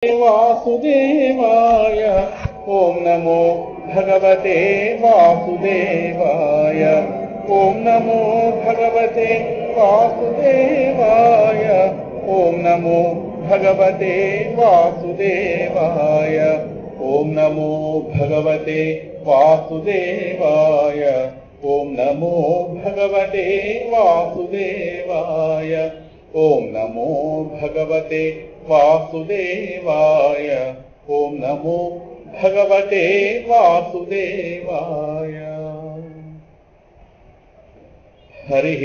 वासुदेवाय ओम नमो भगवते वासुदेवाय ओम नमो भगवते वासुदेवाय ओम नमो भगवते वासुदेवाय ओम नमो भगवते वासुदेवाय ओम नमो भगवते वासुदेवाय ओम नमो भगवते वासुदेवाय ओम नमो भगवते वासुदेवाय। हरिः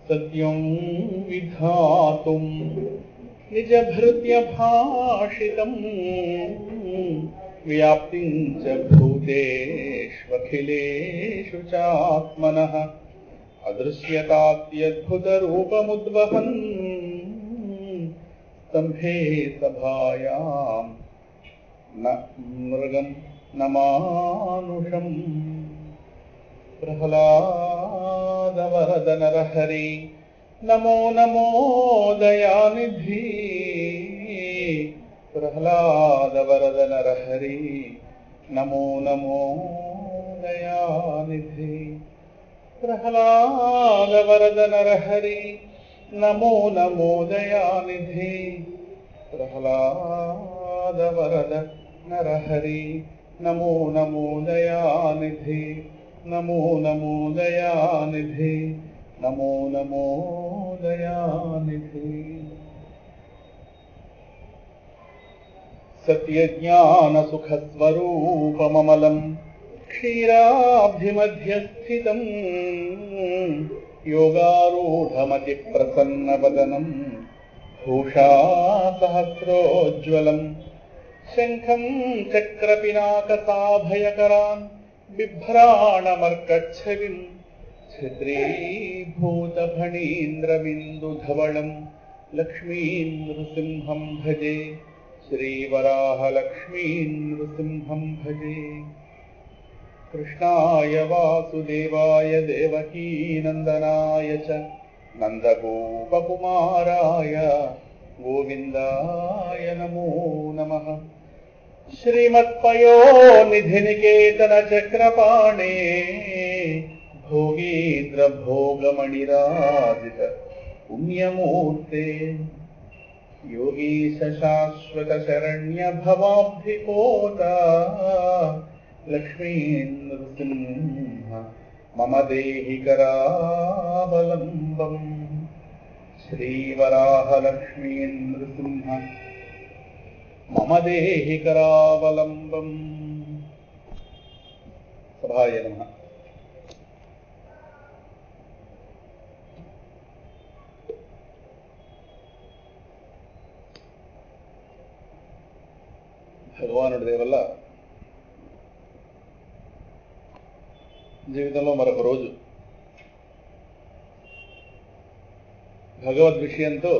सत्यं विधातुं निजभृत्यभाषितं व्याप्तिं च भूतेष्वखिलेषु चात्मनः अदृश्यताद्यद्भुतरूपमुद्वहन् स्तम्भे सभायां न मृगं न मानुषम् प्रह्लादवरदनरहरि नमो नमो दयानिधि प्रह्लादवरदनरहरि नमो नमो दयानिधि प्रह्लादवरदनरहरि नमो नमो दयानिधि प्रह्लादवरदनरहरि नमो नमो दयानिधि नमो नमो दयानिधि नमो नमो दयानिधि। सत्यज्ञानसुखस्वरूपममलं क्षीराब्धिमध्यस्थितं योगारूढमतिप्रसन्नवदनं भूषासहस्रोज्ज्वलं शङ्खं चक्रपिनाकसाभयकरान् बिभ्राणमर्कच्छविं छिद्रीभूतफणीन्द्रबिन्दुधवलं लक्ष्मीं नृसिंहं भजे श्रीवराहलक्ष्मीं नृसिंहं भजे। कृष्णाय वासुदेवाय देवकीनन्दनाय च नन्दगोपकुमाराय गोविन्दाय नमो नमः। श्रीमत्पयोनिधिनिकेतन चक्रपाणे भोगीन्द्रभोगमणिराजित पुण्यमूर्ते योगीश शाश्वत शरण्य भवाब्धिपोता लक्ष्मीनृसिंह मम देहि करावलम्बम्। श्रीवराहलक्ष्मीनृसिंह मम देहि करावलम्बम्। सभाय नमः। భగవానుడి దయ వల్ల జీవితంలో మరొక రోజు భగవద్ విషయంతో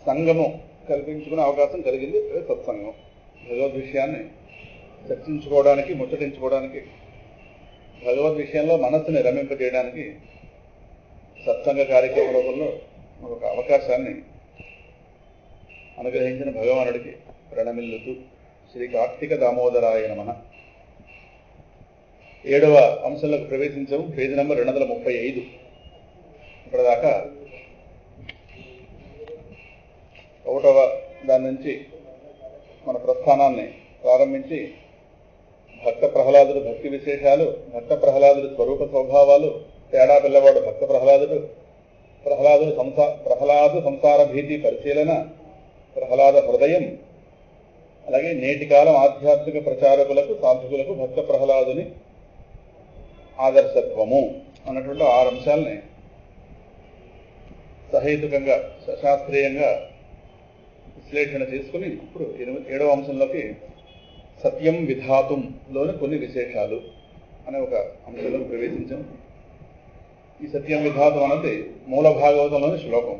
సంగమం కల్పించుకునే అవకాశం కలిగింది. సత్సంగం భగవద్ విషయాన్ని చర్చించుకోవడానికి, ముచ్చటించుకోవడానికి, భగవద్ విషయంలో మనస్సుని రమింపజేయడానికి సత్సంగ కార్యక్రమ రూపంలో ఒక అవకాశాన్ని అనుగ్రహించిన భగవానుడికి ప్రణమిల్లుతూ శ్రీ కార్తీక దామోదరాయ నమః. 7వ అంశంలోకి ప్రవేశించాము. Page number 235. ఇప్పటిదాకా 1వ దాని నుంచి మన ప్రస్థానాన్ని ప్రారంభించి భక్త ప్రహ్లాదుడు భక్తి విశేషాలు, భక్త ప్రహ్లాదుడి స్వరూప స్వభావాలు, తేడా పిల్లవాడు భక్త ప్రహ్లాదుడు, ప్రహ్లాదు సంసార భీతి పరిశీలన, ప్రహ్లాద హృదయం, అలాగే నేటి కాలం ఆధ్యాత్మిక ప్రచారకులకు, సాధకులకు భక్త ప్రహ్లాదుని ఆదర్శత్వము అన్నటువంటి 6 అంశాలని సహేతుకంగా శాస్త్రీయంగా విశ్లేషణ చేసుకుని ఇప్పుడు 7వ అంశంలోకి సత్యం విధాతులోని కొన్ని విశేషాలు అనే ఒక అంశంలోకి ప్రవేశించాం. ఈ సత్యం విధాతం అన్నది మూల భాగవతంలోని శ్లోకం.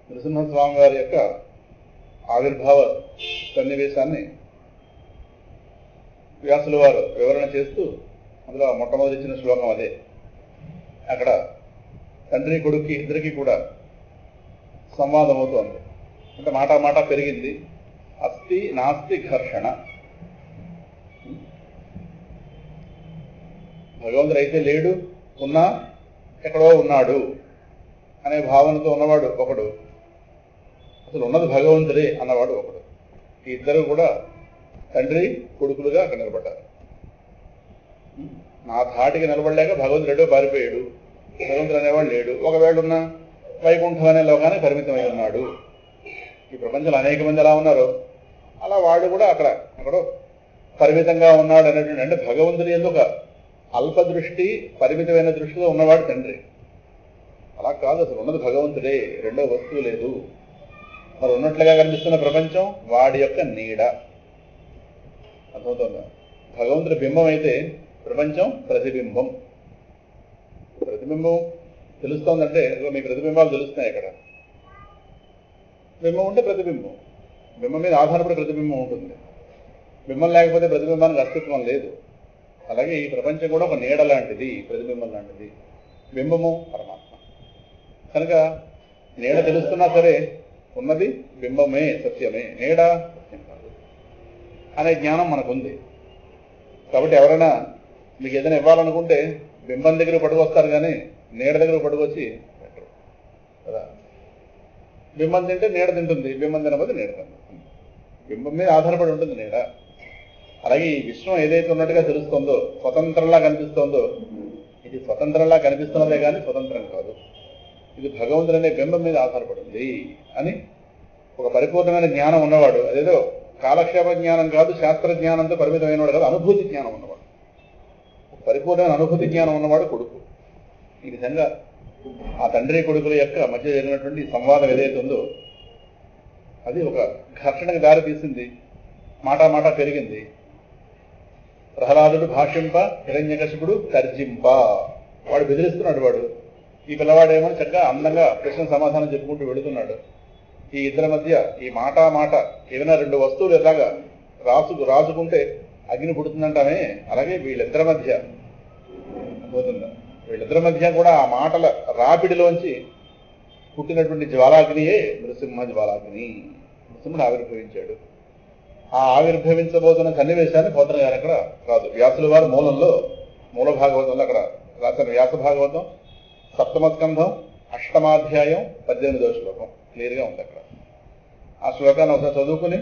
నృసింహస్వామి వారి యొక్క ఆవిర్భావ సన్నివేశాన్ని వ్యాసుల వారు వివరణ చేస్తూ అందులో మొట్టమొదటి ఇచ్చిన శ్లోకం అదే. అక్కడ తండ్రి కొడుక్కి ఇద్దరికి కూడా సంవాదం అవుతోంది. అంటే మాట పెరిగింది. అస్తి నాస్తి ఘర్షణ. భగవంతుడు అయితే లేడు, ఉన్నా ఎక్కడో ఉన్నాడు అనే భావనతో ఉన్నవాడు ఒకడు, అసలు ఉన్నది భగవంతుడే అన్నవాడు ఒకడు. ఈ ఇద్దరు కూడా తండ్రి కొడుకులుగా అక్కడ నిలబడ్డారు. నా ధాటికి నిలబడలేక భగవంతుడు ఎడో పారిపోయాడు. భగవంతుడు అనేవాడు లేడు. ఒకవేళ ఉన్న వైకుంఠం అనే లోకానికి పరిమితమై ఉన్నాడు. ఈ ప్రపంచంలో అనేక మంది ఎలా ఉన్నారు, అలా వాడు కూడా అక్కడో పరిమితంగా ఉన్నాడు అనేటువంటి. అంటే భగవంతుడి ఎందుకు అల్ప దృష్టి, పరిమితమైన దృష్టిలో ఉన్నవాడు తండ్రి. అలా కాదు, అసలు ఉన్నది భగవంతుడే, రెండో వస్తువు లేదు. మరి ఉన్నట్లుగా కనిపిస్తున్న ప్రపంచం వాడి యొక్క నీడ. అర్థమవుతుందా? భగవంతుడి బింబం అయితే ప్రపంచం ప్రతిబింబం. ప్రతిబింబం తెలుస్తోందంటే మీ ప్రతిబింబాలు తెలుస్తున్నాయి. ఇక్కడ బింబం ఉంటే ప్రతిబింబం, బింబం మీద ఆధారపడి ప్రతిబింబం ఉంటుంది. బింబం లేకపోతే ప్రతిబింబానికి అస్తిత్వం లేదు. అలాగే ఈ ప్రపంచం కూడా ఒక నీడ లాంటిది, ప్రతిబింబం లాంటిది. బింబము పరమాత్మ. కనుక నీడ తెలుస్తున్నా సరే ఉన్నది బింబమే, సత్యమే. నీడ సత్యం కాదు అనే జ్ఞానం మనకుంది. కాబట్టి ఎవరైనా మీకు ఏదైనా ఇవ్వాలనుకుంటే బింబం దగ్గర పట్టుకొస్తారు, కానీ నీడ దగ్గర పట్టుకొచ్చి పెట్టరు కదా. బింబం తింటే నీడ తింటుంది, బింబం తినకపోతే నీడ తింటుంది. బింబం మీద ఆధారపడి ఉంటుంది నీడ. అలాగే ఈ విశ్వం ఏదైతే ఉన్నట్టుగా తెలుస్తుందో, స్వతంత్రంలా కనిపిస్తోందో, ఇది స్వతంత్రంలా కనిపిస్తున్నదే కానీ స్వతంత్రం కాదు. ఇది భగవంతుడు అనే బింబం మీద ఆధారపడింది అని ఒక పరిపూర్ణమైన జ్ఞానం ఉన్నవాడు, అదేదో కాలక్షేప జ్ఞానం కాదు, శాస్త్ర జ్ఞానంతో పరిమితమైనవాడు కాదు, అనుభూతి జ్ఞానం ఉన్నవాడు, పరిపూర్ణమైన అనుభూతి జ్ఞానం ఉన్నవాడు కొడుకు. ఈ విధంగా ఆ తండ్రి కొడుకుల యొక్క మధ్య జరిగినటువంటి సంవాదం ఏదైతే ఉందో అది ఒక ఘర్షణకు దారి తీసింది. మాట పెరిగింది. ప్రహ్లాదుడు భాష్యంప, హిరణ్యకశిపుడు తర్జింప. వాడు బెదిరిస్తున్నాడు. వాడు ఈ పిల్లవాడేమో చక్కగా అందంగా ప్రశ్న సమాధానం చెప్పుకుంటూ వెళుతున్నాడు. ఈ ఇద్దరి మధ్య ఈ మాట ఏమైనా రెండు వస్తువులు ఎలాగా రాజుకుంటే అగ్ని పుడుతుందంటామే, అలాగే వీళ్ళిద్దరి మధ్య పోతుందా, వీళ్ళిద్దరి మధ్య కూడా ఆ మాటల రాపిడిలోంచి పుట్టినటువంటి జ్వాలాగ్నియే నృసింహ జ్వాలాగ్ని. నృసింహుడు ఆవిర్భవించాడు. ఆ ఆవిర్భవించబోతున్న సన్నివేశాన్ని పోతన గారు అక్కడ రాదు. వ్యాసుల వారు మూల భాగవతంలో అక్కడ రాశారు. వ్యాస భాగవతం 7వ స్కంధం 8వ అధ్యాయం 18వ శ్లోకం క్లియర్గా ఉంది అక్కడ. ఆ శ్లోకాన్ని ఒకసారి చదువుకుని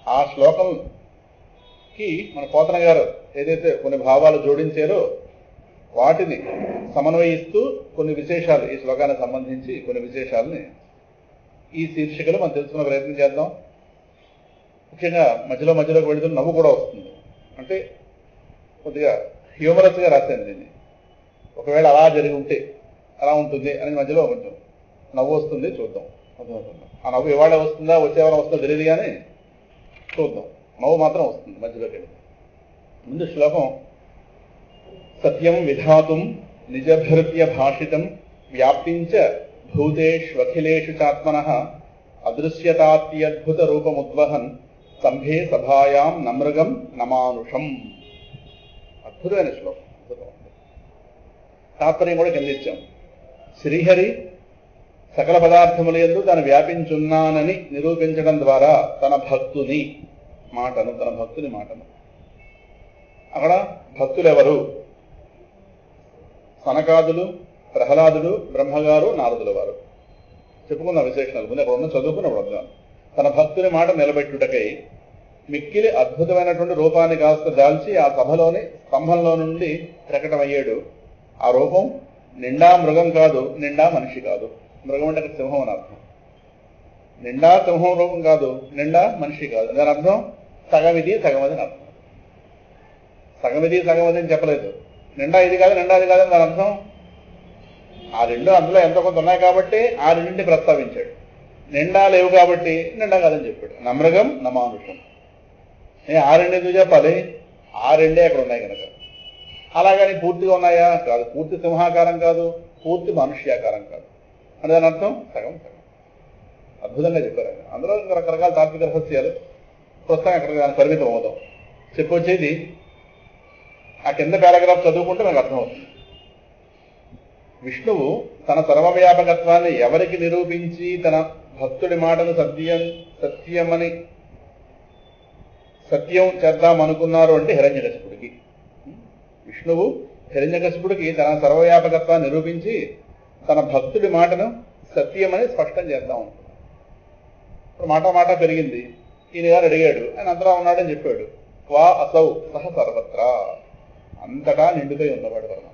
ఆ శ్లోకంకి మన పోతన గారు ఏదైతే కొన్ని భావాలు జోడించారో వాటిని సమన్వయిస్తూ కొన్ని విశేషాలు, ఈ శ్లోకానికి సంబంధించి కొన్ని విశేషాలని ఈ శీర్షికలు మనం తెలుసుకునే ప్రయత్నం చేద్దాం. ముఖ్యంగా మధ్యలోకి వెళుతున్న నవ్వు కూడా వస్తుంది. అంటే కొద్దిగా హ్యూమరస్గా రాశాను దీన్ని. ఒకవేళ అలా జరిగి ఉంటే అలా ఉంటుంది అని మధ్యలో కొంచెం నవ్వు వస్తుంది. చూద్దాం, అర్థమవుతుంది. ఆ నవ్వు ఇవాళ వస్తుందా, వచ్చేవాళ్ళ వస్తుందో తెలియదు, కానీ చూద్దాం. నవ్వు మాత్రం వస్తుంది మధ్యలోకి వెళ్ళి. ముందు శ్లోకం సత్యం విధాతుం నిజభృత్య భాషితం వ్యాప్తించ భూతేష్వఖిలేషు చాత్మనః అదృశ్యతాత్యద్భుత రూపముద్వహన్ సంభే సభాయాం నమృగం నమానుషం. అద్భుతమైన శ్లోకం. తాత్పర్యం కూడా కిందిచ్చాం. శ్రీహరి సకల పదార్థముల యందు తాను వ్యాపించున్నానని నిరూపించడం ద్వారా తన భక్తుని మాటను అక్కడ భక్తులెవరు? సనకాదులు, ప్రహ్లాదుడు, బ్రహ్మగారు, నారదుల వారు. చెప్పుకున్న విశేషణాలు ముందు అక్కడ ఉన్న చదువుకున్నప్పుడు వద్దాం. తన భక్తుని మాట నిలబెట్టుటకై మిక్కిలి అద్భుతమైనటువంటి రూపాన్ని కాస్త దాల్చి ఆ సభలోని స్తంభంలో నుండి ప్రకటమయ్యాడు. ఆ రూపం నిండా మృగం కాదు, నిండా మనిషి కాదు. మృగం అంటే అక్కడ సింహం అని అర్థం. నిండా సింహం రూపం కాదు, నిండా మనిషి కాదు. దాని అర్థం సగమిది సగమది అని అర్థం. సగమిది సగమది అని చెప్పలేదు. నిండా ఇది కాదు, నిండా అది కాదని దాని అర్థం ఆ రెండు అందులో ఎంతో కొంత ఉన్నాయి కాబట్టి ఆ రెండింటిని ప్రస్తావించాడు. నిండా లేవు కాబట్టి నిండా కాదని చెప్పాడు. నమృగం నమానుషం. ఆ రెండు ఎందుకు చెప్పాలి? ఆ రెండే అక్కడ ఉన్నాయి కనుక. అలాగని పూర్తిగా ఉన్నాయా? కాదు. పూర్తి సింహాకారం కాదు, పూర్తి మనుష్యాకారం కాదు. అంటే దాని అర్థం సగం సగం. అద్భుతంగా చెప్పారు. అందులో రకరకాల తాత్విక రహస్యాలు. ప్రస్తుతం అక్కడ దానికి పరిమితం అవుతాం. చెప్పొచ్చేది ఆ కింద పారాగ్రాఫ్ చదువుకుంటే మనకు అర్థమవుతుంది. విష్ణువు తన సర్వవ్యాపకత్వాన్ని ఎవరికి నిరూపించి తన భక్తుడి మాటను సత్యం చేద్దామనుకున్నారు అంటే హిరణ్యకశిపుడికి. విష్ణువు హిరణ్యకశిపుడికి తన సర్వవ్యాపకత్వాన్ని నిరూపించి తన భక్తుడి మాటను సత్యమని స్పష్టం చేద్దాం అనుకున్నాడు. ఇప్పుడు మాట పెరిగింది. ఈయన గారు అడిగాడు, ఆయన అంతటా ఉన్నాడని చెప్పాడు. వా అసౌ సహ సర్వత్రా, అంతటా నిండుకై ఉన్నవాడు పరమ.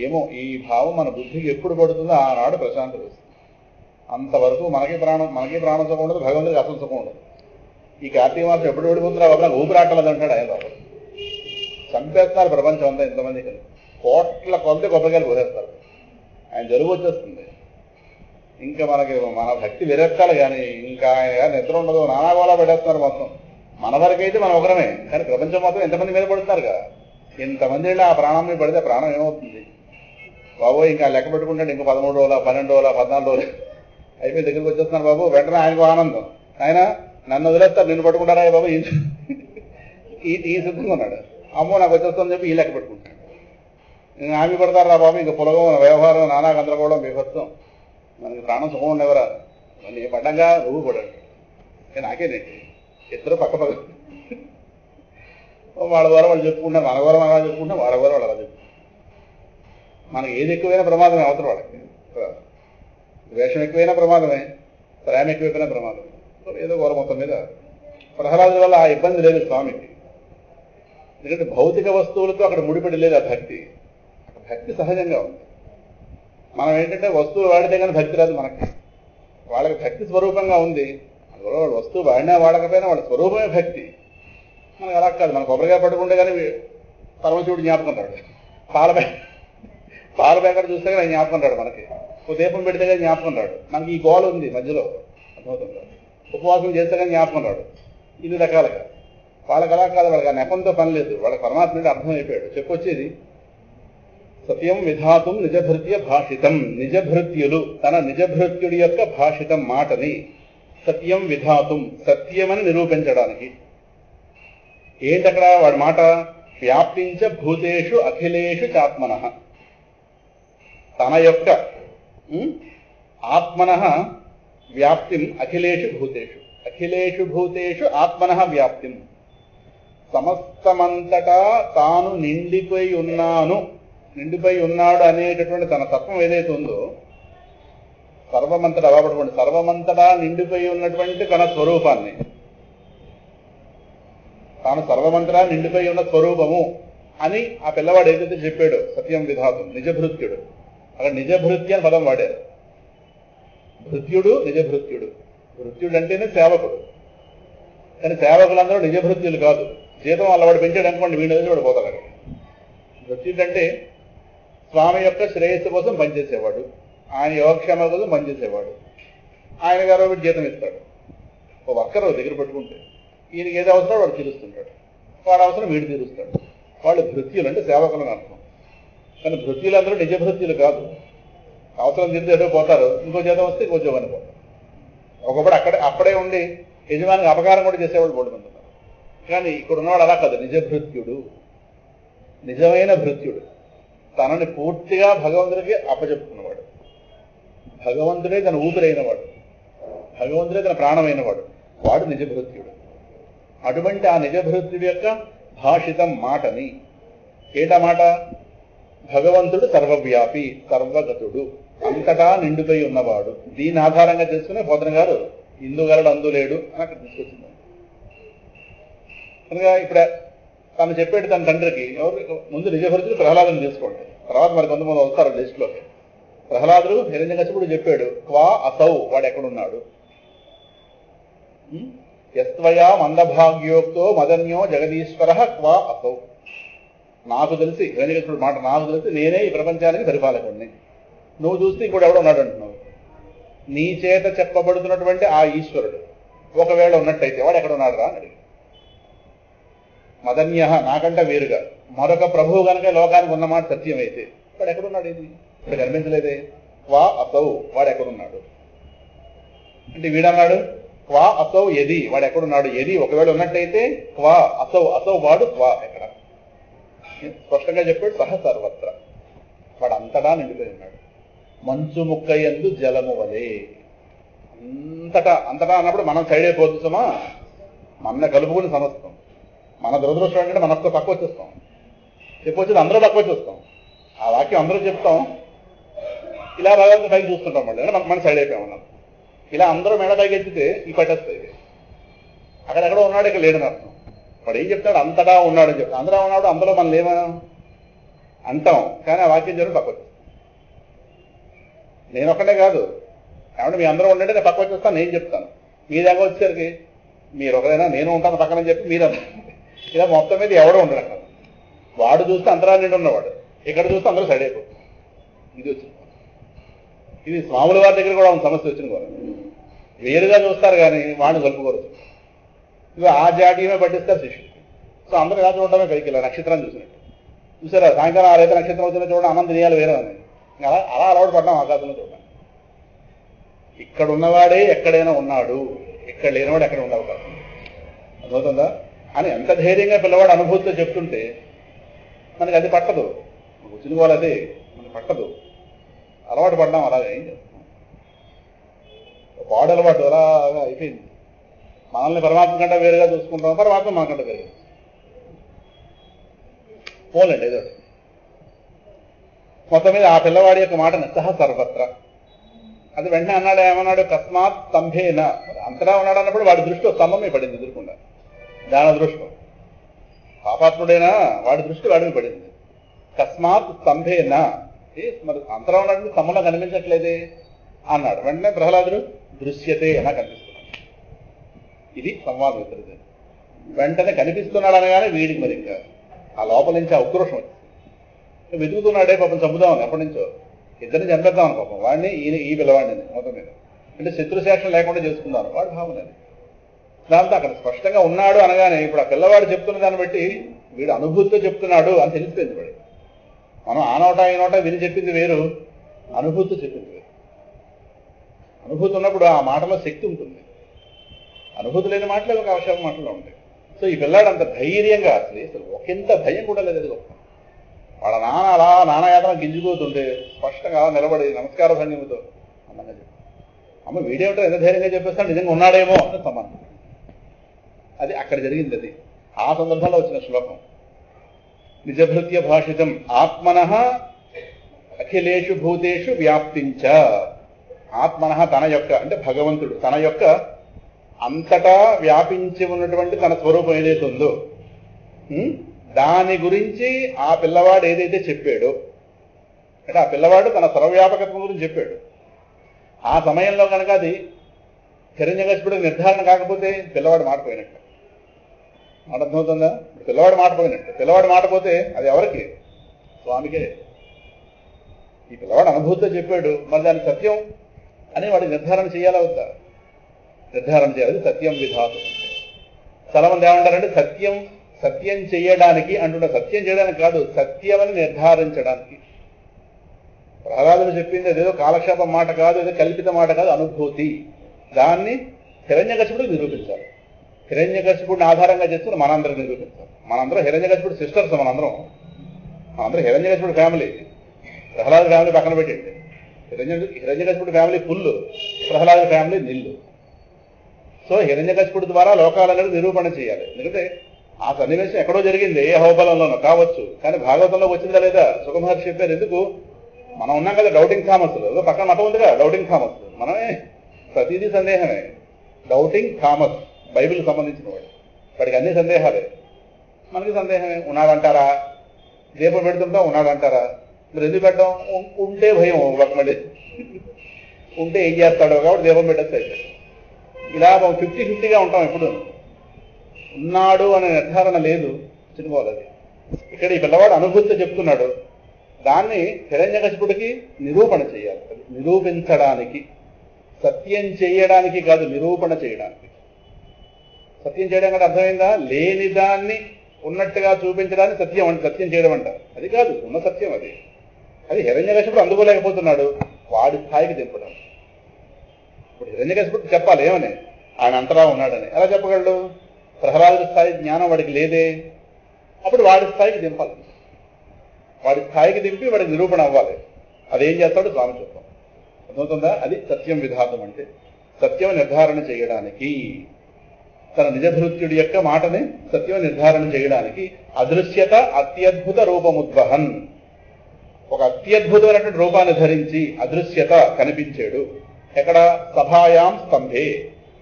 ఏమో ఈ భావం మన బుద్ధికి ఎప్పుడు పడుతుందో ఆనాడు ప్రశాంతత వస్తుంది. అంతవరకు మనకి ప్రాణ సుఖం ఉండదు, భగవంతుడికి అసలు సుఖం ఉండదు. ఈ కార్తీక మాసం ఎప్పుడు పడిపోతుందో నాకు ఊపిరాటలేదు అంటాడు ఆయన. బాబు చంపేస్తున్నారు ప్రపంచం అంతా. ఇంతమంది కోట్ల కొద్ది కొబ్బరికాయలు పోసేస్తారు. ఆయన జరుగు వచ్చేస్తుంది. ఇంకా మన భక్తి విరక్తాలు కానీ ఇంకా నిద్ర ఉండదు, నానాగోళా పెట్టేస్తున్నారు మొత్తం. మన వరకైతే మనం ఒకరమే, కానీ ప్రపంచం మొత్తం ఎంతమంది మీద పడుతున్నారు కదా. ఇంతమంది వెళ్ళి ఆ ప్రాణం మీద పడితే ప్రాణం ఏమవుతుంది బాబు? ఇంకా లెక్క పెట్టుకుంటాడు. ఇంకా 13 రోజుల 12 రోజుల 14 రోజులు అయిపోయి దగ్గరికి వచ్చేస్తున్నారు బాబు. వెంటనే ఆయనకు ఆనందం. ఆయన నన్ను వదిలేస్తారు, నిన్ను పట్టుకుంటారా బాబు? ఈ సిద్ధంగా ఉన్నాడు. అమ్మో నాకు వచ్చేస్తుందని చెప్పి ఈ లెక్క పెట్టుకుంటాడు. ఆమె పడతారా బాబు? ఇంకా పొలగం వ్యవహారం నానా గందరగోళం బీభత్సం. మనకి ప్రాణం సుఖం ఉండేవరా? మళ్ళీ పడ్డంగా నువ్వు పడాడు. నాకేనేంటి, ఇద్దరు పక్క వాళ్ళ ద్వారా వాళ్ళు చెప్పుకుంటారు, మన ద్వారా అలా చెప్పుకుంటాం, వాళ్ళ ద్వారా వాళ్ళు అలా చెప్పుకుంటాం. మనకి ఏది ఎక్కువైనా ప్రమాదమే అవతల వాళ్ళకి. ద్వేషం ఎక్కువైనా ప్రమాదమే, ప్రేమ ఎక్కువైపోయినా ప్రమాదమే. ఏదో గోల మొత్తం మీద ప్రహ్లాదుల వల్ల ఆ ఇబ్బంది లేదు స్వామికి. ఎందుకంటే భౌతిక వస్తువులతో అక్కడ ముడిపడి లేదు ఆ భక్తి. భక్తి సహజంగా ఉంది. మనం ఏంటంటే వస్తువులు వాడితే కానీ భక్తి రాదు మనకి. వాళ్ళకి భక్తి స్వరూపంగా ఉంది. అందులో వాళ్ళు వస్తువు వాడినా వాడకపోయినా వాళ్ళ స్వరూపమే భక్తి. మనకు అలా కాదు. మన కొబ్బరికాయ పట్టుకుంటే కానీ పరమశివుడు జ్ఞాపకం రాడు. పాల ప్యాకెట్ చూస్తే కానీ జ్ఞాపకం రాడు మనకి. ఓ దీపం పెడితే కానీ జ్ఞాపకం రాడు మనకి. ఈ గోల ఉంది మధ్యలో, అర్థమవుతుందా? ఉపవాసం చేస్తే కానీ జ్ఞాపకం రాడు. ఇది రకాలుగా వాళ్ళకి అలా కాదు. వాళ్ళకి ఆ నెపంతో పని లేదు. వాళ్ళకి పరమాత్ముడి అర్థమైపోయాడు. చెప్పొచ్చేది సత్యం విధాతుం నిజభృత్య భాషితం. నిజభృత్యులు తన నిజభృత్యుడి యొక్క భాషితం మాటని సత్యం విధాతుం, సత్యమని నిరూపించడానికి. ఏంటక్కడ వాడి మాట? వ్యాప్తించ భూతేషు అఖిలేషు చాత్మనః. తన యొక్క ఆత్మనః వ్యాప్తిం అఖిలేషు భూతేషు. అఖిలేషు భూతేషు ఆత్మనః వ్యాప్తిం. సమస్తమంతటా తాను నిండిపోయి ఉన్నాడు అనేటటువంటి తన తత్వం ఏదైతే ఉందో, సర్వమంతటా అవబడుకోండి, సర్వమంతటా నిండిపోయి ఉన్నటువంటి తన స్వరూపాన్ని, తాను సర్వమంతటా నిండిపోయి ఉన్న స్వరూపము అని ఆ పిల్లవాడు ఏదైతే చెప్పాడో సత్యం విధాతం, నిజభృత్యుడు. అక్కడ నిజభృత్య అని పదం వాడారు. భృత్యుడు నిజభృత్యుడు. భృత్యుడు అంటేనే సేవకుడు. కానీ సేవకులందరూ నిజభృత్యులు కాదు. జీతం అల్లవాడు పెంచాడు అనుకోండి, వీడి వాడు పోతాడు. భృత్యుడు అంటే స్వామి యొక్క శ్రేయస్సు కోసం పనిచేసేవాడు, ఆయన యోగక్షేమ కోసం పనిచేసేవాడు. ఆయన గారు వీడు జీతం ఇస్తాడు. ఒక వర్కర్ దగ్గర పెట్టుకుంటే ఈయనకి ఏదో అవసరం వాడు తీరుస్తుంటాడు, వాడు అవసరం వీడు తీరుస్తాడు. వాళ్ళు భృత్యులు అంటే సేవకులను అర్థం. కానీ భృత్యులందరూ నిజభృత్యులు కాదు. అవసరం తీరితే ఏదో పోతారు, ఇంకో జీతం వస్తే ఇంకో ఉద్యోగాన్ని పోతారు. ఒకప్పుడు అప్పుడే ఉండి యజమానికి అపకారం కూడా చేసేవాళ్ళు బోర్డు మంది ఉన్నారు. కానీ ఇక్కడ ఉన్నవాడు అలా కాదు, నిజభృత్యుడు, నిజమైన భృత్యుడు. తనని పూర్తిగా భగవంతుడికి అప్పచెప్పుకున్నవాడు. భగవంతుడే తన ఊపిరైన వాడు, భగవంతుడే తన ప్రాణమైన వాడు. వాడు నిజభృత్యుడు. అటువంటి ఆ నిజభృత్యుడి యొక్క భాషితం మాటని, ఏంటా మాట? భగవంతుడు సర్వవ్యాపి, సర్వగతుడు, అంతటా నిండుపై ఉన్నవాడు. దీని ఆధారంగా చేసుకునే పోతన గారు ఇందుగలడు అందులేడు అని అక్కడ తీసుకొచ్చింది. కనుక ఇప్పుడు తను చెప్పేది తన తండ్రికి, ఎవరు ముందు నిజభృతుడు ప్రహ్లాదుని తీసుకోండి, తర్వాత మరి కొంతమంది వస్తారు లిస్టులోకి. ప్రహ్లాదుడు హిరణ్యకశిపుడు చెప్పాడు, క్వా అసౌ, వాడు ఎక్కడున్నాడు? యస్త్వయా మందభాగ్యోక్తో మదన్యో జగదీశ్వర క్వా అసౌ. నాకు తెలిసి హిరణ్యకశిపుడు మాట, నాకు తెలిసి నేనే ఈ ప్రపంచానికి పరిపాలకుడిని. నువ్వు చూస్తే ఇంకోటి ఎవడో ఉన్నాడు అంటున్నావు. నీ చేత చెప్పబడుతున్నటువంటి ఆ ఈశ్వరుడు ఒకవేళ ఉన్నట్టయితే వాడు ఎక్కడ ఉన్నాడు రా అని అడిగి. మదన్య నాకంటే వేరుగా మరొక ప్రభువు కనుక లోకానికి ఉన్నమాట సత్యమైతే వాడు ఎక్కడున్నాడు? ఇది ఇప్పుడు కనిపించలేదే. క్వా అసౌ వాడు ఎక్కడున్నాడు అంటే వీడన్నాడు క్వా అసౌ ఎది వాడు ఎక్కడున్నాడు? ఎది ఒకవేళ ఉన్నట్టయితే క్వా అసౌ అసౌ వాడు క్వా ఎక్కడ? స్పష్టంగా చెప్పాడు. సహ సర్వత్ర వాడు అంతటా నిండిపోయి ఉన్నాడు. మంచు ముక్క యందు జలము వలే. అంతటా అంతటా అన్నప్పుడు మనం సైడ్ అయిపోతుంటామా? మన కలుపుకుని సమస్తాం. మన దురదృష్టం ఏంటంటే మనకు తక్కువ వచ్చేస్తాం. చెప్పొచ్చేది అందరూ తక్కువ వచ్చేస్తాం. ఆ వాక్యం అందరూ చెప్తాం, ఇలా బాగా పైకి చూస్తుంటాం. మళ్ళీ మన సైడ్ అయిపోయామన్నాం. ఇలా అందరూ మేడ పైకి ఎత్తితే ఈ పట్టేస్తాయి. అక్కడెక్కడో ఉన్నాడు, ఇక్కడ లేడని అర్థం. వాడు ఏం చెప్తాడు? అంతటా ఉన్నాడు అని చెప్తాడు. అందరూ ఉన్నాడు, అందులో మనం లేమా అంటాం. కానీ ఆ వాక్యం జరుగు పక్క వచ్చేస్తాం. నేను ఒక్కడే కాదు, కాబట్టి మీ అందరూ ఉండంటే నేను పక్క వచ్చేస్తాను, నేను చెప్తాను. మీ దగ్గర వచ్చేసరికి మీరు ఒకరైనా నేను ఉంటాను పక్కన చెప్పి మీరన్నా ఇలా మొత్తం మీద ఎవడో ఉండడు అక్కడ. వాడు చూస్తే అంతరాలు నిండి ఉన్నవాడు, ఇక్కడ చూస్తే అందరూ సైడ్ అయిపోతుంది. ఇది వచ్చింది. ఇది స్వాముల వారి దగ్గర కూడా ఉన్న సమస్య వచ్చింది కూడా. వేరుగా చూస్తారు కానీ వాడిని కలుపుకోరు. ఇవి ఆ జాతీయమే పట్టిస్తారు శిష్యుడికి. సో అందరూ ఇలా చూడటమే పైకి ఇలా నక్షత్రాన్ని చూసినట్టు. చూసారా సాయంకాలం 6 నక్షత్రం వచ్చినా చూడండి, అన్నం తినేయాలి వేరే అని. అలా అలా అలవాటు పడ్డాం ఆకాశంలో చూడండి. ఇక్కడ ఉన్నవాడే ఎక్కడైనా ఉన్నాడు, ఇక్కడ లేనివాడు ఎక్కడ ఉండే అవకాశం అర్థమవుతుందా అని ఎంత ధైర్యంగా పిల్లవాడు అనుభూతితో చెప్తుంటే మనకి అది పట్టదు. వచ్చిన వాళ్ళు అదే మనకి పట్టదు. అలవాటు పడ్డాం. అలాగే ఏం చేస్తాం? పాడు అలవాటు అలాగా అయిపోయింది. మనల్ని పరమాత్మ కంటే వేరుగా చూసుకుంటాం, పరమాత్మ మనకంటే వేరుగా పోలేండి ఏదో. మొత్తం మీద ఆ పిల్లవాడి యొక్క మాట నిస్సహ సర్వత్ర. అది వెంటనే అన్నాడు, ఏమన్నాడు? కస్మాత్ స్తంభేన. అంతటా ఉన్నాడు అన్నప్పుడు వాడి దృష్టి స్తంభమే పడింది ఎదుర్కొండా. దాని దృష్టం పాపాత్ముడైనా వాడి దృష్టి వాడిని పడింది. కస్మాత్ స్తంభేన. మరి అంతటా ఉన్నాడు, స్తంభంలో కనిపించట్లేదే అన్నాడు. వెంటనే ప్రహ్లాదుడు దృశ్యతే అలా కనిపిస్తున్నాడు. ఇది సంవాదం ఇద్దరిది. వెంటనే కనిపిస్తున్నాడు అనగానే వీడికి మరి ఇంకా ఆ లోపల నుంచి ఆ ఉక్రోషం వచ్చింది. వెతుకుతున్నాడే పాపం చంపుదామని ఎప్పటి నుంచో. ఇద్దరిని చంపేద్దామని పాపం వాడిని, ఈ పిల్లవాడిని మొత్తం మీద. అంటే శత్రుశాఖం లేకుండా చేసుకుందాను వాడి భావన. దాంతో అక్కడ స్పష్టంగా ఉన్నాడు అనగానే ఇప్పుడు ఆ పిల్లవాడు చెప్తున్న దాన్ని బట్టి వీడు అనుభూతితో చెప్తున్నాడు అని తెలిసిపోయింది. వాడు మనం ఆ నోట ఈ నోట విని చెప్పింది వేరు, అనుభూతితో చెప్పింది వేరు. అనుభూతి ఉన్నప్పుడు ఆ మాటలో శక్తి ఉంటుంది. అనుభూతి లేని మాటలు ఒక అవసరం మాటలో ఉంటాయి. సో ఈ పిల్లాడు అంత ధైర్యంగా అసలు ఒకంత భయం కూడా లేదు. గొప్ప వాళ్ళ నాన్న అలా నానాయాతన గింజుకోతుంటే స్పష్టంగా నిలబడి నమస్కార భంగిమతో అందంగా చెప్పి, అమ్మ వీడేమిటో ఎంత ధైర్యంగా చెప్పేస్తాడు, నిజంగా ఉన్నాడేమో అని సమానం. అది అక్కడ జరిగింది. అది ఆ సందర్భంలో వచ్చిన శ్లోకం. నిజభృత్య భాషితం ఆత్మనః అఖిలేషు భూతేషు వ్యాప్తించ. ఆత్మనః తన యొక్క అంటే భగవంతుడు తన యొక్క అంతటా వ్యాపించి ఉన్నటువంటి తన స్వరూపం ఏదైతే ఉందో దాని గురించి ఆ పిల్లవాడు ఏదైతే చెప్పాడో, అంటే ఆ పిల్లవాడు తన సర్వవ్యాపకత్వం గురించి చెప్పాడు. ఆ సమయంలో కనుక అది హిరణ్యకశిపుడికి నిర్ధారణ కాకపోతే పిల్లవాడు మారిపోయినట్టు. మాట అర్థమవుతుందా? పిల్లవాడు మాటపోయినట్టు. పిల్లవాడు మాటపోతే అది ఎవరికి? స్వామికే. ఈ పిల్లవాడు అనుభూతితో చెప్పాడు, మరి దాని సత్యం అని వాడు నిర్ధారణ చేయాలా వద్దా? నిర్ధారణ చేయాలి. సత్యం విధాతం. చాలా మంది ఏమంటారంటే సత్యం చేయడానికి అంటున్న, సత్యం చేయడానికి కాదు, సత్యమని నిర్ధారించడానికి. ప్రహ్లాదుడు చెప్పింది అదేదో కాలక్షేపం మాట కాదు, ఏదో కల్పిత మాట కాదు, అనుభూతి. దాన్ని హిరణ్యకశిపుడికి నిరూపించాలి. హిరణ్యకశిపుడిని ఆధారంగా చేసుకుని మనందరికి నిరూపించాలి. మనందరం హిరణ్యకశిపుడు సిస్టర్స్. మనందరం హిరణ్యకశిపుడు ఫ్యామిలీ. ప్రహ్లాద ఫ్యామిలీ పక్కన పెట్టండి. హిరణ్యకశిపుడు family full, Prahlada family nil. So హిరణ్యకశిపుడి ద్వారా లోకాలనేది నిరూపణ చేయాలి. ఎందుకంటే ఆ సన్నివేశం ఎక్కడో జరిగింది, ఏ హోబలంలోనో కావచ్చు, కానీ భాగవతంలో వచ్చిందా లేదా? సుఖమహర్షి చెప్పారు. ఎందుకు? మనం ఉన్నాం కదా డౌటింగ్ థామస్లు. పక్కన మతం ఉందిగా డౌటింగ్ థామస్. మనమే ప్రతిదీ సందేహమే. డౌటింగ్ థామస్ బైబిల్కి సంబంధించిన వాడికి అన్ని సందేహాలే. మనకి సందేహమే. ఉన్నాడంటారా? దీపం పెడుతుంటాం, ఉన్నాడంటారా? మీరు ఎందుకు పెట్టడం? ఉంటే భయం. మళ్ళీ ఉంటే ఏం చేస్తాడో కాబట్టి దీపం పెట్టేస్తే ఇలా 50-50గా ఉంటాం. ఎప్పుడు ఉన్నాడు అనే నిర్ధారణ లేదు. చినుకోవాలి. అది ఇక్కడ ఈ పిల్లవాడు అనుభూతితో చెప్తున్నాడు. దాన్ని హిరణ్యకశిపుడికి నిరూపణ చేయాలి, నిరూపించడానికి, సత్యం చేయడానికి కాదు, నిరూపణ చేయడానికి. సత్యం చేయడం అంటే అర్థమైందా? లేని దాన్ని ఉన్నట్టుగా చూపించడానికి సత్యం అంటే సత్యం చేయడం అంటారు. అది కాదు ఉన్న సత్యం, అది హిరణ్యకశిపుడు అందుకోలేకపోతున్నాడు, వాడి స్థాయికి దింపడం. ఇప్పుడు హిరణ్యకశిపుడు చెప్పాలి ఏమని, ఆయన అంతరా ఉన్నాడని. ఎలా చెప్పగలడు? ప్రహ్లాదుడి స్థాయి జ్ఞానం వాడికి లేదే. అప్పుడు వాడి స్థాయికి దింపాలి, వాడి స్థాయికి దింపి వాడికి నిరూపణ అవ్వాలి. అదేం చేస్తాడు స్వామి చూద్దాం. అర్థమవుతుందా? అది సత్యం విధానం అంటే. సత్యం నిర్ధారణ చేయడానికి, తన నిజభృత్యుడి యొక్క మాటని సత్యం నిర్ధారణ చేయడానికి అదృశ్యత అత్యద్భుత రూపముద్వహన్, ఒక అత్యద్భుతమైనటువంటి రూపాన్ని ధరించి అదృశ్యత కనిపించాడు. ఎక్కడ? సభాయాం స్తంభే,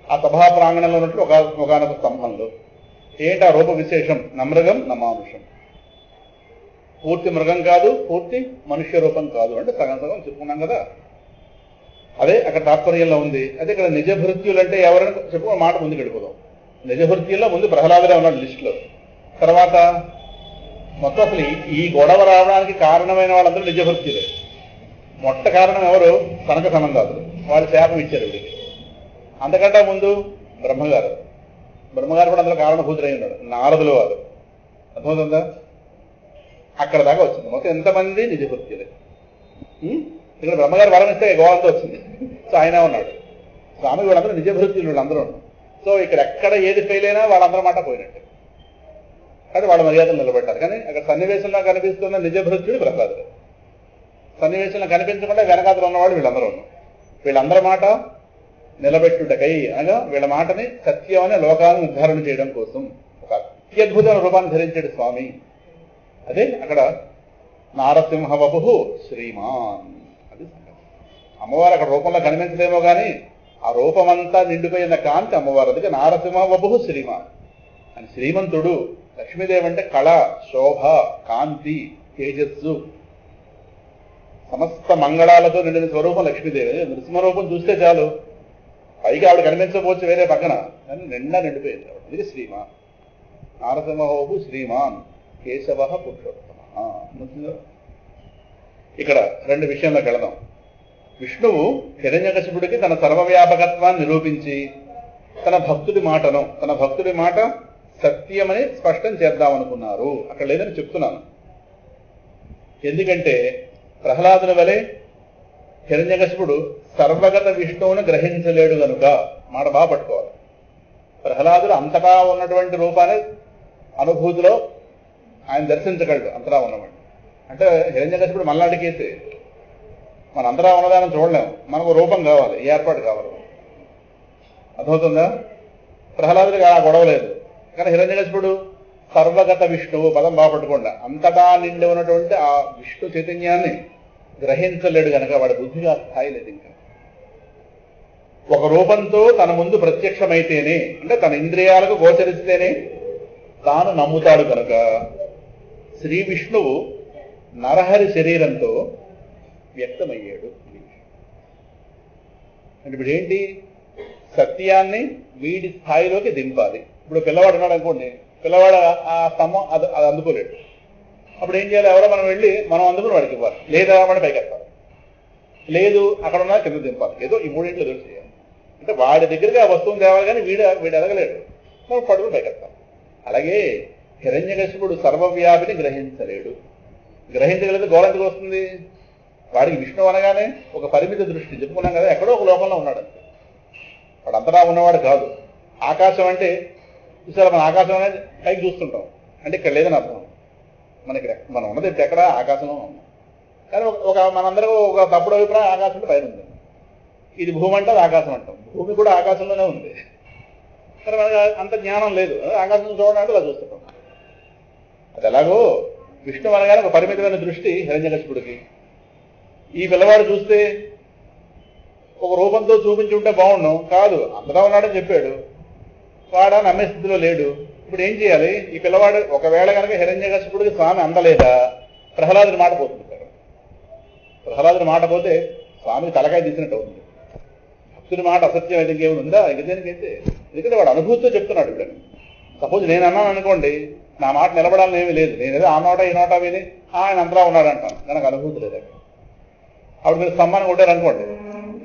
ఆ సభా ప్రాంగణంలో ఉన్నట్టు ఒకనొక స్తంభంలో. ఏంటి ఆ రూప విశేషం? నమృగం నమానుషం, పూర్తి మృగం కాదు, పూర్తి మనుష్య రూపం కాదు, అంటే సగం సగం చెప్పుకున్నాం కదా. అదే అక్కడ తాత్పర్యంలో ఉంది. అదే ఇక్కడ నిజభృత్యులు అంటే ఎవరైనా చెప్పు, మాట ముందుకు వెళ్ళిపోదాం. నిజభృత్యుల్లో ముందు ప్రహ్లాదుడే ఉన్నాడు లిస్టులో. తర్వాత మొత్తం అసలు ఈ గొడవ రావడానికి కారణమైన వాళ్ళందరూ నిజభృత్యులే. మొట్ట కారణం ఎవరు? సనక సనందాదులు, వాళ్ళు శాపం ఇచ్చారు వీడికి. అంతకంటే ముందు బ్రహ్మగారు కూడా అందులో కారణభూతులై ఉన్నాడు, నారదులు వారు. అర్థమవుతుందా? అక్కడ దాకా వచ్చింది. మొత్తం ఎంతమంది నిజభృత్యులే. ఇక్కడ బ్రహ్మగారు వరం ఇస్తే గోవంతో వచ్చింది. సో ఆయన ఉన్నాడు, స్వామి వీళ్ళందరూ నిజభృత్యులు, వీళ్ళందరూ ఉన్నారు. సో ఇక్కడ ఎక్కడ ఏది ఫెయిల్ అయినా వాళ్ళందరూ మాట పోయినట్టు, అది వాళ్ళ మర్యాదలు నిలబెట్టారు. కానీ అక్కడ సన్నివేశంలో కనిపిస్తున్న నిజభృత్యుడు ప్రహ్లాదుడు, సన్నివేశంలో కనిపించకుండా వెనకాతలు ఉన్నవాడు వీళ్ళందరూ ఉన్నారు. వీళ్ళందరి మాట నిలబెట్టుటకై, అనగా వీళ్ళ మాటని సత్యం అనే లోకాలను నిర్ధారణ చేయడం కోసం ఒక అత్యద్భుతమైన రూపాన్ని ధరించాడు స్వామి. అదే అక్కడ నారసింహ వపు శ్రీమాన్, అది అమ్మవారు అక్కడ రూపంలో కనిపించలేమో కానీ ఆ రూపమంతా నిండిపోయిన కాంతి అమ్మవారు. అందుకే నారసింహ వపు శ్రీమాన్ అని. శ్రీమంతుడు, లక్ష్మీదేవి అంటే కళ, శోభ, కాంతి, తేజస్సు, సమస్త మంగళాలతో నిండిన స్వరూపం లక్ష్మీదేవి. నృసింహరూపం చూస్తే చాలు, పైకి ఆవిడ కనిపించకపోవచ్చు వేరే పక్కన, కానీ నిండా నిండిపోయింది ఆవిడ. ఇది శ్రీమాన్. నారసింహోపు శ్రీమాన్ కేశవ పురుషోత్తమ. ఇక్కడ రెండు విషయంలోకి వెళదాం. విష్ణువు హిరణ్యకశిపుడికి తన సర్వవ్యాపకత్వాన్ని నిరూపించి తన భక్తుడి మాట సత్యమని స్పష్టం చేద్దామనుకున్నారు. అక్కడ లేదని చెప్తున్నాను. ఎందుకంటే ప్రహ్లాదుని వలె హిరణ్యకశిపుడు సర్వగత విష్ణువును గ్రహించలేడు గనుక, మాట బాగా పట్టుకోవాలి. ప్రహ్లాదుడు అంతటా ఉన్నటువంటి రూపాన్ని అనుభూతిలో ఆయన దర్శించగలడు, అంతటా ఉన్నవాడు. అంటే హిరణ్యకశిపుడు మళ్ళాడి కేసే, మన అంతటా ఉన్నదాన్ని చూడలేము, మనకు రూపం కావాలి, ఏర్పాటు కావాలి. అర్థమవుతుందా? ప్రహ్లాదుడికి ఆ గొడవ లేదు. కానీ హిరణ్యకశిపుడు సర్వగత విష్ణువు పదం బాగా పట్టుకోండి, అంతటా నిండి ఉన్నటువంటి ఆ విష్ణు చైతన్యాన్ని గ్రహించలేడు కనుక వాడి బుద్ధిగా స్థాయి లేదు. ఇంకా ఒక రూపంతో తన ముందు ప్రత్యక్షమైతేనే, అంటే తన ఇంద్రియాలకు గోచరిస్తేనే తాను నమ్ముతాడు కనుక శ్రీ విష్ణువు నరహరి శరీరంతో వ్యక్తమయ్యాడు. అంటే ఇప్పుడు ఏంటి? సత్యాన్ని వీడి స్థాయిలోకి దింపాలి. ఇప్పుడు పిల్లవాడు ఉన్నాడు అనుకోండి, పిల్లవాడు ఆ స్తంభం అది అందుకోలేడు. అప్పుడు ఏం చేయాలి? ఎవరో మనం వెళ్ళి మనం అందుకుని వాడికి ఇవ్వాలి, లేదా వాడిని పైకెత్తాలి, లేదు అక్కడ ఉన్న కింద దింపాలి. ఏదో ఈ మూడింట్లో ఎదురు చేయాలి. అంటే వాడి దగ్గరికి ఆ వస్తువుని తేవాలి, కానీ వీడు ఎదగలేడు, మనం పడుకుని పైకెత్తాలి. అలాగే హిరణ్యకశిపుడు సర్వవ్యాపిని గ్రహించలేడు. గ్రహించగలిగితే గోళంతకు వస్తుంది. వాడికి విష్ణువు అనగానే ఒక పరిమిత దృష్టి చెప్పుకున్నాం కదా, ఎక్కడో ఒక లోకంలో ఉన్నాడు అంతే, వాడు అంతటా ఉన్నవాడు కాదు. ఆకాశం అంటే చూసారా, మన ఆకాశం అనేది పైకి చూస్తుంటాం, అంటే ఇక్కడ లేదని అర్థం. మనకి మనం ఉన్నది ఎక్కడ? ఆకాశంలో ఉన్నాం. కానీ ఒక మనందరూ ఒక తప్పుడు అభిప్రాయం ఆకాశంలో పైన ఉంది. ఇది భూమి అంటే అది ఆకాశం అంటాం, భూమి కూడా ఆకాశంలోనే ఉంది. కానీ మనకు అంత జ్ఞానం లేదు, ఆకాశం చూడాలంటే అలా చూస్తుంటాం. అది ఎలాగో విష్ణు అనగానే ఒక పరిమితమైన దృష్టి హిరణ్యకశిపుడికి. ఈ పిల్లవాడు చూస్తే ఒక రూపంతో చూపించి ఉంటే బాగుండు, కాదు అంతటా ఉన్నాడని చెప్పాడు, వాడా నమ్మే స్థితిలో లేడు. ఇప్పుడు ఏం చేయాలి? ఈ పిల్లవాడు ఒకవేళ కనుక హిరణ్యకశిపుడికి స్వామి అందలేదా, ప్రహ్లాదుని మాట పోతుంది. ప్రహ్లాదుని మాట పోతే స్వామికి తలకాయ తీసినట్టు అవుతుంది. భక్తుడి మాట అసత్యం అయితే ఇంకేమైనా ఉందా? ఇంక దేనికైతే, ఎందుకంటే వాడు అనుభూతితో చెప్తున్నాడు. ఇప్పుడు సపోజ్ నేను అన్నాను అనుకోండి, నా మాట నిలబడాలని ఏమీ లేదు. నేనేదో ఆ నోట ఈ నోట విని ఆయన అంతలా ఉన్నాడు అంటాను, నాకు అనుభూతి లేదు. అప్పుడు మీరు స్తంభాన్ని కొట్టారు అనుకోండి,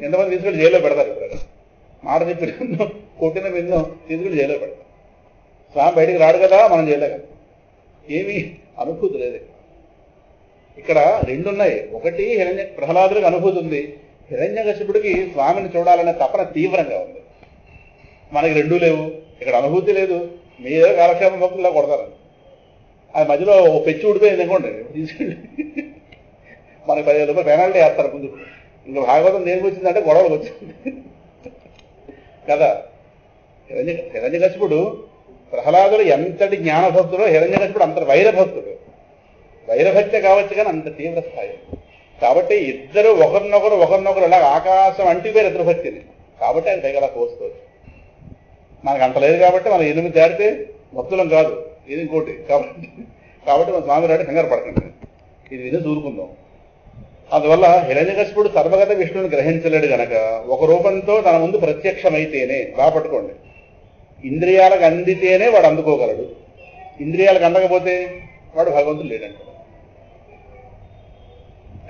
ఎంతమంది తీసుకెళ్ళి జైల్లో పెడతారు. ఇప్పుడు మాట చెప్పి కొట్టిన విన్ను తీసుకెళ్ళి జైల్లో పెడతారు. స్వామి బయటికి రాడు కదా, మనం చేయలేక ఏమీ అనుభూతి లేదు. ఇక్కడ రెండున్నాయి. ఒకటి ప్రహ్లాదుడికి అనుభూతి ఉంది, హిరణ్యకశిపుడికి స్వామిని చూడాలనే తపన తీవ్రంగా ఉంది. మనకి రెండూ లేవు. ఇక్కడ అనుభూతి లేదు, మీరే కాలక్షేపం భక్తుల్లో కొడతారు. అది మధ్యలో ఓ పెచ్చి ఊడిపోయింది అనుకోండి, తీసుకెళ్ళి మనకి 10,000 రూపాయలు పెనాల్టీ వేస్తారు ముందు. ఇంకా భాగవతం దేనికి వచ్చిందంటే గొడవలకు వచ్చింది కదా. హిరణ్యకశిపుడు ప్రహ్లాదుడు ఎంతటి జ్ఞానభక్తుడో హిరణ్యకశిపుడు అంత వైరభక్తుడు. వైరభక్తి కావచ్చు కానీ అంత తీవ్ర స్థాయి. కాబట్టి ఇద్దరు ఒకరినొకరు అలా ఆకాశం అంటిపోయారు ఇద్దరు భక్తిని. కాబట్టి ఆయన పైగా అలా కోసుకోవచ్చు. మనకు అంత లేదు కాబట్టి మనం 8 దాటితే భక్తులం కాదు, ఇది ఇంకోటి. కాబట్టి మన స్వామి రాడు కంగారు పడకండి, ఇది విని చూరుకుందాం. అందువల్ల హిరణ్యకశిపుడు సర్వగత విష్ణువుని గ్రహించలేడు గనక ఒక రూపంతో తన ముందు ప్రత్యక్షమైతేనే, బాగా పట్టుకోండి, ఇంద్రియాలకు అందితేనే వాడు అందుకోగలడు. ఇంద్రియాలకు అందకపోతే వాడు భగవంతుడు లేడంటాడు.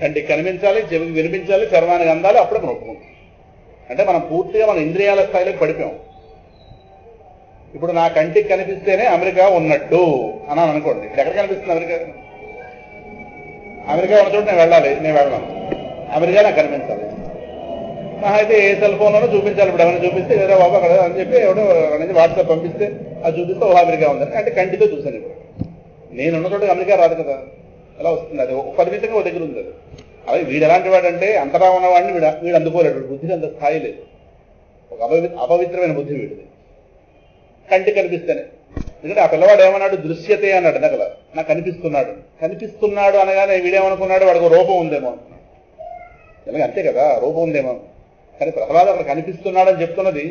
కంటికి కనిపించాలి, చెవికి వినిపించాలి, చర్మానికి అందాలి, అప్పుడే మనం ఒప్పుకుంటాం. అంటే మనం పూర్తిగా మన ఇంద్రియాల స్థాయిలోకి పడిపోయాం. ఇప్పుడు నా కంటికి కనిపిస్తేనే అమెరికా ఉన్నట్టు అని అనుకోండి. ఇప్పుడు ఎక్కడ కనిపిస్తుంది అమెరికా? అమెరికా ఉన్న చోట నేను వెళ్ళాలి, నేను వెళ్ళాను. అమెరికా నాకు కనిపించాలి. అయితే ఏ సెల్ ఫోన్లోనూ చూపించాలి. ఇప్పుడు ఎవరైనా చూపిస్తే ఏదో బాబా అక్కడ అని చెప్పి ఎవడో అనేది వాట్సాప్ పంపిస్తే అది చూపిస్తే ఓ అమెరికా ఉందని అంటే కంటితో చూశాను. ఇప్పుడు నేనున్న చోట అమెరికా రాదు కదా, ఎలా వస్తుంది? అది ఒక పరిమితంగా ఒక దగ్గర ఉంది. అది అలాగే వీడు ఎలాంటి వాడంటే అంతరా ఉన్నవాడిని వీడు అందుకోలేడు. బుద్ధికి అంత స్థాయి లేదు, ఒక అపవిత్రమైన బుద్ధి వీడిది. కంటికి కనిపిస్తేనే. ఎందుకంటే ఆ పిల్లవాడు ఏమన్నాడు? దృశ్యతే అన్నాడు. నగల నాకు కనిపిస్తున్నాడు అనగానే వీడేమనుకున్నాడు? వాడికి రూపం ఉందేమో అనుకున్నాడు. ఇలాగే అంతే కదా, రూపం ఉందేమో. కానీ ప్రహ్లాదు అక్కడ కనిపిస్తున్నాడని చెప్తున్నది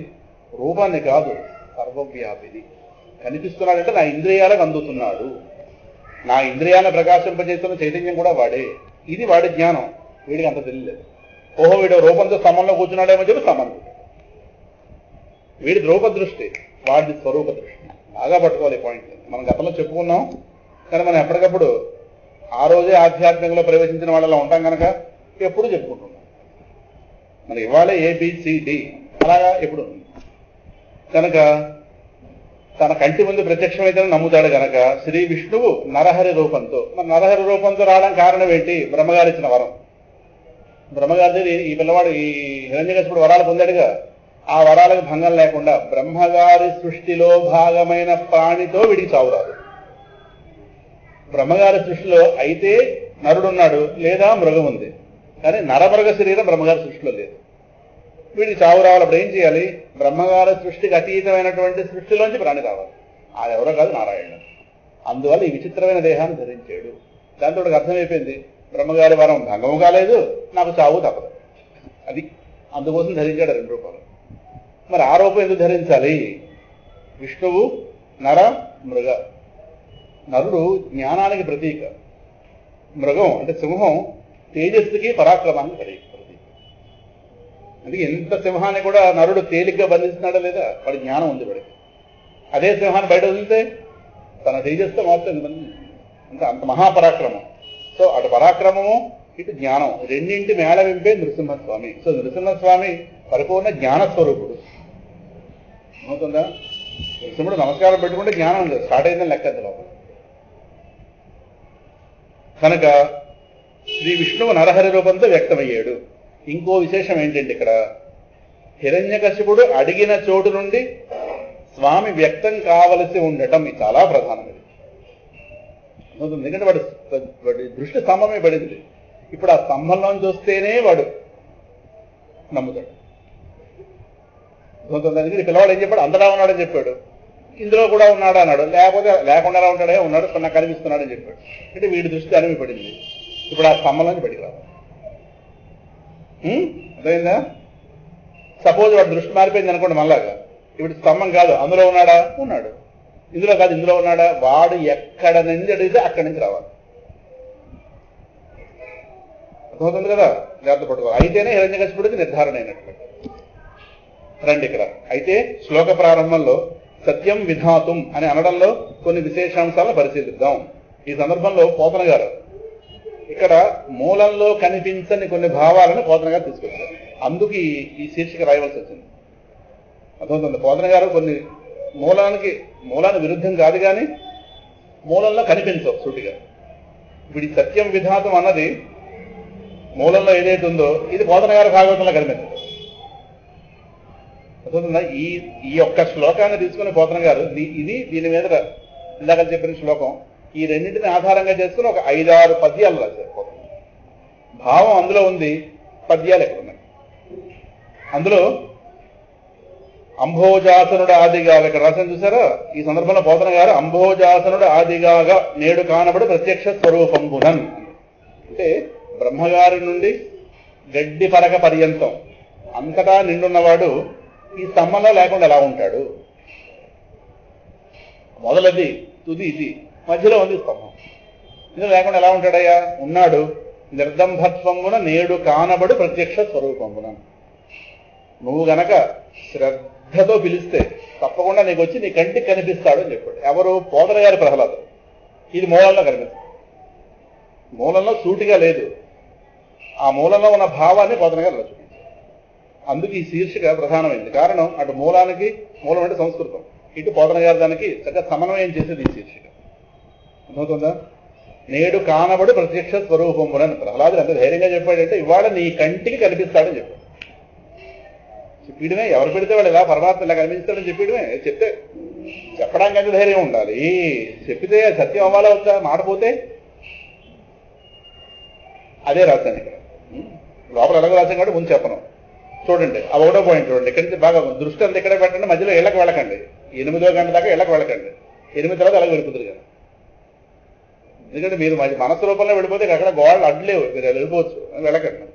రూపాన్ని కాదు, సర్వవ్యాపిది. కనిపిస్తున్నాడంటే నా ఇంద్రియాలకు అందుతున్నాడు, నా ఇంద్రియాలను ప్రకాశింపజేస్తున్న చైతన్యం కూడా వాడే. ఇది వాడి జ్ఞానం. వీడికి అంత తెలియలేదు. ఓహో వీడు రూపంతో స్తంభంలో కూర్చున్నాడేమో చెప్పి స్తంభం. వీడి రూప దృష్టి, వాడి స్వరూప దృష్టి. బాగా పట్టుకోవాలి ఈ పాయింట్. మనం గతంలో చెప్పుకున్నాం, కానీ మనం ఎప్పటికప్పుడు ఆ రోజే ఆధ్యాత్మికంలో ప్రవేశించిన వాళ్ళలో ఉంటాం కనుక ఎప్పుడు చెప్పుకుంటున్నాం. మనకి ఇవాళ ABCD అలాగా ఎప్పుడు కనుక తన కంటి ముందు ప్రత్యక్షమైతే నమ్ముతాడు గనక శ్రీ విష్ణువు నరహరి రూపంతో. మన నరహరి రూపంతో రావడం కారణం ఏంటి? బ్రహ్మగారు ఇచ్చిన వరం. బ్రహ్మగారి ఈ పిల్లవాడు ఈ హిరణ్యకశిపుడు వరాలు పొందాడుగా, ఆ వరాలకు భంగం లేకుండా బ్రహ్మగారి సృష్టిలో భాగమైన ప్రాణితో వీడికి చావురాదు. బ్రహ్మగారి సృష్టిలో అయితే నరుడున్నాడు లేదా మృగం ఉంది, కానీ నరమృగ శరీరం బ్రహ్మగారి సృష్టిలో లేదు. వీడికి చావు రావాలి. అప్పుడు ఏం చేయాలి? బ్రహ్మగారి సృష్టికి అతీతమైనటువంటి సృష్టిలోంచి ప్రాణి రావాలి. అది ఎవరో కాదు, నారాయణ. అందువల్ల ఈ విచిత్రమైన దేహాన్ని ధరించాడు. దాంతో అర్థమైపోయింది, బ్రహ్మగారి వరం భంగము కాలేదు, నాకు చావు తప్పదు. అది అందుకోసం ధరించాడు 2 రూపాలు. మరి ఆ రూపం ఎందుకు ధరించాలి? విష్ణువు నర మృగ. నరుడు జ్ఞానానికి ప్రతీక, మృగం అంటే సింహం తేజస్సుకి పరాక్రమానికి ప్రతీక. అందుకే ఎంత సింహాన్ని కూడా నరుడు తేలిగ్గా బంధిస్తున్నాడా లేదా? వాడి జ్ఞానం ఉంది వాడికి. అదే సింహాన్ని బయట వదిలితే తన తేజస్సుతో మాత్రం అంటే అంత మహాపరాక్రమం. సో అటు పరాక్రమము, ఇటు జ్ఞానం, రెండింటి మేళవింపే నృసింహస్వామి. సో నృసింహస్వామి పరిపూర్ణ జ్ఞానస్వరూపుడు. అవుతుందా? నృసింహుడు నమస్కారం పెట్టుకుంటే జ్ఞానం స్టార్ట్ అయిందని లెక్క లోపల. కనుక శ్రీ విష్ణువు నరహరి రూపంతో వ్యక్తమయ్యాడు. ఇంకో విశేషం ఏంటంటే ఇక్కడ హిరణ్యకశిపుడు అడిగిన చోటు నుండి స్వామి వ్యక్తం కావలసి ఉండటం ఇది చాలా ప్రధానమైనది. ఎందుకంటే వాడి దృష్టి స్తంభమే పడింది. ఇప్పుడు ఆ స్తంభంలోంచి వస్తేనే వాడు నమ్ముతాడు. అందుకని పిల్లవాడు ఏం చెప్పాడు? అంతటా ఉన్నాడని చెప్పాడు. ఇందులో కూడా ఉన్నాడు అన్నాడు. లేకపోతే లేకుండా ఉంటాడే, ఉన్నాడు, నాకు కనిపిస్తున్నాడని చెప్పాడు. అంటే వీడి దృష్టి అనిమి పడింది. ఇప్పుడు ఆ స్తంభంలోంచి బయటికి రావాలి. అర్థమైందా? సపోజ్ వాడు దృష్టి మారిపోయింది అనుకోండి, మళ్ళాగా ఇప్పుడు స్తంభం కాదు, అందులో ఉన్నాడా? ఉన్నాడు. ఇందులో కాదు, ఇందులో ఉన్నాడా? వాడు ఎక్కడ నుంచి అడిగితే అక్కడి నుంచి రావాలి. అర్థమవుతుంది కదా? జాగ్రత్త పట్టుకోవాలి. అయితేనే హిరణ్యకశిపుడికి నిర్ధారణ అయినట్లు. రండి ఇక్కడ. అయితే శ్లోక ప్రారంభంలో సత్యం విధాతుం అని అనడంలో కొన్ని విశేషాంశాలను పరిశీలిద్దాం. ఈ సందర్భంలో పోతన గారు ఇక్కడ మూలంలో కనిపించని కొన్ని భావాలను పోతన గారు తీసుకొచ్చారు. అందుకు ఈ శీర్షిక రాయవలసి వచ్చింది. అర్థమవుతుంది. పోతన గారు కొన్ని మూలానికి విరుద్ధం కాదు, కానీ మూలంలో కనిపించవు సూటిగా. ఇప్పుడు ఈ సత్యం విధాతం అన్నది మూలంలో ఏదైతే ఉందో ఇది పోతన గారి భాగవతంలో కనిపించదు. అర్థమవుతుందా? ఈ ఒక్క శ్లోకాన్ని తీసుకుని పోతన గారు దీని మీద ఇందాక చెప్పిన శ్లోకం ఈ రెండింటిని ఆధారంగా చేసుకుని ఒక 5-6 పద్యాలు రాశారు పోతన. భావం అందులో ఉంది, పద్యాలు ఎక్కడున్నాయి. అందులో అంభోజాసనుడు ఆదిగాగా ఇక్కడ రాశాను చూసారా. ఈ సందర్భంలో పోతన గారు అంభోజాసనుడు ఆదిగాగా నేడు కానబడి ప్రత్యక్ష స్వరూపంబునన్ అంటే బ్రహ్మగారి నుండి గడ్డి పరక పర్యంతం అంతటా నిండున్నవాడు ఈ స్తంభంలో లేకుండా ఎలా ఉంటాడు? మొదలది తుది ఇది, మధ్యలో ఉంది స్తంభం. ఇందులో లేకుండా ఎలా ఉంటాడయ్యా? ఉన్నాడు. నిర్దంభత్వమున నేడు కానబడు ప్రత్యక్ష స్వరూపమున. నువ్వు గనక శ్రద్ధతో పిలిస్తే తప్పకుండా నీకు వచ్చి నీ కంటికి కనిపిస్తాడు అని చెప్పాడు. ఎవరు? పోతన గారి ప్రహ్లాదుడు. ఇది మూలంలో కనిపిస్తుంది. మూలంలో సూటిగా లేదు, ఆ మూలంలో ఉన్న భావాన్ని పోతన గారు చూపించారు. అందుకు ఈ శీర్షిక ప్రధానమైంది. కారణం అటు మూలం అంటే సంస్కృతం, ఇటు పోతన గారి దానికి చక్కగా సమన్వయం చేసేది ఈ శీర్షిక. అర్థమవుతుందా? నేడు కానబడు ప్రత్యక్ష స్వరూపమునని ప్రహ్లాదుడు ఎంత ధైర్యంగా చెప్పాడంటే ఇవాళ నీ కంటికి కనిపిస్తాడని చెప్పాడు. చెప్పడమే, ఎవరు పెడితే వాళ్ళు ఇలా పరమాత్మ ఇలా కనిపిస్తాడని చెప్పడమే. చెప్పడానికి ఎంత ధైర్యం ఉండాలి. చెప్పితే సత్యం అవ్వాలా వద్దా? మాటపోతే అదే రాశాను ఇక్కడ. లోపల ఎలాగో రాశాను కాబట్టి ముందు చెప్పను. చూడండి, ఆ 1వ పాయింట్ చూడండి. ఇక్కడి నుంచి బాగా దృష్టి అంతా ఇక్కడే పెట్టండి. మధ్యలో ఇళ్ళకి వెళ్ళకండి. 8వ గంట దాకా ఇళ్ళకి వెళ్ళకండి. 8 తర్వాత అలాగే వెళ్ళిపోతుంది కదా. ఎందుకంటే మీరు మనస్సు రూపంలో వెళ్ళిపోతే అక్కడ గోడలు అడ్లేవు, మీరు వెళ్ళిపోవచ్చు, వెళ్ళకండి.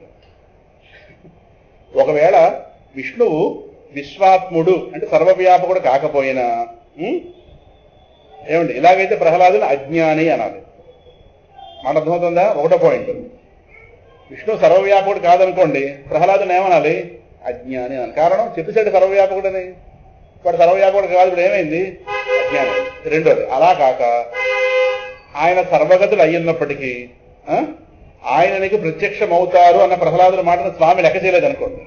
ఒకవేళ విష్ణువు విశ్వాత్ముడు అంటే సర్వవ్యాపకుడు కాకపోయినా ఏమండి ఇలాగైతే ప్రహ్లాదుని అజ్ఞాని అనాలి. మాట అర్థమవుతుందా? 1వ పాయింట్. విష్ణు సర్వవ్యాపకుడు కాదనుకోండి, ప్రహ్లాదుని ఏమనాలి? అజ్ఞాని అనాలి. కారణం చెప్పేసాడు సర్వవ్యాపకుడని. వాడు సర్వవ్యాపకుడు కాదు, ఇప్పుడు ఏమైంది? అజ్ఞాని. 2వది, అలా కాక ఆయన సర్వగతులు అయ్యున్నప్పటికీ ఆయన నీకు ప్రత్యక్షమవుతారు అన్న ప్రహ్లాదుల మాటను స్వామి లెక్క చేయలేదు అనుకోండి.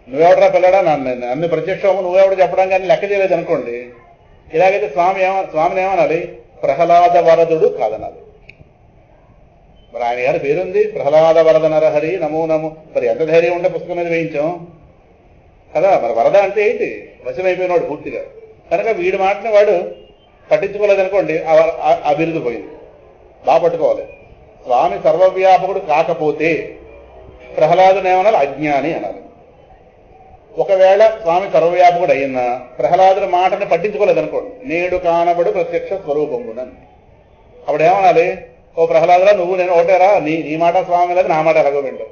నువ్వెవడరా పిల్లడా నన్ను ప్రత్యక్షము నువ్వెవడు చెప్పడం కానీ లెక్క చేయలేదు అనుకోండి. ఇలాగైతే స్వామిని ఏమనాలి? ప్రహ్లాద వరదుడు కాదనాలి. మరి ఆయన గారి పేరుంది ప్రహ్లాద వరద నరహరి నమో నమో. మరి ఎంత ధైర్యం ఉండే పుస్తకం మీద వేయించాం కదా. మరి వరద అంటే ఏంటి? వశమైపోయినాడు పూర్తిగా. కనుక వీడి మాటని వాడు పట్టించుకోలేదనుకోండి, ఆ బిరుదు పోయింది. బాగా పట్టుకోవాలి. స్వామి సర్వవ్యాపకుడు కాకపోతే ప్రహ్లాదుని ఏమనాలి? అజ్ఞాని అనాలి. ఒకవేళ స్వామి సర్వవ్యాపకుడు అయినా ప్రహ్లాదుని మాటని పట్టించుకోలేదనుకోండి, నేడు కానబడు ప్రత్యక్ష స్వరూపమునని. అప్పుడు ఏమనాలి? ఓ ప్రహ్లాదురా, నువ్వు నేను ఓటారా? నీ మాట స్వామి లేదు, నా మాట ఎలాగో వింటావు.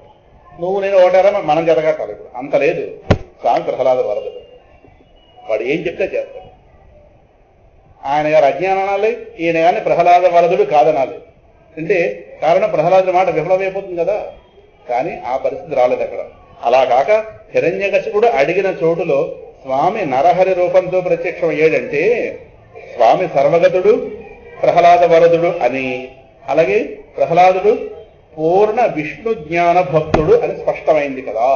నువ్వు నేను ఓటారా? మనం జరగట్టాలి. ఇప్పుడు అంత లేదు. స్వామి ప్రహ్లాద వరదుడు, వాడు ఏం చెప్తే చేస్తాడు. ఆయన గారు అజ్ఞానం అనాలి, ఈయన గారిని ప్రహ్లాద వరదుడు కాదనాలి. అంటే కారణం ప్రహ్లాదుడి మాట విఫలమైపోతుంది కదా. కానీ ఆ పరిస్థితి రాలేదు అక్కడ. అలా కాక హిరణ్యకశిపుడు అడిగిన చోటులో స్వామి నరహరి రూపంతో ప్రత్యక్షం అయ్యాడంటే స్వామి సర్వగతుడు ప్రహ్లాద వరదుడు అని, అలాగే ప్రహ్లాదుడు పూర్ణ విష్ణు జ్ఞాన భక్తుడు అని స్పష్టమైంది కదా.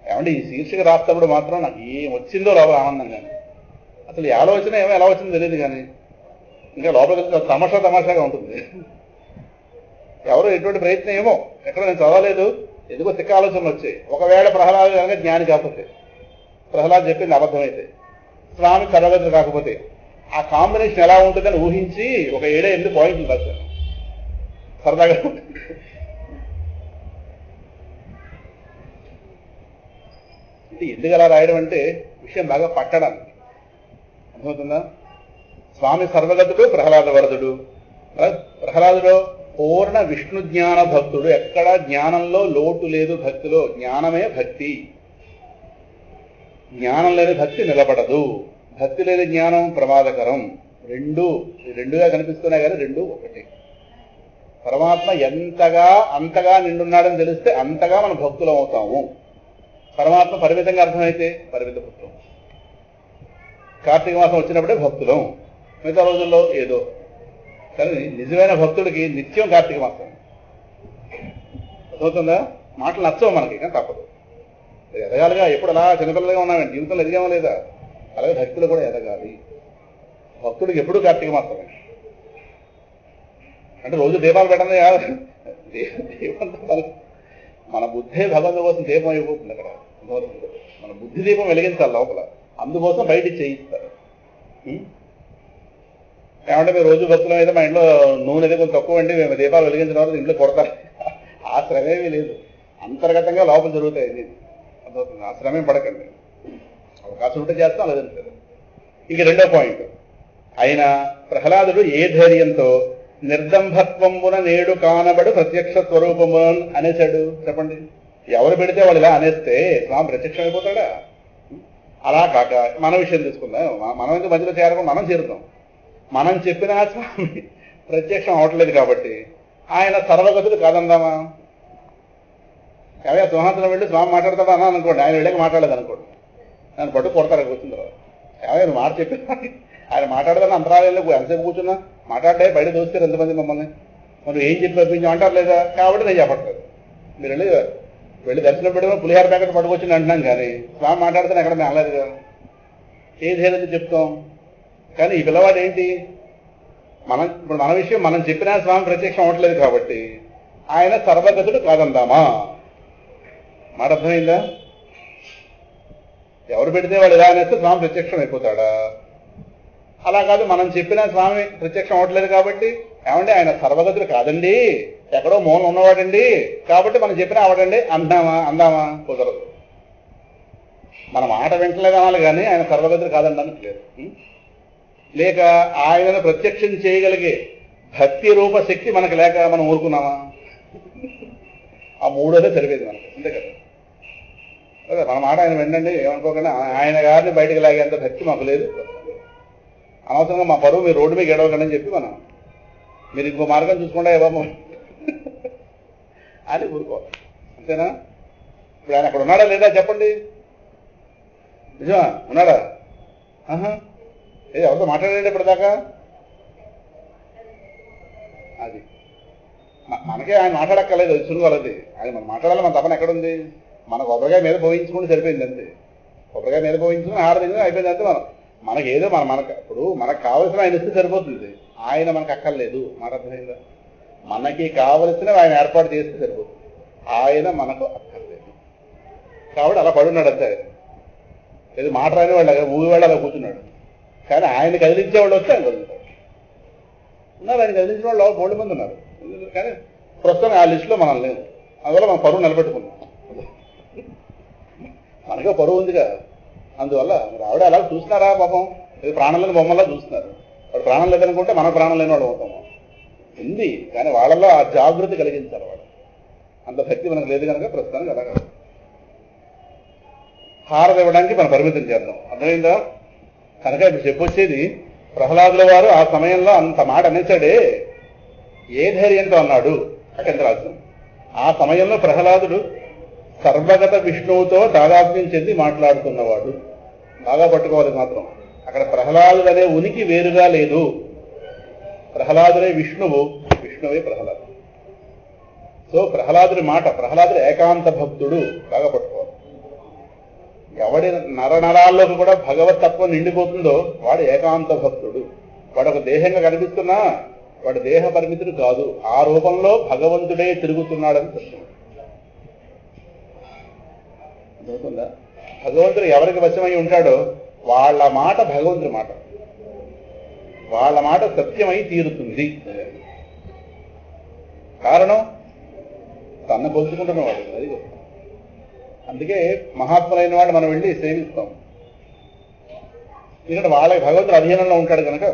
ఏమంటే ఈ శీర్షిక రాస్తప్పుడు మాత్రం నాకు ఏం వచ్చిందో లోపల ఆనందంగానే. అసలు ఈ ఆలోచన ఎలా వచ్చిందో తెలియదు, కానీ ఇంకా లోపల తమాషాగా ఉంటుంది. ఎవరో ఎటువంటి ప్రయత్నం ఏమో ఎక్కడ నేను చదవలేదు, ఎందుకో తిక్క ఆలోచనలు వచ్చాయి. ఒకవేళ ప్రహ్లాదు కనుక జ్ఞాని కాకపోతే, ప్రహ్లాద్ చెప్పింది అబద్ధమైతే, స్వామి సర్వగతుడు కాకపోతే ఆ కాంబినేషన్ ఎలా ఉంటుందని ఊహించి ఒక 7-8 పాయింట్లు రాశాను సరదాగా. అంటే ఎందుకు అలా రాయడం అంటే విషయం బాగా పట్టడానికి. అర్థమవుతుందా? స్వామి సర్వగతుడు ప్రహ్లాద వరదుడు. ప్రహ్లాదుడు పూర్ణ విష్ణు జ్ఞాన భక్తుడు. ఎక్కడ జ్ఞానంలో లోటు లేదు, భక్తిలో జ్ఞానమే భక్తి. జ్ఞానం లేని భక్తి నిలబడదు, భక్తి లేని జ్ఞానం ప్రమాదకరం. రెండుగా కనిపిస్తున్నాయి కానీ రెండు ఒకటి. పరమాత్మ అంతగా నిండున్నాడని తెలిస్తే అంతగా మనం భక్తులం అవుతాము. పరమాత్మ పరిమితంగా అర్థమైతే పరిమిత పుత్రం. కార్తీక మాసం వచ్చినప్పుడే భక్తులం, మిగతా రోజుల్లో ఏదో. కానీ నిజమైన భక్తుడికి నిత్యం కార్తీక మాసం. అవుతుందా? మాటలు నచ్చవు మనకి, కానీ తప్పదు. ఎదగాలిగా. ఎప్పుడు అలా చిన్నపిల్లలుగా ఉన్నామండి, జీవితంలో ఎదిగామా లేదా? అలాగే భక్తులు కూడా ఎదగాలి. భక్తుడికి ఎప్పుడూ కార్తీక మాసమే. అంటే రోజు దీపాలు పెట్టడం కాదు, దీపంతో మన బుద్ధే భగవంతుడి కోసం దీపం అయిపోతుంది. అక్కడ మన బుద్ధి దీపం వెలిగించాలి లోపల, అందుకోసం బయటికి చేయిస్తారు. ఏమంటే మీరు రోజు భక్తులం అయితే మా ఇంట్లో నూనె అయితే కొంచెం తక్కువ అండి, మేము దీపాలు వెలిగించిన తర్వాత ఇంట్లో కొడతారు. ఆ శ్రమేమీ లేదు, అంతర్గతంగా లోపల జరుగుతాయి. ఆ శ్రమేం పడకండి, అవకాశం ఉంటే చేస్తాం, లేదంటే. ఇక రెండో పాయింట్, ఆయన ప్రహ్లాదుడు ఏ ధైర్యంతో నిర్దంభత్వమున నేడు కానబడు ప్రత్యక్ష స్వరూపము అనేశాడు చెప్పండి. ఎవరు పెడితే వాళ్ళు ఇలా అనేస్తే స్వామి ప్రత్యక్షం అయిపోతాడా? అలా కాక మన విషయం తీసుకుందాం. మనం ఎందుకు మధ్యలో చేరకుండా మనం చేరుతాం. మనం చెప్పినా స్వామి ప్రత్యక్షం అవట్లేదు కాబట్టి ఆయన సర్వగతుడు కాదందామా? ఎవరైనా సింహాసనం వెళ్ళి స్వామి మాట్లాడతాడా అన్నా అనుకోండి, ఆయన వెళ్ళాక మాట్లాడలేదు అనుకోండి, ఆయన పట్టు కొడతారు కూర్చున్న తర్వాత. ఎవరైనా మాట చెప్పినా ఆయన మాట్లాడదని అంతరాలయంలో ఎంతసేపు కూర్చున్నా మాట్లాడే బయట దోస్తారు ఎంతమంది మమ్మల్ని, మనం ఏం చెప్పి పంపించాం అంటారు లేదా? కాబట్టి నేను చెప్పట్లేదు. మీరు వెళ్ళి దర్శనం పెట్టుకుని పులిహార ప్యాకెట్ పట్టుకొచ్చింది అంటున్నాం, కానీ స్వామి మాట్లాడితే ఎక్కడ మేము అనలేదు కదా. ఏది ఏదైతే చెప్తాం. కానీ ఈ పిల్లవాడు ఏంటి, ఇప్పుడు మన విషయం మనం చెప్పినా స్వామి ప్రత్యక్షం అవ్వట్లేదు కాబట్టి ఆయన సర్వగతుడు కాదందామా? మాట అర్థమైందా? ఎవరు పెడితే వాడు ఎలా అనేస్తే స్వామి ప్రత్యక్షం అయిపోతాడా? అలా కాదు, మనం చెప్పినా స్వామి ప్రత్యక్షం అవ్వట్లేదు కాబట్టి ఏమంటే ఆయన సర్వగతుడు కాదండి, ఎక్కడో మూలం ఉన్నవాడండి, కాబట్టి మనం చెప్పినా అవడండి అందామా? కుదరదు. మన మాట వింటలేదు అనాలి, కానీ ఆయన సర్వగతుడు కాదండానికి లేదు. లేక ఆయనను ప్రత్యక్షం చేయగలిగే భక్తి రూప శక్తి మనకు లేక మనం ఊరుకున్నామా? ఆ మూడోదే సరిపోయింది మనకు, అంతే కదా. అదే మన మాట ఆయన వినండి, ఏమనుకోకుండా ఆయన గారిని బయటకు లాగేంత భక్తి మాకు లేదు. అనవసరంగా మా పరువు మీరు రోడ్డు మీద గెడవకండి అని చెప్పి మనం మీరు ఇంకో మార్గం చూసుకుంటా బాబు అని ఊరుకోవాలి, అంతేనా? ఇప్పుడు ఆయన అక్కడ ఉన్నాడా లేదా చెప్పండి? నిజమా? ఉన్నాడా? ఎవరితో మాట్లాడండి ఇప్పటిదాకా? అది మనకే ఆయన మాట్లాడక్కర్లేదు, అది వాళ్ళది. ఆయన మనం మాట్లాడాలి, మన తపన ఎక్కడుంది? మన కొబ్బరికాయ మీద పోయించుకుంటే సరిపోయింది అంతే. కొబ్బరికాయ మీద పోయించుకుని ఆడదించుకుని అయిపోయింది అంతే. మనకి ఏదో ఇప్పుడు మనకు కావలసిన ఆయన ఇస్తే సరిపోతుంది, ఆయన మనకు అక్కర్లేదు. మాట అర్థమైందా? మనకి కావలసినవి ఆయన ఏర్పాటు చేస్తే సరిపోతుంది, ఆయన మనకు అక్కర్లేదు. కాబట్టి అలా పడున్నాడు అంతే. ఏదో మాట రాని వాళ్ళు ఊగివాళ్ళు అలా కూర్చున్నాడు, కానీ ఆయన కదిలించే వాళ్ళు వస్తే ఆయన కదులుతాడు. ఉన్నారు, ఆయన కదిలించిన వాళ్ళు బోల్డ్ మంది ఉన్నారు, కానీ ప్రస్తుతం ఆ లిస్టులో మనం లేవు. అందువల్ల మనం పరువు నిలబెట్టుకున్నాం. మనకే పరువు ఉందిగా, అందువల్ల మీరు ఆవిడ అలా చూస్తున్నారా పాపం? ఇది ప్రాణం లేని బొమ్మలా చూస్తున్నారు. వాడు ప్రాణం లేదనుకుంటే మన ప్రాణం లేని వాడు అవుతాము. ఉంది, కానీ వాళ్ళలో ఆ జాగృతి కలిగించాలి. వాడు అంత శక్తి మనకు లేదు కనుక ప్రస్తుతానికి అలాగా హారత ఇవ్వడానికి మనం పరిమితం చేద్దాం. అర్థమైందా? కనుక ఇప్పుడు చెప్పొచ్చేది, ప్రహ్లాదుల వారు ఆ సమయంలో అంత మాట అనేసాడే, ఏ ధైర్యంతో అన్నాడు అంటే ఎంత రాజ్యం. ఆ సమయంలో ప్రహ్లాదుడు సర్వగత విష్ణువుతో తాదాత్మ్యం చెంది మాట్లాడుతున్నవాడు. బాగా పట్టుకోవాలి మాత్రం. అక్కడ ప్రహ్లాదుడు అనే ఉనికి వేరుగా లేదు. ప్రహ్లాదుడే విష్ణువు, విష్ణువే ప్రహ్లాదు. సో ప్రహ్లాదుడి మాట, ప్రహ్లాదుడు ఏకాంత భక్తుడు. బాగా పట్టుకోవాలి. ఎవడి నరనరాల్లోకి కూడా భగవతత్వం నిండిపోతుందో వాడు ఏకాంత భక్తుడు. వాడు ఒక దేహంగా కనిపిస్తున్నా వాడు దేహ పరిమితుడు కాదు, ఆ రూపంలో భగవంతుడే తిరుగుతున్నాడని చెప్తున్నాడు. అర్థమవుతుందా? భగవంతుడు ఎవరికి వశమై ఉంటాడో వాళ్ళ మాట భగవంతుడి మాట, వాళ్ళ మాట సత్యమై తీరుతుంది. కారణం తన పొందుకుంటున్నవాడు. అది అందుకే మహాత్ములైన వాడు మనం వెళ్ళి సేవిస్తాం. ఎందుకంటే వాళ్ళకి భగవంతుడు అధీనంలో ఉంటాడు కనుక,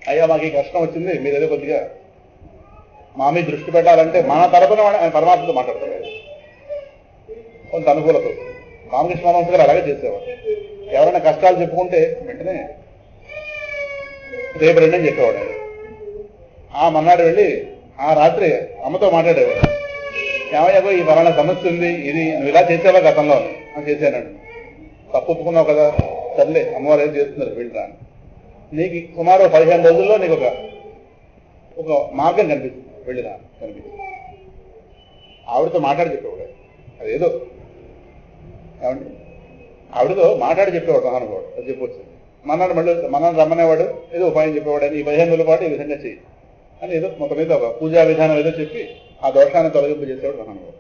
అయ్యా మాకు ఈ కష్టం వచ్చింది, మీరు ఏదో కొద్దిగా మా మీద దృష్టి పెట్టాలంటే మన తరపున ఆయన పరమాత్మతో మాట్లాడతాడు. కొంత అనుకూలత. రామకృష్ణ పరమహంస గారు అలాగే చేసేవాడు. ఎవరైనా కష్టాలు చెప్పుకుంటే వెంటనే రేపు రండి అని చెప్పేవాడు ఆయన. ఆ మన్నాడు వెళ్ళి ఆ రాత్రి అమ్మతో మాట్లాడేవాడు. ఏమయ్యాకో ఈ ఫలానా సమస్య ఉంది, ఇది నువ్వు ఇలా చేసేవా గతంలో? చేశానండి. తప్పు ఒప్పుకున్నావు కదా, సర్లే అమ్మవారు ఏం చేస్తున్నారు వెళ్ళరా అని. నీకు సుమారు 15 రోజుల్లో నీకు ఒక మార్గం కనిపిస్తుంది, వెళ్ళిరా కనిపిస్తుంది. ఆవిడతో మాట్లాడి చెప్పేవాడు, అదేదో ఏమండి ఆవిడతో మాట్లాడి చెప్పేవాడు మహానుభావుడు. అది చెప్పొచ్చు. మన్నాడు రమ్మనేవాడు, ఏదో ఉపాయం చెప్పేవాడు అని ఈ 15 రోజుల పాటు ఈ విధంగా చేయి అని ఏదో మొత్తం మీద ఒక పూజా విధానం ఏదో చెప్పి ఆ దోషాన్ని తొలగింపు చేసేవాడు మహానుభావుడు.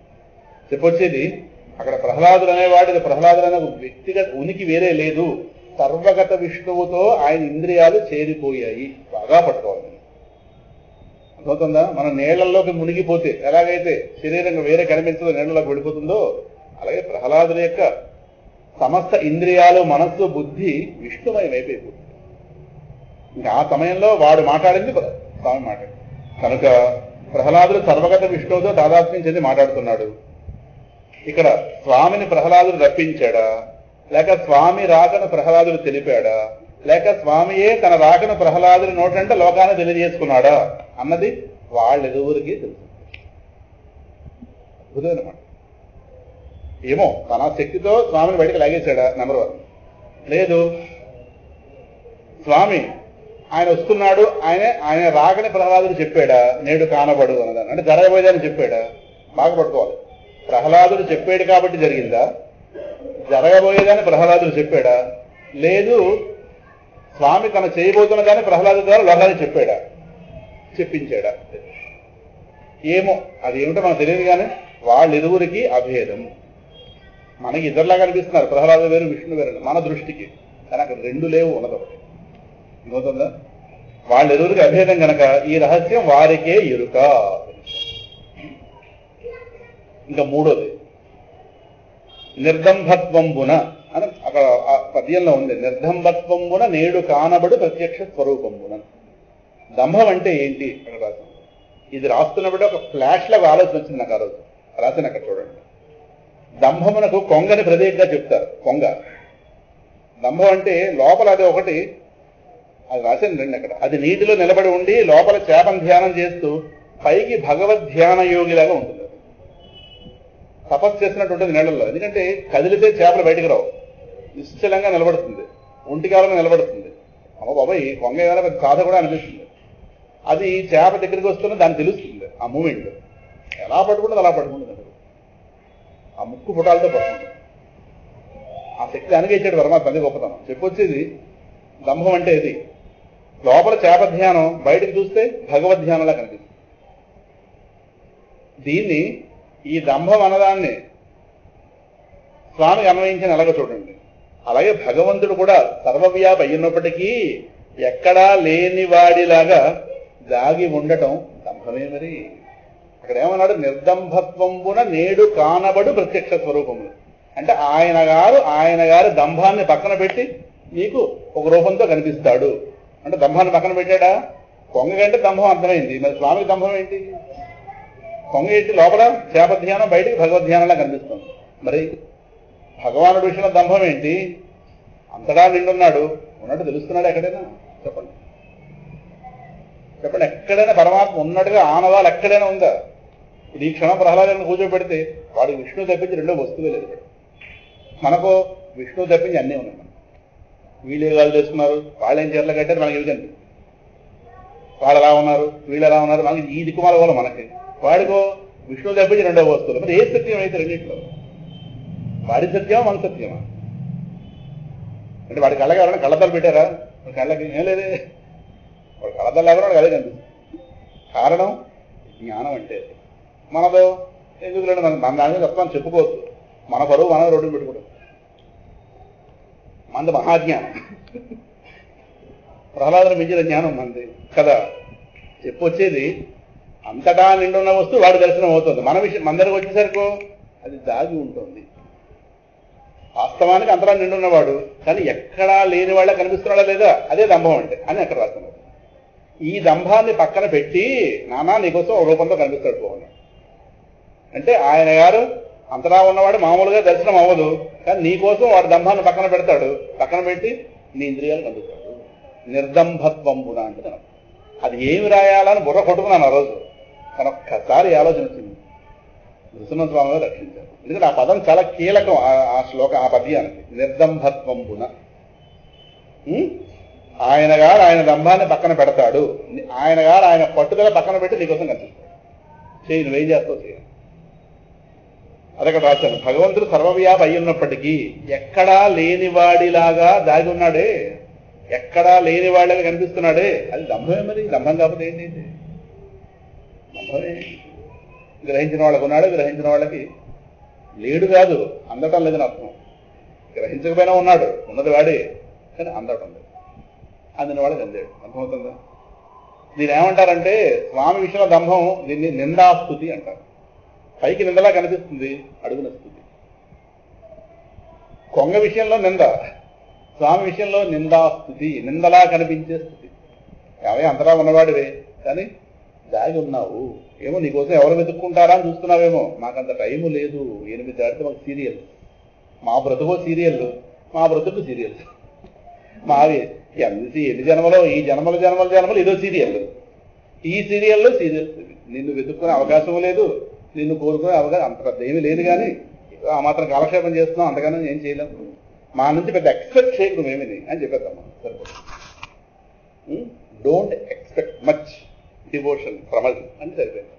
చెప్పొచ్చేది అక్కడ ప్రహ్లాదుడు అనేవాడు, ప్రహ్లాదుడు అనే వ్యక్తిగత ఉనికి వేరే లేదు. సర్వగత విష్ణువుతో ఆయన ఇంద్రియాలు చేరిపోయాయి. బాగా పట్టుకోవాలి. అర్థమవుతుందా? మనం నీళ్లలోకి మునిగిపోతే ఎలాగైతే శరీరంగా వేరే కనిపించదో నీళ్లలోకి వెళ్ళిపోతుందో, అలాగే ప్రహ్లాదుని యొక్క సమస్త ఇంద్రియాలు, మనస్సు, బుద్ధి విష్ణుమయం అయిపోయింది. ఇంకా ఆ సమయంలో వాడు మాట్లాడింది స్వామి మాట్లాడి. కనుక ప్రహ్లాదుడు సర్వగత విష్ణువుతో తాదాత్మ్యం చెంది మాట్లాడుతున్నాడు. ఇక్కడ స్వామిని ప్రహ్లాదుడు రప్పించాడా, లేక స్వామి రాకను ప్రహ్లాదుడు తెలిపాడా, లేక స్వామియే తన రాకను ప్రహ్లాదుడి నోటంటే లోకాన్ని తెలియజేసుకున్నాడా అన్నది వాళ్ళెదువురికి తెలుసు. అద్భుతమన్నమాట. ఏమో తన శక్తితో స్వామిని బయటకు లాగేశాడా నెంబర్ 1. లేదు, స్వామి ఆయన వస్తున్నాడు, ఆయన రాకని ప్రహ్లాదుడు చెప్పాడా, నేడు కానబడు అన్నదాన్ని, అంటే జరగబోయేదని చెప్పాడా. బాగా పట్టుకోవాలి. ప్రహ్లాదుడు చెప్పాడు కాబట్టి జరిగిందా, జరగబోయేదాన్ని ప్రహ్లాదుడు చెప్పాడా, లేదు స్వామి తన చేయబోతున్న దాన్ని ప్రహ్లాదు ద్వారా లోకానికి చెప్పాడా, చెప్పించాడా. ఏమో అది ఏమిటో మనకు తెలియదు. కానీ వాళ్ళిరువురికి అభేదం. మనకి ఇద్దరులాగా అనిపిస్తున్నారు, ప్రహ్లాదు వేరు విష్ణు వేరు మన దృష్టికి. కానీ అక్కడ 2 లేవు, ఉన్నదొకటి. అవుతుందా? వాళ్ళిరువురికి అభేదం గనక ఈ రహస్యం వారికే ఎరుక. ఇంకా 3వది నిర్దంభత్వంబున అని అక్కడ ఆ పద్యంలో ఉంది. నిర్దంభత్వంబున నేడు కానబడు ప్రత్యక్ష స్వరూపంబున. దంభం అంటే ఏంటి అక్కడ రాసింది. ఇది రాస్తున్నప్పుడు ఒక ఫ్లాష్ లాగా ఆలోచన వచ్చింది నాకు ఆ రోజు. రాసిన అక్కడ చూడండి. దంభమునకు కొంగని ప్రతీకగా చెప్తారు. కొంగ దంభం అంటే లోపల అది ఒకటి, అది రాసింది 2 అక్కడ. అది నీటిలో నిలబడి ఉండి లోపల చేపను ధ్యానం చేస్తూ పైకి భగవద్ ధ్యాన యోగిలాగా ఉంటుంది. తపస్సు చేసినట్టు ఉంటుంది నీళ్ళల్లో. ఎందుకంటే కదిలితే చేపలు బయటకు రావు, నిశ్చలంగా నిలబడుతుంది, ఒంటికాలంగా నిలబడుతుంది. అమ్మ బాబాయ్ కొంగ ఏదైనా పెద్ద సాధ కూడా అనిపిస్తుంది. అది చేప దగ్గరికి వస్తున్నా దాన్ని తెలుస్తుంది. ఆ మూమెంట్ ఎలా పట్టుకుంటుంది అలా పట్టుకుంటుంది. ఆ ముక్కు పుటాలతో పట్టుకుంటుంది. ఆ శక్తి అనుగేసాడు పరమాత్మ. అది గొప్పతనం. చెప్పొచ్చేది దంభం అంటే ఇది. లోపల చేప ధ్యానం, బయటకు చూస్తే భగవద్ ధ్యానంలా కనిపిస్తుంది. దీన్ని ఈ దంభం అన్నదాన్ని స్వామికి అన్వయించిన ఎలాగో చూడండి. అలాగే భగవంతుడు కూడా సర్వవ్యాపి అయినప్పటికీ ఎక్కడా లేని వాడిలాగా దాగి ఉండటం దంభమే. మరి అక్కడ ఏమన్నాడు? నిర్దంభత్వంబున నేడు కానబడు ప్రత్యక్ష స్వరూపములు. అంటే ఆయన గారు దంభాన్ని పక్కన పెట్టి మీకు ఒక రూపంతో కనిపిస్తాడు. అంటే దంభాన్ని పక్కన పెట్టాడా? కొంగ కంటే దంభం అర్థమైంది. మరి స్వామికి దంభం ఏంటి? కొంగ ఏంటి? లోపల చేప ధ్యానం, బయటికి భగవద్ధ్యానంలా కనిపిస్తుంది. మరి భగవానుడి విషయంలో దంభం ఏంటి? అంతటా నిండున్నాడు, ఉన్నట్టు తెలుస్తున్నాడు. ఎక్కడైనా చెప్పండి, ఎక్కడైనా పరమాత్మ ఉన్నట్టుగా ఆనవాళ్ళు ఎక్కడైనా ఉందా? ఈ క్షణం ప్రహ్లాదాన్ని కూర్చోబెడితే వాడికి విష్ణువు తప్పించి 2 వస్తువులే లేదు. మనకు విష్ణువు తప్పించి అన్నీ ఉన్నాయి. మనం వీళ్ళు ఏ వాళ్ళు చేస్తున్నారు, వాళ్ళు ఏం చీరలు కట్టారు మనకి ఏమిటండి, వాళ్ళు ఎలా ఉన్నారు, వీళ్ళు ఎలా ఉన్నారు, మనకి ఈ దిక్కుమాల కూడా మనకి. వాడికో విష్ణువు తప్పించి 2 వస్తువులు. మరి ఏ సత్యం అయితే రెండింటిలో? వాడి సత్యమా మన సత్యమా? అంటే వాడి కళ్ళకి ఎవరైనా కళ్ళద్దాలు పెట్టారా? కళ్ళకి ఏం లేదే, వాడు కళ్ళద్దాలు లేకుండా వాడికి అదే కనిపిస్తుంది. కారణం జ్ఞానం అంటే. మనదో ఎందుకు లేదు, మన దాని మీద తప్పని చెప్పుకోవచ్చు. మన పరువు మనం రోడ్డు పెట్టుకోవడం మనది మహాజ్ఞానం. ప్రహ్లాదుని మించిన జ్ఞానం మనది కదా. చెప్పొచ్చేది అంతటా నిండున్న వస్తువు వాడి దర్శనం అవుతుంది. మన దగ్గరకు వచ్చేసరికి అది దాగి ఉంటుంది. వాస్తవానికి అంతటా నిండున్నవాడు కానీ ఎక్కడా లేని వాళ్ళ కనిపిస్తున్నాడా లేదా? అదే దంభం అంటే అని అక్కడ రాస్తున్నారు. ఈ దంభాన్ని పక్కన పెట్టి నానా నీకోసం ఒక రూపంతో కనిపిస్తాడు పోవాలి. అంటే ఆయన గారు అంతటా ఉన్నవాడు మామూలుగా దర్శనం అవ్వదు, కానీ నీకోసం వాడు దంభాన్ని పక్కన పెడతాడు. పక్కన పెట్టి నీ ఇంద్రియాలు కలుగుతాడు. నిర్దంభత్వంబున అంటే కనుక అది ఏమి రాయాలని బుర్ర కొట్టుకున్నాను ఆ రోజు. కానీ ఒక్కసారి ఆలోచన వచ్చింది, నృసింహస్వామి రక్షించారు. ఎందుకంటే ఆ పదం చాలా కీలకం ఆ శ్లోక, ఆ పద్యానికి. నిర్దంభత్వంబున ఆయన గారు ఆయన దంభాన్ని పక్కన పెడతాడు, ఆయన గారు ఆయన పట్టుదల పక్కన పెట్టి నీకోసం కనిపిస్తాడు. చేయి, నువ్వేం చేస్తావు చేయ. అదొకటి రాశాను. భగవంతుడు సర్వవ్యాపి అయి ఉన్నప్పటికీ ఎక్కడా లేనివాడిలాగా దాగి ఉన్నాడే, ఎక్కడా లేనివాడిలాగా కనిపిస్తున్నాడే, అది దంభమే. మరి దంభం కాకపోతే ఏంటి? దంభమే. గ్రహించిన వాళ్ళకు ఉన్నాడు, గ్రహించిన వాళ్ళకి లేడు కాదు, అందటం లేదని అర్థం. గ్రహించకపోయినా ఉన్నాడు, ఉన్నది వాడే, కానీ అందటం లేదు. అందిన వాళ్ళకి అందాడు. అర్థమవుతుందా? దీని ఏమంటారంటే స్వామి విషయంలో దంభం, దీన్ని నిందాస్తుతి అంటారు. పైకి నిందలా కనిపిస్తుంది, అడుగున స్థుతి. కొంగ విషయంలో నింద, స్వామి విషయంలో నిందాస్తుతి, నిందలా కనిపించే స్థుతి. ఏమై అంతలా ఉన్నవాడివే కానీ దాగి ఉన్నావు. ఏమో నీకోసం ఎవరు వెతుక్కుంటారా అని చూస్తున్నావేమో. మాకంత టైము లేదు. 8 దాటితే మాకు సీరియల్, మా బ్రతుకో సీరియల్, మా బ్రతుకు సీరియల్. మావి ఎన్ని జన్మలో, ఈ జన్మలు ఇదో సీరియల్. ఈ సీరియల్లో సీరియల్స్. నిన్ను వెతుక్కునే అవకాశం లేదు, నిన్ను కోరుకునే అవకాశం అంత పెద్ద ఏమీ లేదు. కానీ ఆ మాత్రం కాలక్షేపం చేస్తున్నాం, అంతగానో ఏం చేయలేము. మా నుంచి పెద్ద ఎక్స్పెక్ట్ చేయకు మేమేమి అని చెప్పేద్దామా, సరిపోతుంది. Don't expect much devotion from us అని సరిపోయింది.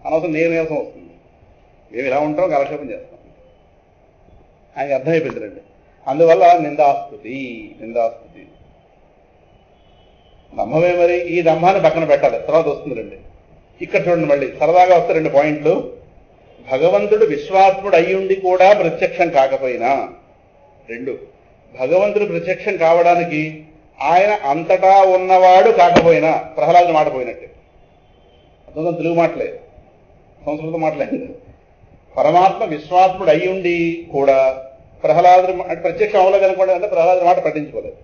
అనవసరం నీరసం వస్తుంది. మేము ఇలా ఉంటాం, కాలక్షేపం చేస్తాం. ఆయనకి అర్థమైపోయిందిరండి. అందువల్ల నిందాస్తుతి. దంభమే. మరి ఈ దంభాన్ని పక్కన పెట్టాలి, తర్వాత వస్తుంది రండి. ఇక్కడ చూడండి, మళ్ళీ సరదాగా వస్తే 2 పాయింట్లు. భగవంతుడు విశ్వాత్ముడు అయ్యుండి కూడా ప్రత్యక్షం కాకపోయినా, 2 భగవంతుడు ప్రత్యక్షం కావడానికి ఆయన అంతటా ఉన్నవాడు కాకపోయినా, ప్రహ్లాదుని మాట పోయినట్టే. అర్థం తెలుగు మాటలే, సంస్కృత మాటలే. పరమాత్మ విశ్వాత్ముడు అయ్యుండి కూడా ప్రహ్లాదుని ప్రత్యక్షం అవ్వలేదు అనుకోండి, అంటే ప్రహ్లాదుని మాట పట్టించుకోలేదు.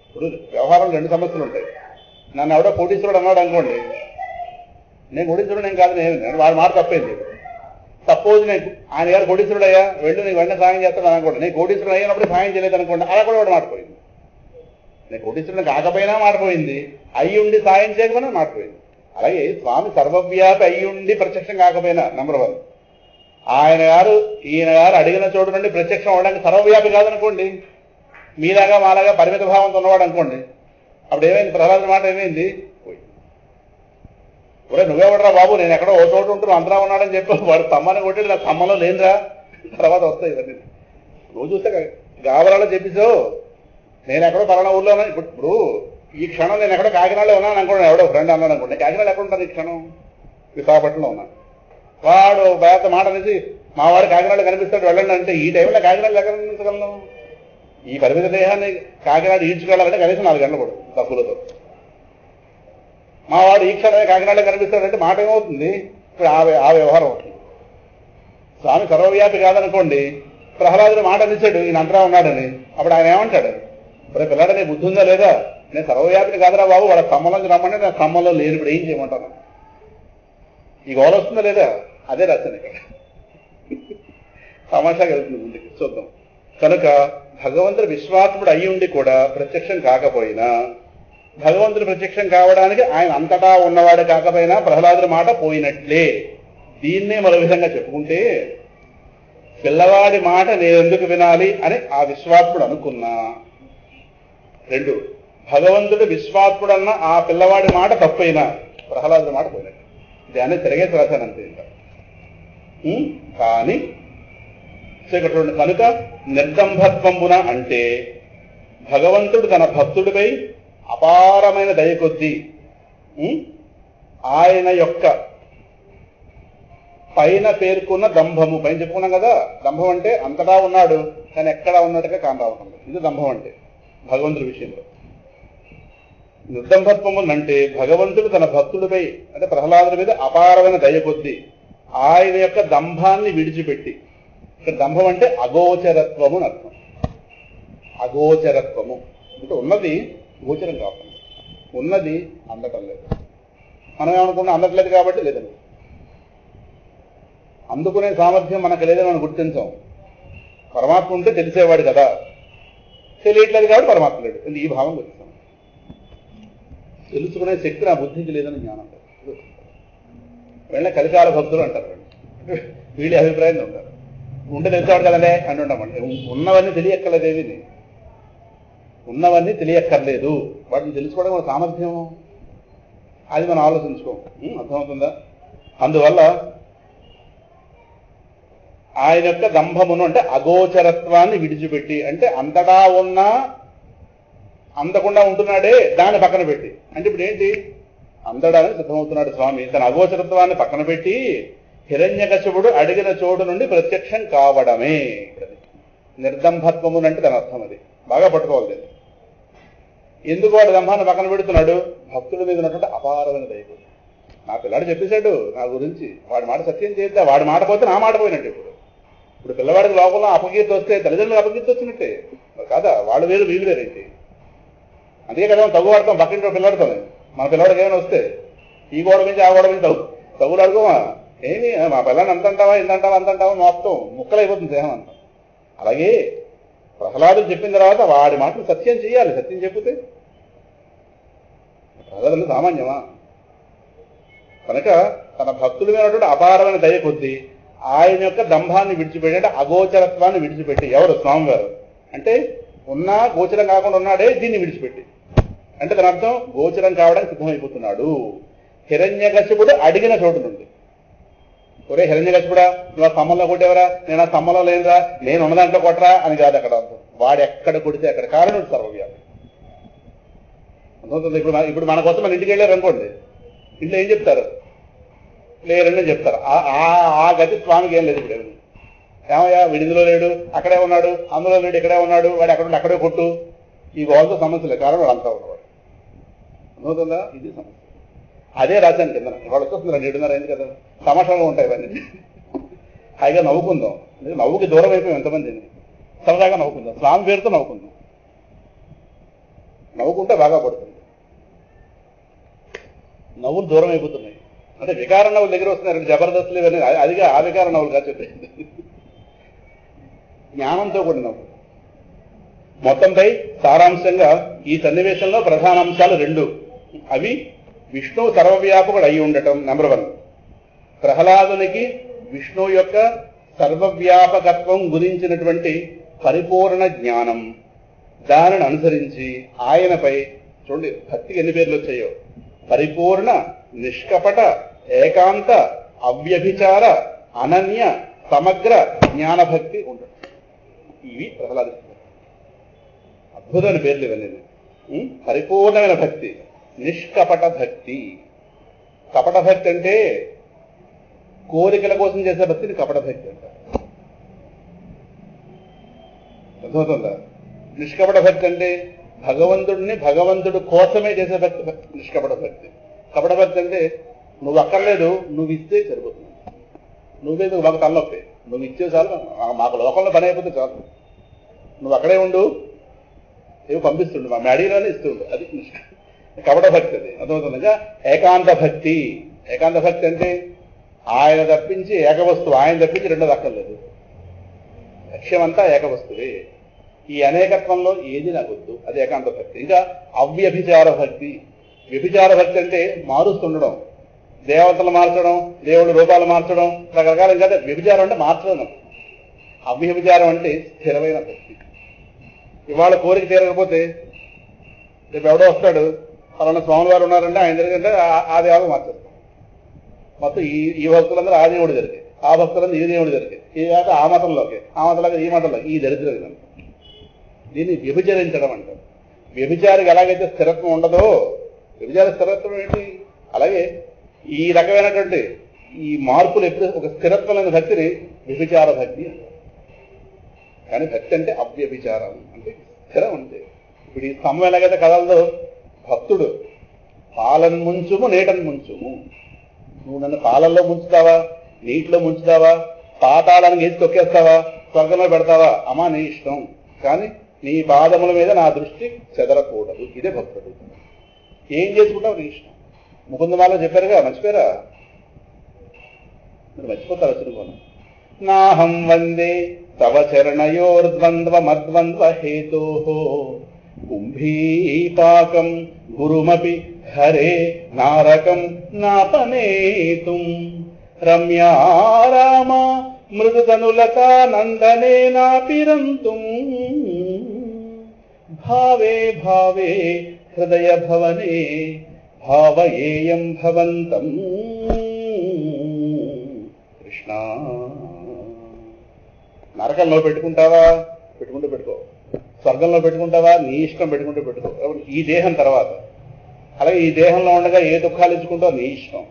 ఇప్పుడు వ్యవహారంలో 2 సమస్యలు ఉంటాయి. నన్ను ఎవడో కోటీశ్వరుడు అన్నాడు అనుకోండి, నేను కోటీశ్వరుడు నేను కాదు, నేను వాడి మాట తప్పేది. సపోజ్ నేను ఆయన గారు కోటీశ్వరుడు అయ్యా, వెళ్ళు నీకు వెంటనే సాయం చేస్తాను అనుకోండి, నేను కోటీశ్వరుడు అయ్యినప్పుడు సాయం చేయలేదు అనుకోండి, అలా కూడా వాడు మారిపోయింది. నేను కోటీశ్వరుడు కాకపోయినా మారిపోయింది, అయ్యి ఉండి సాయం చేయకపోయినా మారిపోయింది. అలాగే స్వామి సర్వవ్యాపి అయ్యి ఉండి ప్రత్యక్షం కాకపోయినా, నెంబర్ 1. ఈయన గారు అడిగిన చోటు నుండి ప్రత్యక్షం అవడానికి సర్వవ్యాపి కాదనుకోండి, మీలాగా మాలాగా పరిమిత భావంతో ఉన్నవాడు అనుకోండి, అప్పుడు ఏమైంది? ప్రహ్లాదుని మాట ఏమైంది? పోయి ఒరే నువ్వెవడరా బాబు, నేను ఎక్కడో ఓ చోటు ఉంటున్నా అంతరా ఉన్నాడని చెప్పి వాడు తమ్మని కొట్టాడు, నాకు తమ్మలో లేదురా. తర్వాత వస్తాయి ఇవన్నీ. రోజు చూస్తే గాబరాలో చెప్పేసావు, నేను ఎక్కడో పలానా ఊళ్ళో ఉన్నా. ఇప్పుడు ఈ క్షణం నేను ఎక్కడో కాకినాడలో ఉన్నాను అనుకోండి, ఎవడో ఫ్రెండ్ అన్నాడు అనుకోండి, కాకినాడ ఎక్కడ ఉంటాను ఈ క్షణం? విశాఖపట్నంలో ఉన్నాను. వాడు బయట మాట అనేసి మా వాడు కాకినాడలో కనిపిస్తాడు వెళ్ళండి అంటే, ఈ టైంలో కాకినాడలో ఎక్కడ కనిపించగలను? ఈ పరిమిత దేహాన్ని కాకినాడ ఈడ్చుకెళ్ళాలంటే కనీసం 4 గంటలు పడుతుంది తప్పులతో. మా వాడు ఈ క్షణమే కాకినాడలో కనిపిస్తాడంటే మాట ఏమవుతుంది? ఇప్పుడు ఆ వ్యవహారం అవుతుంది. స్వామి సర్వవ్యాపి కాదనుకోండి, ప్రహ్లాదుని మాట అనిచ్చాడు ఈయన అంతరా ఉన్నాడని, అప్పుడు ఆయన ఏమంటాడు? ఇప్పుడు పిల్లాడ నీ బుద్ధి ఉందా లేదా? నేను సర్వవ్యాపిని కాదురా బాబు, వాళ్ళ స్తంభంలోంచి రమ్మంటే నేను స్తంభంలో లేని, ఇప్పుడు ఏం చేయమంటాను? ఈ గోల వస్తుందా లేదా? అదే రచన ఇక్కడ తమాషాగా వెళ్తుంది ముందుకి, చూద్దాం. కనుక భగవంతుడు విశ్వాత్ముడు అయి ఉండి కూడా ప్రత్యక్షం కాకపోయినా, భగవంతుడు ప్రత్యక్షం కావడానికి ఆయన అంతటా ఉన్నవాడు కాకపోయినా ప్రహ్లాదుని మాట పోయినట్లే. దీన్నే మరో విధంగా చెప్పుకుంటే, పిల్లవాడి మాట నేనెందుకు వినాలి అని ఆ విశ్వాత్ముడు అనుకున్నా, 2 భగవంతుడు విశ్వాత్ముడన్న ఆ పిల్లవాడి మాట తప్పైనా ప్రహ్లాదుని మాట పోయినట్టు. దాన్ని తిరగేసి రాశానంతే. కానీ కనుక నిర్దంభత్వంబున అంటే భగవంతుడు తన భక్తుడిపై అపారమైన దయ కొద్దీ ఆయన యొక్క పైన పేర్కొన్న దంభము, పైన చెప్పుకున్నాం కదా, దంభం అంటే అంతటా ఉన్నాడు కానీ ఎక్కడా ఉన్నట్టుగా కానరావటం, ఇది దంభం అంటే భగవంతుడి విషయంలో. నిర్దంభత్వము అంటే భగవంతుడు తన భక్తుడిపై అంటే ప్రహ్లాదుడి మీద అపారమైన దయ కొద్దీ ఆయన యొక్క దంభాన్ని విడిచిపెట్టి, ఇక్కడ దంభం అంటే అగోచరత్వము అని అర్థం. అగోచరత్వము అంటే ఉన్నది గోచరం కాకుండా, ఉన్నది అందటం లేదు. మనం ఏమనుకున్నా అందట్లేదు కాబట్టి లేదని, అందుకునే సామర్థ్యం మనకు లేదని మనం గుర్తించాం. పరమాత్మ ఉంటే తెలిసేవాడు కదా, తెలియట్లేదు కాబట్టి పరమాత్మ లేడు, ఈ భావం గుర్తిస్తాం. తెలుసుకునే శక్తి నా బుద్ధికి లేదని జ్ఞానం. వీళ్ళ కలికాల భక్తులు అంటారు, వీళ్ళ అభిప్రాయంలో ఉంటారు. ఉంటే తెలిసేవాడు కదండి అంటుంటామండి. ఉన్నవన్నీ తెలియక్కలేదేవి. ఉన్నవన్నీ తెలియక్కర్లేదు, వాటిని తెలుసుకోవడం మన సామర్థ్యం, అది మనం ఆలోచించుకోం. అర్థమవుతుందా? అందువల్ల ఆయన యొక్క దంభమును అంటే అగోచరత్వాన్ని విడిచిపెట్టి, అంటే అంతటా ఉన్నా అందకుండా ఉంటున్నాడే దాన్ని పక్కన పెట్టి, అంటే ఇప్పుడు ఏంటి అందడానికి సిద్ధమవుతున్నాడు స్వామి. తన అగోచరత్వాన్ని పక్కన పెట్టి హిరణ్యకశిపుడు అడిగిన చోటు నుండి ప్రత్యక్షం కావడమే నిర్దంభత్వము అంటే దాని అర్థం. అది బాగా పట్టుకోవాలి. ఎందుకు వాడు దంభాన్ని పక్కన పెడుతున్నాడు? భక్తుల మీద ఉన్నటువంటి అపారమైన దైవం. నా పిల్లాడు చెప్పేశాడు నా గురించి, వాడి మాట సత్యం చేద్దా, వాడి మాట పోతే నా మాట పోయినట్టు. ఇప్పుడు పిల్లవాడికి లోపల అపకీర్తి వస్తే తల్లిదండ్రులకు అపకీర్తి వచ్చినట్టే కాదా? వాళ్ళు వేరు వీళ్ళు వేరైతే. అందుకే కదా తగ్గు వాడతాం పక్కింటి పిల్లాడుతాం. మన పిల్లవాడికి ఏమైనా వస్తే ఈ గోడ నుంచి ఆ గోడ నుంచి తగ్గులు అడుకోమా, ఏమి మా పిల్లని అంత అంటావా ఇంతంటావా అంతంటావా మొత్తం ముక్కలైపోతుంది దేహం అంతా. అలాగే ప్రహ్లాదుడు చెప్పిన తర్వాత వాడి మాటలు సత్యం చేయాలి. సత్యం చెప్పితే ప్రహ్లాదులు సామాన్యమా? కనుక తన భక్తుల మీద అపారమైన దయ కొద్దీ ఆయన యొక్క దంభాన్ని విడిచిపెట్టి, అంటే అగోచరత్వాన్ని విడిచిపెట్టి, ఎవరు స్వామివారు అంటే ఉన్నా గోచరం కాకుండా ఉన్నాడే దీన్ని విడిచిపెట్టి, అంటే దాని అర్థం గోచరం కావడానికి సిద్ధమైపోతున్నాడు. హిరణ్యకశిపుడు అడిగిన చోటు నుండి, ఒరే హిరణ్యకశిపుడా నువ్వు ఆ స్తంభంలో కొట్టేవరా, నేను ఆ స్తంభంలో లేనురా, నేను ఉన్న దాంట్లో కొట్టరా అని కాదు అక్కడ అర్థం. వాడు ఎక్కడ కొడితే అక్కడ కారణం సర్వవ్యాపి. ఇప్పుడు మన కోసం మన ఇంటికి వెళ్ళారు అనుకోండి, ఇంట్లో ఏం చెప్తారు? లేరని చెప్తారు. ఆ గతి స్వామికి ఏం లేదు. ఇప్పుడు ఏమయ్యా వీడిందులో లేడు, అక్కడే ఉన్నాడు, అందులో లేడు, ఇక్కడే ఉన్నాడు, వాడు ఎక్కడ అక్కడే కొట్టు, ఈ గోల్తో సమస్య లేదు, కారణం వాడు అంతా ఉన్నవాడు. అర్థమవుతుందా? ఇది సమస్య. అదే రాశాను కింద, వాళ్ళు వచ్చేస్తున్నారు 7:30 అయింది కదా, తమాషాగా ఉంటాయి ఇవన్నీ. హాయిగా నవ్వుకుందాం, నవ్వుకి దూరం అయిపోయాం ఎంతమందిని, సరదాగా నవ్వుకుందాం, స్వామి పేరుతో నవ్వుకుందాం. నవ్వుకుంటే బాగా పడుతుంది. నవ్వులు దూరం అయిపోతున్నాయి, అంటే వికార నవ్వులు దగ్గర వస్తున్నాయి, జబర్దస్తులు ఇవన్నీ. అదిగా ఆ వికార నవ్వులుగా చెప్పేది, జ్ఞానంతో కూడిన నవ్వు. మొత్తంపై సారాంశంగా ఈ సన్నివేశంలో ప్రధాన అంశాలు 2. అవి విష్ణువు సర్వవ్యాపకుడు అయి ఉండటం నెంబర్ 1, ప్రహ్లాదునికి విష్ణువు యొక్క సర్వవ్యాపకత్వం గురించినటువంటి పరిపూర్ణ జ్ఞానం, దానిని అనుసరించి ఆయనపై చూడండి భక్తికి ఎన్ని పేర్లు వచ్చాయో, పరిపూర్ణ, నిష్కపట, ఏకాంత, అవ్యభిచార, అనన్య, సమగ్ర జ్ఞానభక్తి ఉండటం. ఇవి ప్రహ్లాదు అద్భుతమైన పేర్లు ఇవన్నీ. పరిపూర్ణమైన భక్తి, నిష్కపట భక్తి. కపట భక్తి అంటే కోరికల కోసం చేసే భక్తిని కపట భక్తి అంటారు. అర్థమవుతుందా? నిష్కపట భక్తి అంటే భగవంతుడు కోసమే చేసే భక్తి నిష్కపట భక్తి. కపట భక్తి అంటే నువ్వు అక్కర్లేదు, నువ్వు ఇస్తే సరిపోతుంది, నువ్వే మాకు తలనొప్పి, నువ్వు ఇచ్చే చాలు, మాకు లోకంలో పని అయిపోతే చాలు, నువ్వు అక్కడే ఉండు, ఏవో పంపిస్తుండు, మా మేడీలోనే ఇస్తుండు, అది కపట భక్తి. అది అర్థమవుతుందిగా. ఏకాంత భక్తి. ఏకాంత భక్తి అంటే ఆయన తప్పించి ఏకవస్తువు, ఆయన తప్పించి రెండోది అక్కర్లేదు, లక్ష్యమంతా ఏకవస్తువే, ఈ అనేకత్వంలో ఏది నాకు వద్దు, అది ఏకాంత భక్తి. ఇంకా అవ్యభిచార భక్తి. వ్యభిచార భక్తి అంటే మారుస్తుండడం, దేవతలు మార్చడం, దేవుడు రూపాలు మార్చడం, రకరకాల. ఇంకా వ్యభిచారం అంటే మార్చడం. అవ్యభిచారం అంటే స్థిరమైన భక్తి. ఇవాళ కోరిక తీరకపోతే రేపు ఎవడో వస్తాడు, పలానా స్వామి వారు ఉన్నారంటే ఆయన జరిగింటే ఆ దేవాలు మార్చారు. మొత్తం ఈ భక్తులందరూ ఆ దేవుడు జరిగే, ఆ భక్తులందరూ ఈ దేవుడు జరిగే, ఈ కాక ఆ మతంలోకి, ఆ మతంలోకి ఈ మతంలోకి, ఈ దరిద్రం. దీన్ని వ్యభిచరించడం అంటారు. వ్యభిచారికి ఎలాగైతే స్థిరత్వం ఉండదో, వ్యభిచార స్థిరత్వం ఏంటి, అలాగే ఈ రకమైనటువంటి ఈ మార్పులు ఎప్పుడు ఒక స్థిరత్వమైన భక్తిని వ్యభిచార భక్తి అంటారు. కానీ భక్తి అంటే అవ్యభిచారం, అంటే స్థిరం. అంటే ఇప్పుడు ఈ స్తంభం ఎలాగైతే కదలదో, భక్తుడు పాలను ముంచుము నీటను ముంచుము, నువ్వు నన్ను పాలల్లో ముంచుతావా, నీటిలో ముంచుతావా, పాతాళానికి వేసి తొక్కేస్తావా, స్వర్గంలో పెడతావా, అమ్మా నీ ఇష్టం, కానీ నీ పాదముల మీద నా దృష్టి చెదరకూడదు. ఇదే భక్తుడు. ఏం చేసుకుంటావు నీ ఇష్టం. ముకుందమాలో చెప్పారుగా, మర్చిపోయారా? మీరు మర్చిపోతారు వచ్చుకోను. నాహం వందే తవ చరణయోర్ద్వంద్వ మద్వంద్వ హేతో కుంభీపాకం గురుమపి హరే నారకం నాపనేతుం రమ్యా రామ మృదుతనులతా నందనే నాపిరంతుం భావే భావే హృదయ భవనే భావయేయం భవంతం కృష్ణ. నరకంలో పెట్టుకుంటావా? పెట్టుకుంటే పెట్టుకో. స్వర్గంలో పెట్టుకుంటావా? నీ ఇష్టం, పెట్టుకుంటే పెట్టుకో. ఈ దేహం తర్వాత. అలాగే ఈ దేహంలో ఉండగా ఏ దుఃఖాలు ఇచ్చుకుంటావు నీ ఇష్టం.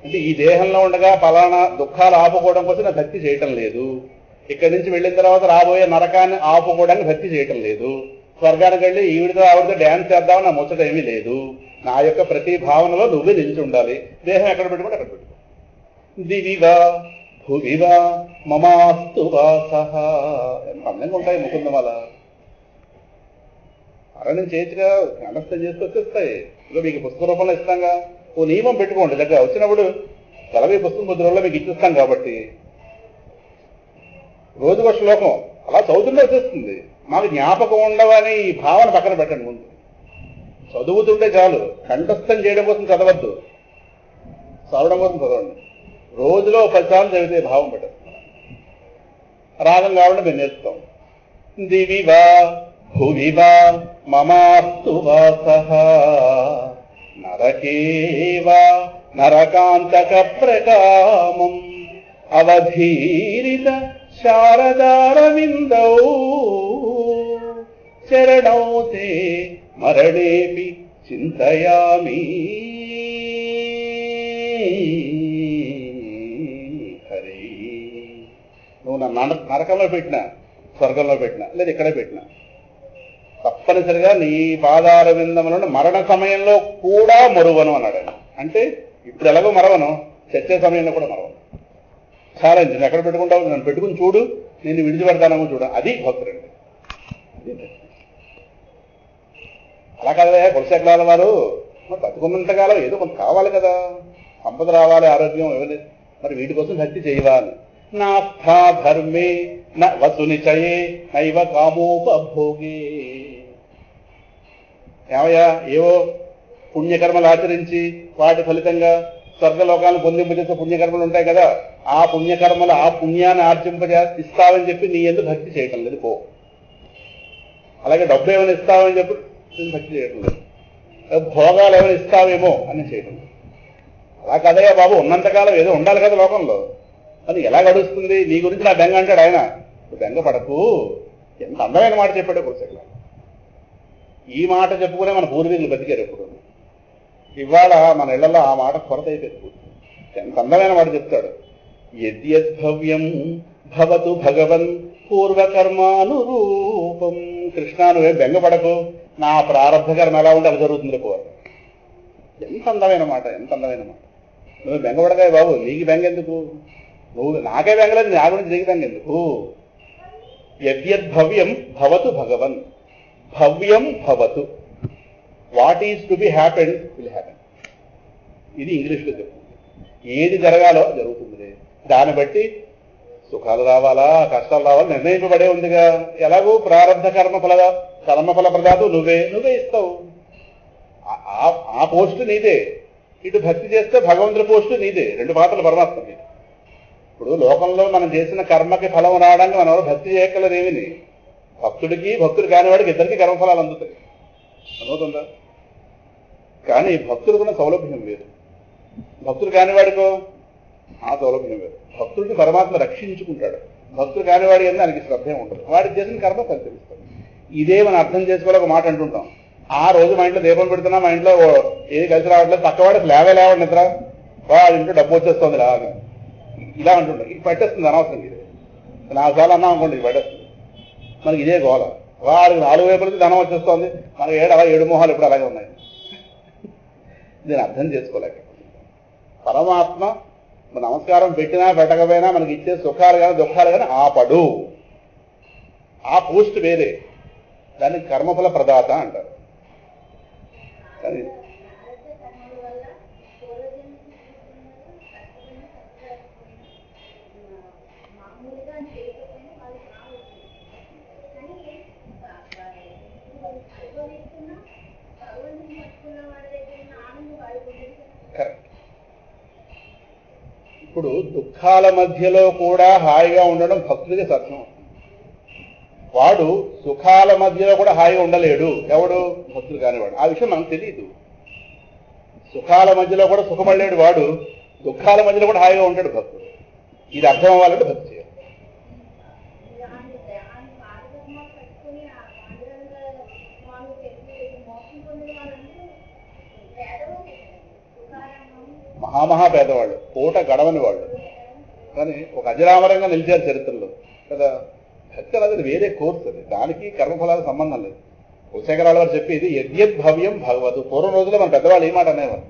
అంటే ఈ దేహంలో ఉండగా ఫలానా దుఃఖాలు ఆపుకోవడం కోసం నా భక్తి చేయటం లేదు. ఇక్కడి నుంచి వెళ్ళిన తర్వాత రాబోయే నరకాన్ని ఆపుకోవడానికి భక్తి చేయటం లేదు. స్వర్గానికి వెళ్ళి ఈవిడితో ఆవిడతో డ్యాన్స్ చేద్దామని నా ముచ్చట ఏమీ లేదు. నా యొక్క ప్రతి భావనలో నువ్వే నిలిచి ఉండాలి. దేహం ఎక్కడ పెట్టుకుంటే అక్కడ పెట్టుకో. దివివా భువివా మమాస్తు వాసః. ఎంత అందంగా ఉంటాయి ముకుందమాల. అరణ్యం చేయొచ్చుగా, కంఠస్థం చేస్తూ వచ్చేస్తాయి. ఇలా మీకు పుస్తక రూపంలో ఇస్తాంగా. ఓ నియమం పెట్టుకోండి. దగ్గర వచ్చినప్పుడు తెలవే పుస్తకం కొద్ది రోజుల్లో మీకు ఇచ్చిస్తాం కాబట్టి రోజుకో శ్లోకం అలా చదువుతుంటే వచ్చేస్తుంది. మాకు జ్ఞాపకం ఉండవని ఈ భావన పక్కన పెట్టండి. ముందు చదువుతుంటే చాలు. కంఠస్థం చేయడం కోసం చదవద్దు, చదవడం కోసం చదవండి. రోజులో 10 సార్లు చదివితే భావం పెట్టేస్తాం. రాగం కావాలంటే మేము నేర్చుతాం. దివివా భువివా మమాస్తు వాసః నరకేవా నరకాంతక ప్రకామం అవధీరిత శారదారవిందౌ చరణౌ తే మరణేపి చింతయామి. హరి, నువ్వు నన్ను నరకంలో పెట్టినా, స్వర్గంలో పెట్టినా, లేదా ఇక్కడే పెట్టినా, తప్పనిసరిగా నీ పాదార విందములను మరణ సమయంలో కూడా మరువను అన్నాడు ఆయన. అంటే ఇప్పుడు ఎలాగో మరవను, చచ్చే సమయంలో కూడా మరవను. ఛాలెంజ్. నేను ఎక్కడ పెట్టుకుంటావు? నన్ను పెట్టుకుని చూడు, నేను విడిచిపెడతానేమో చూడ. అది భక్తుడండి. అలా కాదయా కులశేఖరాల వారు. బతుకున్నంతకాలం ఏదో కొంత కావాలి కదా, సంపద రావాలి, ఆరోగ్యం ఎవరి, మరి వీటి కోసం భక్తి చేయవా అని. నాస్థా ధర్మే న వసు నిచయే నైవ కామోపభోగే. ఏమయ్యా, ఏవో పుణ్యకర్మలు ఆచరించి వాటి ఫలితంగా స్వర్గలోకాలను పొందింపజేసే పుణ్యకర్మలు ఉంటాయి కదా, ఆ పుణ్యకర్మలు ఆ పుణ్యాన్ని ఇస్తావని చెప్పి నీ ఎందుకు భక్తి చేయటం లేదు. పో. అలాగే డబ్బు ఏమైనా ఇస్తావని చెప్పి భక్తి చేయటం లేదు. భోగాలు ఏమైనా ఇస్తావేమో అని చేయటం లేదు. అలా కదయ్యా బాబు, ఉన్నంతకాలం ఏదో ఉండాలి కదా లోకంలో. అని ఎలా గడుస్తుంది? నీ గురించి నా బెంగ అంటాడు ఆయన. బెంగ పడకు. ఎంత అందమైన మాట చెప్పాడు కులశేఖర. ఈ మాట చెప్పుకునే మన పూర్వీకులు బతికారు ఎప్పుడు. ఇవాళ మన ఇళ్లలో ఆ మాట కొరత అయిపోయింది. ఎంత అందమైన మాట చెప్తాడు. యద్యద్భవ్యం భవతు భగవన్ పూర్వకర్మానురూపం. కృష్ణ, నువ్వేం బెంగపడకు, నా ప్రారంభ కర్మ ఎలా ఉంటే అది జరుగుతుంది రేపు. ఎంత అందమైన మాట, ఎంత అందమైన మాట. నువ్వు బెంగపడకాయ బాబు, నీకు బెంగ ఎందుకు? నువ్వు నాకే బెంగలేదు, నా గురించి నీకు బెంగ ఎందుకు? యద్యద్భవ్యం భవతు భగవన్. భవ్యం భవతు. What is to be happen will happen. ఇది ఇంగ్లీష్లో చెప్తుంది. ఏది జరగాలో జరుగుతుంది. దాన్ని బట్టి సుఖాలు రావాలా, కష్టాలు రావాలా నిర్ణయింపబడే ఉందిగా. ఎలాగూ ప్రారంభ కర్మఫల ప్రదాత నువ్వే ఇస్తావు. ఆ పోస్టు నీదే. ఇటు భక్తి చేస్తే భగవంతుడి పోస్టు నీదే. 2 పాత్రలు పరమాత్మకి. ఇప్పుడు లోకంలో మనం చేసిన కర్మకి ఫలం రావడానికి మనం ఎవరు భక్తి చేయక్కర్లేదేమిని. భక్తుడికి భక్తుడు కానివాడికి ఇద్దరికి కర్మఫలాలు అందుతాయి. అనువుతుందా? కానీ భక్తుడికున్న సౌలభ్యం వేరు, భక్తుడు కానివాడికో ఆ సౌలభ్యం వేరు. భక్తుడికి పరమాత్మ రక్షించుకుంటాడు. భక్తుడు కానివాడి అని దానికి శ్రద్ధే ఉండదు. వాడికి చేసిన కర్మ ఫలిస్తాడు. ఇదే మనం అర్థం చేసుకోవాలి. ఒక మాట అంటుంటాం, ఆ రోజు మా ఇంట్లో దీపం పెడుతున్నా, మా ఇంట్లో ఏది కలిసి రావట్లేదు, పక్కవాడికి లేవండి నిద్ర, వాడి ఇంట్లో డబ్బు వచ్చేస్తుంది లాగా ఇలా అంటుంటాం. ఇది పట్టేస్తుంది అనవసరం. ఇది 4 సార్లు అన్నాం అనుకోండి, ఇది పట్టేస్తుంది. మనకి ఇదే గోల. వాడికి 4 వైపులకి ధనం వచ్చేస్తుంది, మనకి 7 మొహాలు ఇప్పుడు అలాగే ఉన్నాయి. దీన్ని అర్థం చేసుకోలేక పరమాత్మ నమస్కారం పెట్టినా పెట్టకపోయినా మనకి ఇచ్చే సుఖాలు కానీ దుఃఖాలు కానీ ఆపడు. ఆ పోస్ట్ వేరే, దాన్ని కర్మఫల ప్రదాత అంటారు. కానీ ఇప్పుడు దుఃఖాల మధ్యలో కూడా హాయిగా ఉండడం భక్తుడికి సాధ్యం. వాడు సుఖాల మధ్యలో కూడా హాయిగా ఉండలేడు. ఎవడు? భక్తులు కానివాడు. ఆ విషయం మనకు తెలియదు. సుఖాల మధ్యలో కూడా సుఖపడలేడు వాడు, దుఃఖాల మధ్యలో కూడా హాయిగా ఉంటాడు భక్తుడు. ఇది అర్థం అవ్వాలంటే భక్తి చేయాలి. మహామహా పేదవాళ్ళు, పూట గడవని వాళ్ళు, కానీ ఒక అజరామరంగా నిలిచారు చరిత్రలో కదా. భక్తి అనేది వేరే కోర్సు, అది దానికి కర్మఫలాలకు సంబంధం లేదు. కులశేఖరాల వారు చెప్పేది యద్యద్భవ్యం భగవతు. పూర్వం రోజుల్లో మన పెద్దవాళ్ళు ఈ మాట అనేవారు,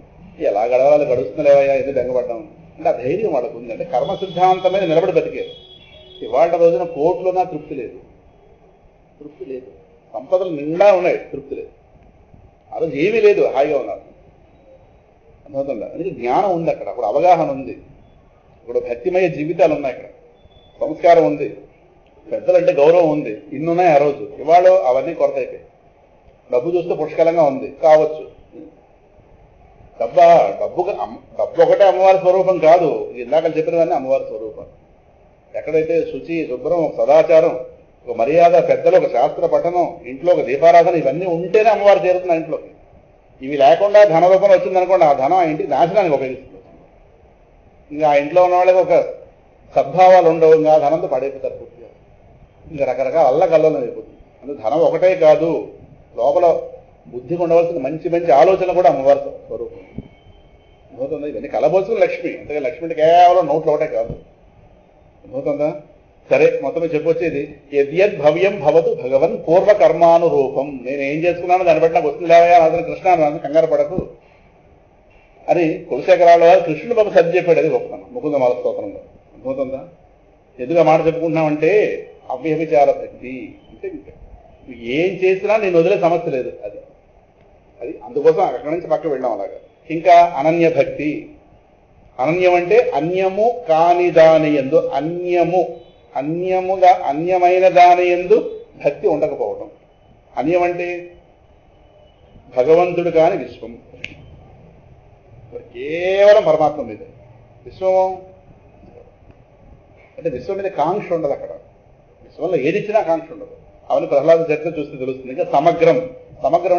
ఎలా గడవాలి గడుస్తుందిలేవయ్యా ఎందుకు బెంగపడ్డాం అంటే ఆ ధైర్యం వాళ్ళకు ఉంది. అంటే కర్మ సిద్ధాంతం మీద నిలబడి బతికారు. ఇవాళ రోజున కోట్లున్నా తృప్తి లేదు, తృప్తి లేదు. సంపదలు నిండా ఉన్నాయి, తృప్తి లేదు. ఆ రోజు ఏమీ లేదు, హాయిగా ఉన్నారు. అర్థమవుతుందా? అందుకే జ్ఞానం ఉంది అక్కడ, అప్పుడు అవగాహన ఉంది, ఇప్పుడు భక్తిమయ జీవితాలు ఉన్నాయి, అక్కడ సంస్కారం ఉంది, పెద్దలంటే గౌరవం ఉంది. ఇన్నున్నాయి ఆ రోజు. ఇవాళ అవన్నీ కొరత అయిపోయాయి. డబ్బు చూస్తే పుష్కలంగా ఉంది కావచ్చు. డబ్బు ఒకటే అమ్మవారి స్వరూపం కాదు. ఇందాక చెప్పినవన్నీ అమ్మవారి స్వరూపం. ఎక్కడైతే శుచి, శుభ్రం, సదాచారం, ఒక మర్యాద, పెద్దలు, ఒక శాస్త్ర పఠనం, ఇంట్లో ఒక దీపారాధన, ఇవన్నీ ఉంటేనే అమ్మవారు చేరుతున్న ఇంట్లోకి. ఇవి లేకుండా ధన రూపంలో వచ్చిందనుకోండి, ఆ ధనం ఆ ఇంటికి నాశనానికి ఉపయోగిస్తుంది. ఇంకా ఆ ఇంట్లో ఉన్న వాళ్ళకి ఒక సద్భావాలు ఉండవు, ఇంకా ఆ ధనంతో పడైపోతారు పూర్తిగా. ఇంకా రకరకాల అల్లకల్లోనే అయిపోతుంది. అందుకు ధనం ఒకటే కాదు, లోపల బుద్ధికి ఉండవలసిన మంచి మంచి ఆలోచన కూడా అమ్మవారి స్వరూపం అవుతుంది. ఇవన్నీ కలబోసుకుని లక్ష్మి. అంతగా లక్ష్మి అంటే కేవలం నోట్లో ఒకటే కాదు. అవుతుందా? సరే, మొత్తం చెప్పొచ్చేది యద్యద్భవ్యం భవతు భగవన్ పూర్వకర్మానురూపం. నేను ఏం చేసుకున్నానో దాన్ని బట్టి నాకు వస్తుంది లేవయా అతను కృష్ణ అని కంగారు పడకు అని కులశేఖరాల వారు కృష్ణుడు బాబు సర్ది చెప్పాడు. అది గొప్పతనం ముకుందమాల స్తోత్రంలో. అర్థమవుతుందా? ఎందుకు మాట చెప్పుకుంటున్నామంటే అవ్యభిచార భక్తి అంటే ఏం చేసినా నేను వదిలే సమస్య లేదు. అది అది అందుకోసం అక్కడి నుంచి పక్క వెళ్ళాం. అలాగా ఇంకా అనన్య భక్తి. అనన్యం అంటే అన్యము కాని దాని యందు, అన్యమైన దాని యందు భక్తి ఉండకపోవటం. అన్యం అంటే భగవంతుడు కాని విశ్వం, కేవలం పరమాత్మ మీద. విశ్వము అంటే విశ్వం మీద కాంక్ష ఉండదు. అక్కడ విశ్వంలో ఏది ఇచ్చినా కాంక్ష ఉండదు. అవన్నీ ప్రహ్లాద చరిత్ర చూస్తే తెలుస్తుంది. ఇంకా సమగ్రం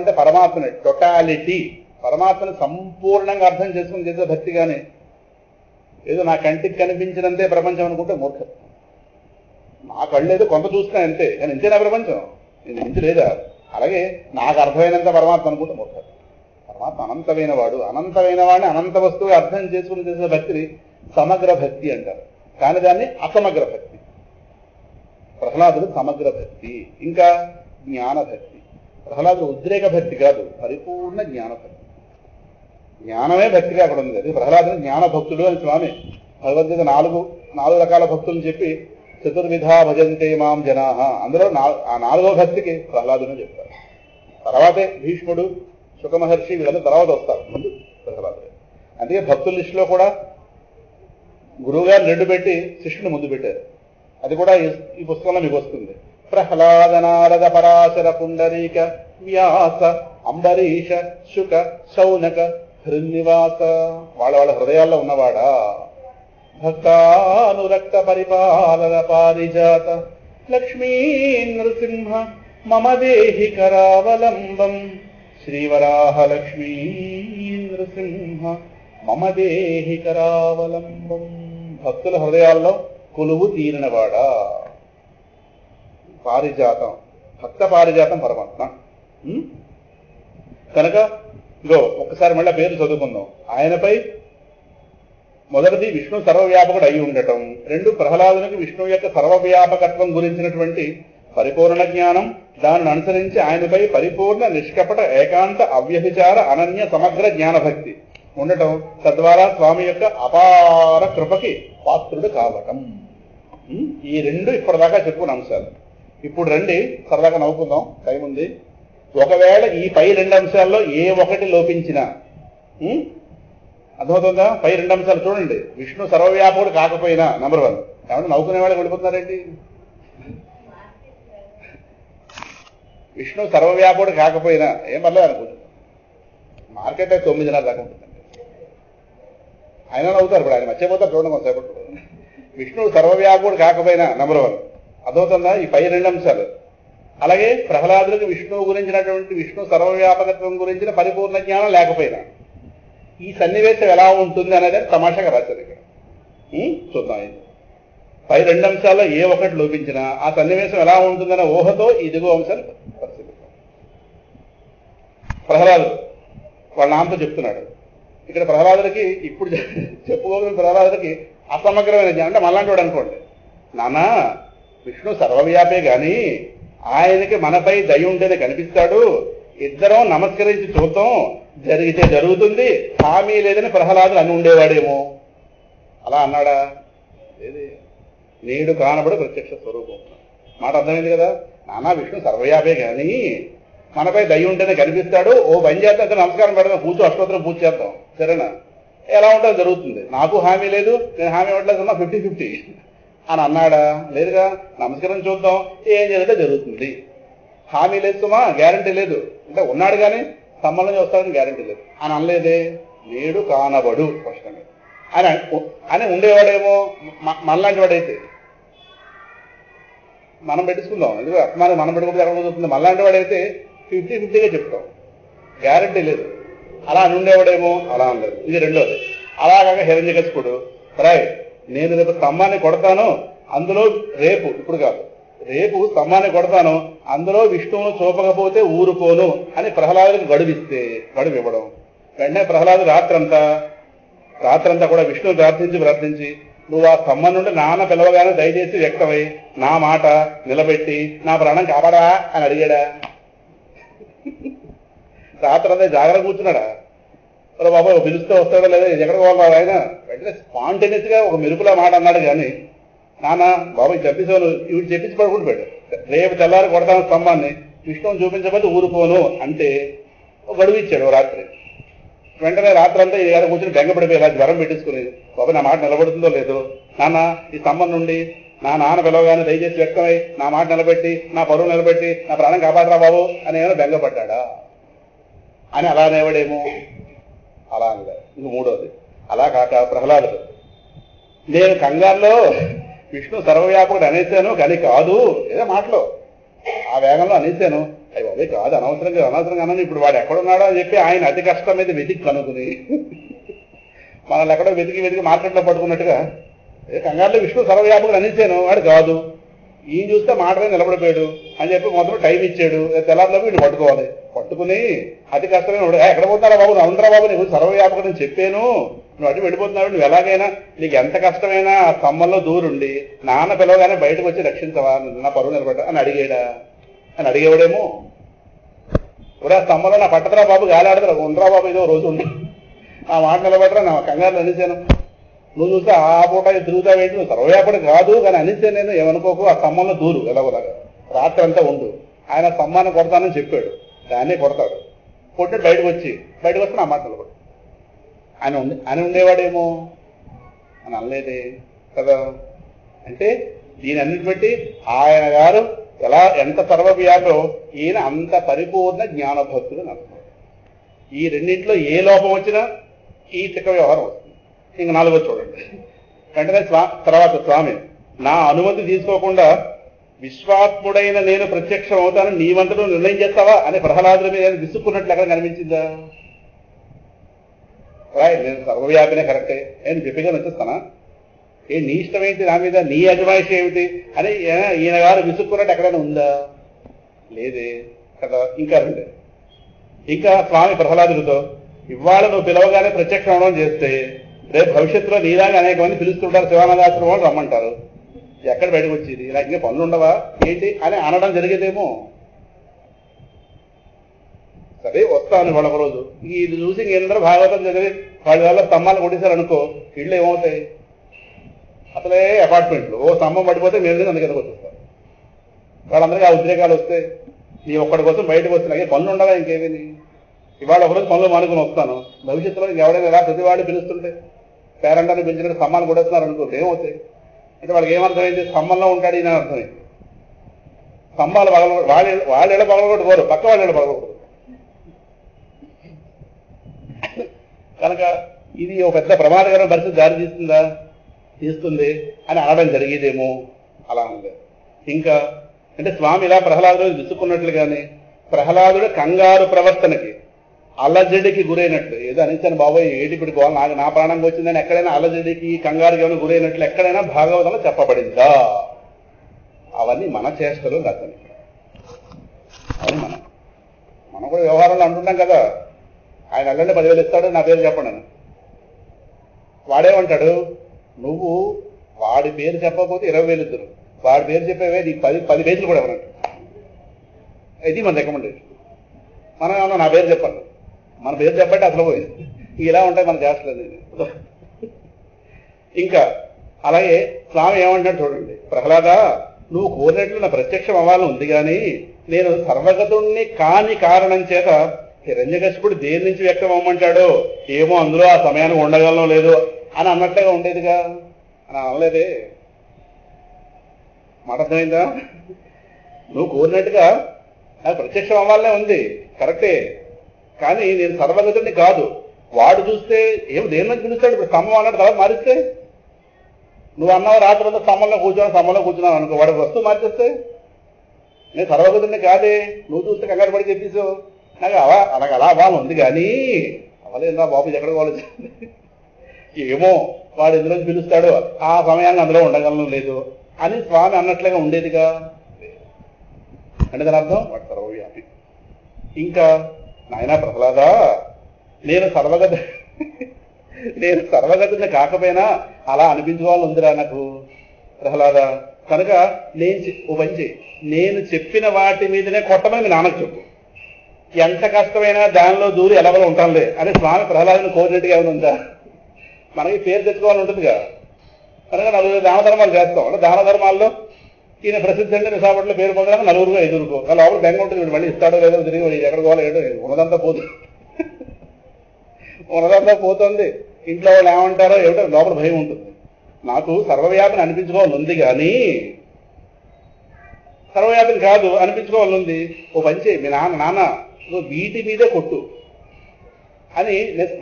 అంటే పరమాత్మని టోటాలిటీ, పరమాత్మని సంపూర్ణంగా అర్థం చేసుకుని చేసే భక్తి. కానీ ఏదో నా కంటికి కనిపించినంతే ప్రపంచం అనుకుంటే మూర్ఖత్వం. నా కళ్ళేదో కొంత చూస్తున్నా అంతే, కానీ ఇంతేనా ప్రపంచం? నేను మించలేదా? అలాగే నాకు అర్థమైనంత పరమాత్మ అనుకుంటే మూర్ఖత్వం. పరమాత్మ అనంతమైన వాడిని అనంత వస్తువు అర్థం చేసుకుని చేసే భక్తిని సమగ్ర భక్తి అంటారు. కానీ దాన్ని అసమగ్ర భక్తి. ప్రహ్లాదుడు సమగ్ర భక్తి. ఇంకా జ్ఞానభక్తి. ప్రహ్లాదుడు ఉద్రేక భక్తి కాదు, పరిపూర్ణ జ్ఞానభక్తి. జ్ఞానమే భక్తిగా అక్కడ ఉంది. అది ప్రహ్లాదుడు జ్ఞాన భక్తుడు అని స్వామి భగవద్గీత నాలుగు రకాల భక్తులను చెప్పి చతుర్విధా భజంతే మాం జనాహ, అందులో ఆ నాలుగో భక్తికి ప్రహ్లాదుని చెప్తారు. తర్వాతే భీష్ముడు, శుకమహర్షి వీళ్ళందరూ తర్వాత వస్తారు, ముందు ప్రహ్లాదుడు. అందుకే భక్తుల లిస్టులో కూడా గురువుగారు 2 పెట్టి శిష్యుని ముందు పెట్టారు. అది కూడా ఈ పుస్తకంలో మీకు వస్తుంది. ప్రహ్లాద, నారద, పరాశర, పుండరీక, వ్యాస, అంబరీష, శుక, శౌనక, హృన్నివాస. వాళ్ళ హృదయాల్లో ఉన్నవాడా. భక్తానురక్త పరిపాలన పారిజాత, లక్ష్మీ నృసింహ మమ దేహి కరావలంబం. శ్రీవరాహ లక్ష్మీ నృసింహ మమ దేహి కరావలంబం. భక్తుల హృదయాల్లో కొలువు తీరినవాడా. పారిజాతం, భక్త పారిజాతం పరమాత్మ. కనుక ఇగో ఒక్కసారి మళ్ళీ పేరు చదువుకుందాం. ఆయనపై మొదటిది విష్ణు సర్వవ్యాపకుడు అయి ఉండటం. 2 ప్రహ్లాదునికి విష్ణువు యొక్క సర్వవ్యాపకత్వం గురించినటువంటి పరిపూర్ణ జ్ఞానం. దానిని అనుసరించి ఆయనపై పరిపూర్ణ నిష్కపట ఏకాంత అవ్యభిచార అనన్య సమగ్ర జ్ఞానభక్తి ఉండటం. తద్వారా స్వామి యొక్క అపార కృపకి పాత్రుడు కావటం. ఈ 2 ఇప్పటిదాకా చెప్పుకున్న అంశాలు. ఇప్పుడు రండి సరదాగా నవ్వుకుందాం, టైం ఉంది. ఒకవేళ ఈ పై 2 అంశాల్లో ఏ ఒకటి లోపించినా, అర్థమవుతుందా? పై 2 అంశాలు చూడండి. విష్ణు సర్వవ్యాపకుడు కాకపోయినా నెంబర్ 1. ఏమన్నా నవ్వుకునే వాళ్ళకి వెళ్ళిపోతున్నారేంటి? విష్ణు సర్వవ్యాపకుడు కాకపోయినా ఏం పర్లేదు అనుకుంటున్నాను. మార్కెట్ 9:30 దాకా ఉంటుందండి. ఆయన నవ్వుతారు, ఇప్పుడు ఆయన మర్చిపోతారు చూడండి కొంతసేపట్లో. విష్ణువు సర్వవ్యాపకుడు కాకపోయినా నెంబర్ 1. అర్థమవుతుందా? ఈ పై 2 అంశాలు అలాగే ప్రహ్లాదులకు విష్ణువు గురించినటువంటి విష్ణు సర్వవ్యాపకత్వం గురించిన పరిపూర్ణ జ్ఞానం లేకపోయినా ఈ సన్నివేశం ఎలా ఉంటుంది అనేది తమాషాగా రాశారు ఇక్కడ. చూద్దాం. పై రెండు అంశాల్లో ఏ ఒకటి లోపించినా ఆ సన్నివేశం ఎలా ఉంటుందనే ఊహతో ఈ దిగువ అంశాలు పరిశీలిస్తాం. ప్రహ్లాదుడు వాళ్ళ నాన్నతో చెప్తున్నాడు. ఇక్కడ ప్రహ్లాదుడికి ఇప్పుడు చెప్పుకోగలిగిన ప్రహ్లాదుడికి అసమగ్రమైన జ్ఞానం, అంటే మళ్ళాంటి వాడు అనుకోండి, నాన్న విష్ణు సర్వవ్యాపే గాని ఆయనకి మనపై దయ ఉంటేనే కనిపిస్తాడు, ఇద్దరం నమస్కరించి చూద్దాం, జరిగితే జరుగుతుంది, హామీ లేదని ప్రహ్లాదుడు అని ఉండేవాడేమో. అలా అన్నాడా? లేదే. నేడు కానబడు ప్రత్యక్ష స్వరూపం. మాట అర్థమైంది కదా. నానా విష్ణు సర్వవ్యాపే గాని మనపై దయ ఉంటేనే కనిపిస్తాడు, ఓ పని చేద్దాం, నమస్కారం పెడదాం, కూర్చో అష్టోత్తరం పూజ చేద్దాం, సరేనా? ఎలా ఉంటుందో జరుగుతుంది, నాకు హామీ లేదు, నేను హామీ ఇవ్వట్లేదన్నా 50-50 అని అన్నాడా? లేదుగా. నమస్కారం చూద్దాం, ఏం జరిగితే జరుగుతుంది, హామీ లేదు సుమా, గ్యారంటీ లేదు, అంటే ఉన్నాడు కానీ సంబంధం వస్తాడని గ్యారంటీ లేదు అని అనలేదే. నేడు కానబడు స్పష్టంగా అని ఉండేవాడేమో. మనలాంటి వాడైతే మనం పెట్టించుకుందాం, ఎందుకు అస్మానం మనం పెట్టుకుంటే ఎక్కడ జరుగుతుంది. మనలాంటి వాడైతే 50-50గా చెప్తాం, గ్యారంటీ లేదు. అలా అని ఉండేవాడేమో. అలా అనలేదు. ఇది రెండోది. అలాగా హిరణ్యకశిపుడు, రాయ్ నేను రేపు స్తంభాన్ని కొడతాను, అందులో రేపు, ఇప్పుడు కాదు, రేపు స్తంభాన్ని కొడతాను, అందులో విష్ణువును చూపకపోతే ఊరుకోను అని ప్రహ్లాదుడికి గడువు ఇవ్వడం. వెంటనే ప్రహ్లాదు రాత్రంతా కూడా విష్ణువు ప్రార్థించి నువ్వు ఆ స్తంభం నుండి నాన్న పిలవగానే దయచేసి వ్యక్తమై నా మాట నిలబెట్టి నా ప్రాణం కాపాడా అని అడిగాడా? రాత్రంతా జాగ్రత్త కూర్చున్నాడా? బాబా పిలుస్తూ వస్తాడో లేదా, ఎక్కడికి పోవాలి ఆయన? వెంటనే స్పాంటేనియస్ గా ఒక మెరుపులా మాట అన్నాడు కానీ, నాన్న బాబు చెప్పేసాను, ఇవి చెప్పించి పడుకుంటూ పెట్టాడు. రేపు తెల్లారి కొడతాను స్తంభాన్ని, విష్ణువుని చూపించకపోతే ఊరుకోను అంటే ఒక గడువు ఇచ్చాడు రాత్రి. వెంటనే రాత్రంతా ఈ ఏదో కూర్చొని బెంగపడిపోయి ఇలా జ్వరం పెట్టించుకుని, బాబు నా మాట నిలబడుతుందో లేదో, నాన్న ఈ స్తంభం నుండి నా నాన్న పిలవగానే దయచేసి వ్యక్తమై నా మాట నిలబెట్టి నా పరువు నిలబెట్టి నా ప్రాణం కాపాడరా బాబు అని ఏమైనా బెంగపడ్డా అని అలా అనేవాడేమో. అలా అనలే. ఇంక మూడోది, అలా కాక ప్రహ్లాదుడు, నేను కంగారులో విష్ణు సర్వవ్యాపకుడు అనేశాను కానీ కాదు, ఏదో మాటలో ఆ వేగంలో అనేశాను, అయ్యి బాబే కాదు, అనవసరంగా అన్నాను, ఇప్పుడు వాడు ఎక్కడున్నాడో అని చెప్పి ఆయన అతి కష్టం మీద వెతికి కనుక్కుని మనల్ని ఎక్కడో వెతికి మార్కెట్లో పట్టుకున్నట్టుగా కంగారులో విష్ణు సర్వవ్యాపకుడు అనేశాను, వాడు కాదు, ఈయన చూస్తే మాటనే నిలబడిపోయాడు అని చెప్పి మొత్తం టైం ఇచ్చాడు, తెల్లారిలో వీడు పట్టుకుని అతి కష్టమైన ఎక్కడ పోతున్నారా బాబు, అందరా బాబు నీకు సర్వవ్యాపకుడు అని చెప్పాను, నువ్వు అటు వెళ్ళిపోతున్నావు, నువ్వు ఎలాగైనా నీకు ఎంత కష్టమైనా ఆ స్తంభంలో దూరుండి నాన్న పిలవగానే బయటకు వచ్చి రక్షించవా, నా పరువు నిలబడ్డా అని అడిగేవాడేమో. ఇప్పుడు ఆ స్తంభంలో నా పట్టదరా బాబు, గాలాడదరా, ఉండరా బాబు, ఏదో రోజు ఉంది, ఆ మాట నిలబడరా, నా కంగారు అనేసాను, నువ్వు చూస్తే ఆ పూట తిరుగుతావేంటి, నువ్వు సర్వవ్యాపకుడు కాదు కానీ అనేసాను నేను, ఏమనుకోకు, ఆ స్తంభంలో దూరు ఎలాగోలాగా, రాత్రి అంతా ఉండు, ఆయన స్తంభాన్ని కొడతానని చెప్పాడు, దాన్నే కొడతాడు, కొట్టాడు బయటకు వచ్చి నా మాట నిలబడు అని ఉండేవాడేమో అని అనలేదే కదా. అంటే దీని అన్నిటి బట్టి ఆయన గారు ఎంత సర్వవ్యాపో ఈయన అంత పరిపూర్ణ జ్ఞానభక్తుడు నడుస్తాడు. ఈ రెండింటిలో ఏ లోపం వచ్చినా ఈ తిక్క వ్యవహారం వస్తుంది. ఇంక నాలుగో చూడండి. వెంటనే తర్వాత స్వామి, నా అనుమతి తీసుకోకుండా విశ్వాత్ముడైన నేను ప్రత్యక్షం అవుతానని నీవంతటూ నిర్ణయం చేస్తావా అని ప్రహ్లాదుల మీద విసుక్కున్నట్లు ఎక్కడ కనిపించిందా? నేను సర్వవ్యాపినే కరెక్టే, నేను చెప్పిగా వచ్చేస్తానా, నీ ఇష్టం ఏంటి, నా మీద నీ అజమాయిషి ఏమిటి అని ఈయన గారు విసుక్కున్నట్టు ఎక్కడైనా ఉందా? లేదే కదా. ఇంకా స్వామి ప్రహ్లాదుడితో, ఇవాళ నువ్వు పిలవగానే ప్రత్యక్షం అవడం చేస్తే రేపు భవిష్యత్తులో నీలాగా అనేక మంది పిలుస్తుంటారు, శివానందాశ్రమం రమ్మంటారు, ఎక్కడ బయటకు వచ్చేది, నాకు ఇంకా పనులు ఉండవా ఏంటి అని అనడం జరిగేదేమో. సరే వస్తాను వాళ్ళ ఒక రోజు, ఇది చూసి ఇంకేందరూ భాగవతం చదివి వాళ్ళ వల్ల స్తంభాలు కొట్టేశారు అనుకో, ఇళ్ళు ఏమవుతాయి, అసలే అపార్ట్మెంట్లు, ఓ స్తంభం పడిపోతే మేము అందుకు ఎందుకు వచ్చేస్తారు, వాళ్ళందరికీ ఆ ఉద్రేకాలు వస్తే నీ ఒక్కడి కోసం బయటకు వస్తే నాకే పనులు ఉండవా ఇంకేమీ, ఇవాళ ఒకరోజు పనులు మానుకుని వస్తాను, భవిష్యత్తులో ఎవడైనా ఎలా ప్రతి వాళ్ళు పిలుస్తుంటే పేరెంటాన్ని పెంచినట్టు స్తంభాలు కొట్టేస్తున్నారు అనుకో, ఏమవుతాయి అంటే వాళ్ళకి ఏమర్థమైంది, స్తంభంలో ఉంటాడు ఈయన అర్థమైంది. స్తంభాలు వాళ్ళ పగలగొట్టు కోరు, పక్క వాళ్ళ పగలకూడదు. కనుక ఇది ఒక పెద్ద ప్రమాదకరమైన పరిస్థితి దారి తీస్తుంది అని అనడం జరిగేదేమో. అలా ఉంది. ఇంకా అంటే స్వామి ఇలా ప్రహ్లాదుడు విసుక్కున్నట్లుగానే ప్రహ్లాదుడు కంగారు ప్రవర్తనకి అలజడికి గురైనట్లు ఏదో అనేసాను బాబోయ్ ఏటిపిడి గోల్ నాకు నా ప్రాణంగా వచ్చిందని ఎక్కడైనా అలజడికి కంగారుకి ఏమైనా గురైనట్లు ఎక్కడైనా భాగవతంలో చెప్పబడిందా? అవన్నీ మన చేష్టలు రచన. అది మనం కూడా వ్యవహారంలో అంటుంటాం కదా, ఆయన అల్లండి 10,000 ఇస్తాడు, నా పేరు చెప్పండి అని. వాడేమంటాడు, నువ్వు వాడి పేరు చెప్పకపోతే 20,000 ఇద్దరు, వాడి పేరు చెప్పేవే నీకు 10 పేజీలు కూడా ఇవ్వనంట. ఇది మన రికమెండేషన్. మనం ఏమన్నా నా పేరు చెప్పండి, మన పేరు చెప్పంటే అసలు పోయింది. ఇలా ఉంటాయి మన చేస్తలేదు. ఇంకా అలాగే స్వామి ఏమంటాడు చూడండి, ప్రహ్లాద నువ్వు కోరినట్లు నా ప్రత్యక్షం అవ్వాలని ఉంది కానీ నేను సర్వగతుణ్ణి కాని కారణం చేత హిరణ్యకశిపుడు దేని నుంచి వ్యక్తం అవ్వమంటాడో ఏమో, అందులో ఆ సమయానికి ఉండగలను లేదు అని అన్నట్టుగా ఉండేదిగా అని అనలేదే. మాట అర్థమైందా? నువ్వు కోరినట్టుగా నాకు ప్రత్యక్షం అవ్వాలనే ఉంది, కరెక్టే, కానీ నేను సర్వగతుడిని కాదు. వాడు చూస్తే ఏమో దేని నుంచి పిలుస్తాడు, ఇప్పుడు స్తంభం అన్నట్టు తర్వాత మారిస్తే, నువ్వు అన్నావు రాత్రి అంతా స్తంభంలో కూర్చున్నావు అనుకో, వాడు వస్తువు మార్చేస్తే నేను సర్వగతుడిని కాదే, నువ్వు చూస్తే కంగారు పడి చెప్పేసావు. నాకు అలా అవ్వాలి ఉంది కానీ అవ్వలేదా బాబు, ఎక్కడ కావాలి ఏమో, వాడు ఎందులో పిలుస్తాడో ఆ సమయాన్ని అందులో ఉండగలను లేదు అని స్వామి అన్నట్లుగా ఉండేదిగా. అంటే దాని అర్థం వాడు సర్వవ్యాపి. ఇంకా నాయనా ప్రహ్లాద నేను సర్వగతుని కాకపోయినా అలా అనిపించుకోవాలి ఉందిరా నాకు ప్రహ్లాద. కనుక ఓ పని చేయి, నేను చెప్పిన వాటి మీదనే కొట్టమని మీ నాన్నకు చెప్పు, ఎంత కష్టమైనా దానిలో దూరి ఎలవలో ఉంటానులే అని స్వామి ప్రహ్లాదుని కోరినట్టుగా ఏమైనా ఉందా? మనకి పేరు తెచ్చుకోవాలని ఉంటుందిగా, కనుక 4 దాన ధర్మాలు చేస్తాం. అంటే దాన ధర్మాల్లో ఈయన ప్రసిద్ధి అంటే విశాఖపట్నంలో పేరు పొందడానికి 4 5 లోపల బెంగ ఉంటుంది, వీడు మళ్ళీ ఇస్తాడో లేదో తిరిగి ఎక్కడ పోవాలి ఏదో ఉన్నదంతా పోతుంది. ఇంట్లో వాళ్ళు ఏమంటారో ఏమిటో లోపల భయం ఉంటుంది. నాకు సర్వవ్యాపిని అనిపించుకోవాలని ఉంది కానీ సర్వవ్యాపిని కాదు అనిపించుకోవాలని ఉంది. ఓ పని చేయి, మీ నాన్న నువ్వు వీటి మీదే కొట్టు అని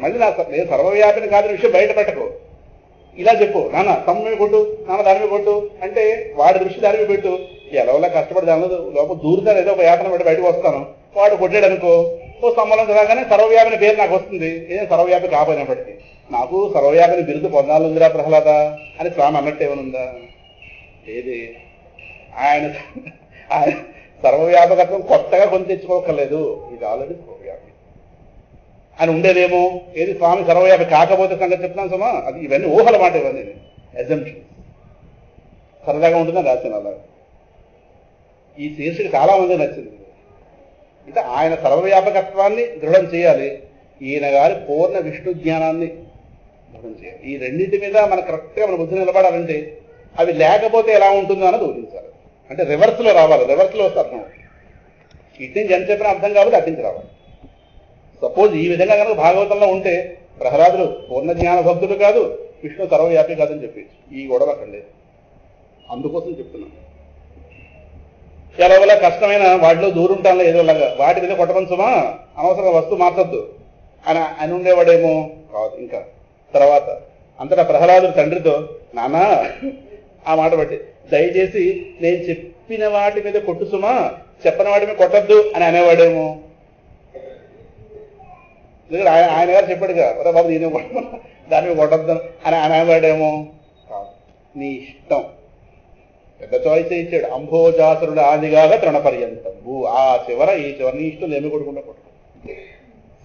మళ్ళీ నేను సర్వవ్యాపిని కాదని విషయం బయట పెట్టకు, ఇలా చెప్పు, నాన్న తమ్ము మీద కొట్టు, నాన్న దాని మీద కొట్టు అంటే వాడి దృష్టి దాని మీద పెట్టు. ఎలవలా కష్టపడి దానిలో లోపల దూరుతాను, ఏదో ఒక యాతన పెట్టి బయటకు వస్తాను, వాడు కొట్టాడు అనుకో, ఓ సంబంధం చదవగానే సర్వవ్యాపిని పేరు నాకు వస్తుంది. ఏదైనా సర్వవ్యాపి కాపోయినప్పటికీ నాకు సర్వవ్యాపిని బిరుదు పొందాలందిరా ప్రహ్లాద అని స్వామి అన్నట్టు ఏమనుందా? ఏది ఆయన సర్వవ్యాపకత్వం కొత్తగా కొని తెచ్చుకోకర్లేదు, ఇది ఆల్రెడీ సర్వవ్యాపి అని ఉండేదేమో. ఏది స్వామి సర్వవ్యాపి కాకపోతే సంగతి చెప్తున్నాను సుమా, అది ఇవన్నీ ఊహల మాట, ఇవన్నీ అజంప్షన్. సరదాగా ఉంటుందని రాశాను అలా. ఈ శీర్షిక చాలా మంది నచ్చింది. అంటే ఆయన సర్వవ్యాపకత్వాన్ని దృఢం చేయాలి, ఈయన గారి పూర్ణ విష్ణు జ్ఞానాన్ని దృఢం చేయాలి. ఈ రెండింటి మీద మన కరెక్ట్గా మన బుద్ధి నిలబడాలంటే అవి లేకపోతే ఎలా ఉంటుందో అన్నది ఊహించాలి. అంటే రివర్స్లో రావాలి, రివర్స్లో వస్తే అర్థం అవుతుంది. ఇటు నుంచి ఎంత చెప్పినా అర్థం కాబట్టి అట్టించి రావాలి. సపోజ్ ఈ విధంగా కనుక భాగవతంలో ఉంటే ప్రహ్లాదుడు పూర్ణ జ్ఞాన భక్తుడు కాదు, విష్ణు సర్వవ్యాపి కాదని చెప్పేసి ఈ గొడవ అక్కడ లేదు. అందుకోసం చెప్తున్నాను. ఎలాగోలా కష్టమైన వాటిలో దూరుంటాను ఏదోలాగా వాటి మీద కొట్టపంచమా, అనవసరంగా వస్తువు మార్చొద్దు అని ఉండేవాడేమో కాదు. ఇంకా తర్వాత అంతటా ప్రహ్లాదుడు తండ్రితో, నాన్న ఆ మాట బట్టి దయచేసి నేను చెప్పిన వాటి మీద కొట్టు సుమా, చెప్పని వాటి మీద కొట్టద్దు అని అనేవాడేమో. ఆయన గారు చెప్పాడుగా, ఒరే బాబు నేనే దాని మీద కొట్టద్దు అని అనేవాడేమో కాదు. నీ ఇష్టం, పెద్ద చాయిస్ ఇచ్చాడు. అంభోజాసురుడు ఆదిగాగా తృణపర్యంతంబు, ఆ చివర ఈ చివరి నీ ఇష్టం ఏమి కొట్టుకుంటా కొట్టు,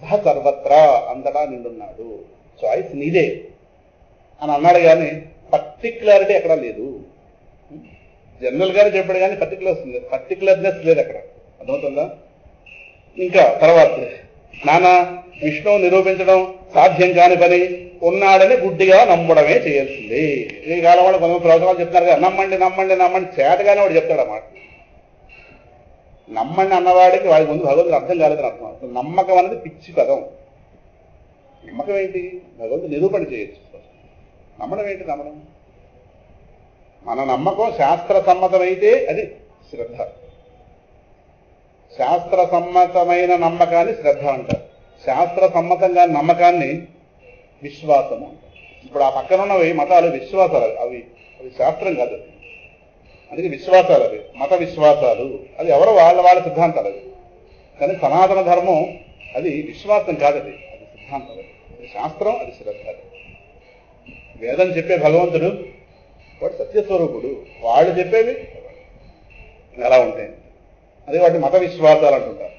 సహ సర్వత్రా అంతటా నిండున్నాడు, చాయిస్ నీదే అని అన్నాడు. కానీ పర్టిక్యులారిటీ ఎక్కడా లేదు. జనరల్ గానే చెప్పాడు కానీ పర్టిక్యులర్నెస్ లేదు అక్కడ, అర్థమవుతుందా? ఇంకా తర్వాత నాన్న విష్ణువు నిరూపించడం సాధ్యం కాని పని, ఉన్నాడని గుడ్డిగా నమ్మడమే చేయాల్సింది. ఈ కాలం వాళ్ళు కొంతమంది ప్రవచనాలు చెప్తున్నారు కదా, నమ్మండి నమ్మండి నమ్మండి, చేతగానే వాడు చెప్తాడు అన్నమాట. నమ్మండి అన్నవాడికి వాడి ముందు భగవంతుడు అర్థం కాలేదని అర్థం. అసలు నమ్మకం అనేది పిచ్చి పదం. నమ్మకం ఏంటి? భగవంతుడు నిరూపణ చేయొచ్చు. నమ్మడం ఏంటి? నమ్మడం మన నమ్మకం శాస్త్ర సమ్మతమైతే అది శ్రద్ధ. శాస్త్ర సమ్మతమైన నమ్మకాన్ని శ్రద్ధ అంటారు, శాస్త్ర సమ్మతంగా నమ్మకాన్ని విశ్వాసము అంటారు. ఇప్పుడు ఆ పక్కన ఉన్నవి మతాలు విశ్వాసాలు, అవి శాస్త్రం కాదు. అందుకే విశ్వాసాలు అవి, మత విశ్వాసాలు, అది ఎవరో వాళ్ళ సిద్ధాంతాలు అవి. కానీ సనాతన ధర్మం అది విశ్వాసం కాదది, అది సిద్ధాంతం, అది శాస్త్రం, అది శ్రద్ధ. వేదం చెప్పే భగవంతుడు వాడు సత్యస్వరూపుడు, వాళ్ళు చెప్పేవి ఎలా ఉంటాయి. అదే వాటిని మత విశ్వాసాలు అంటుంటారు.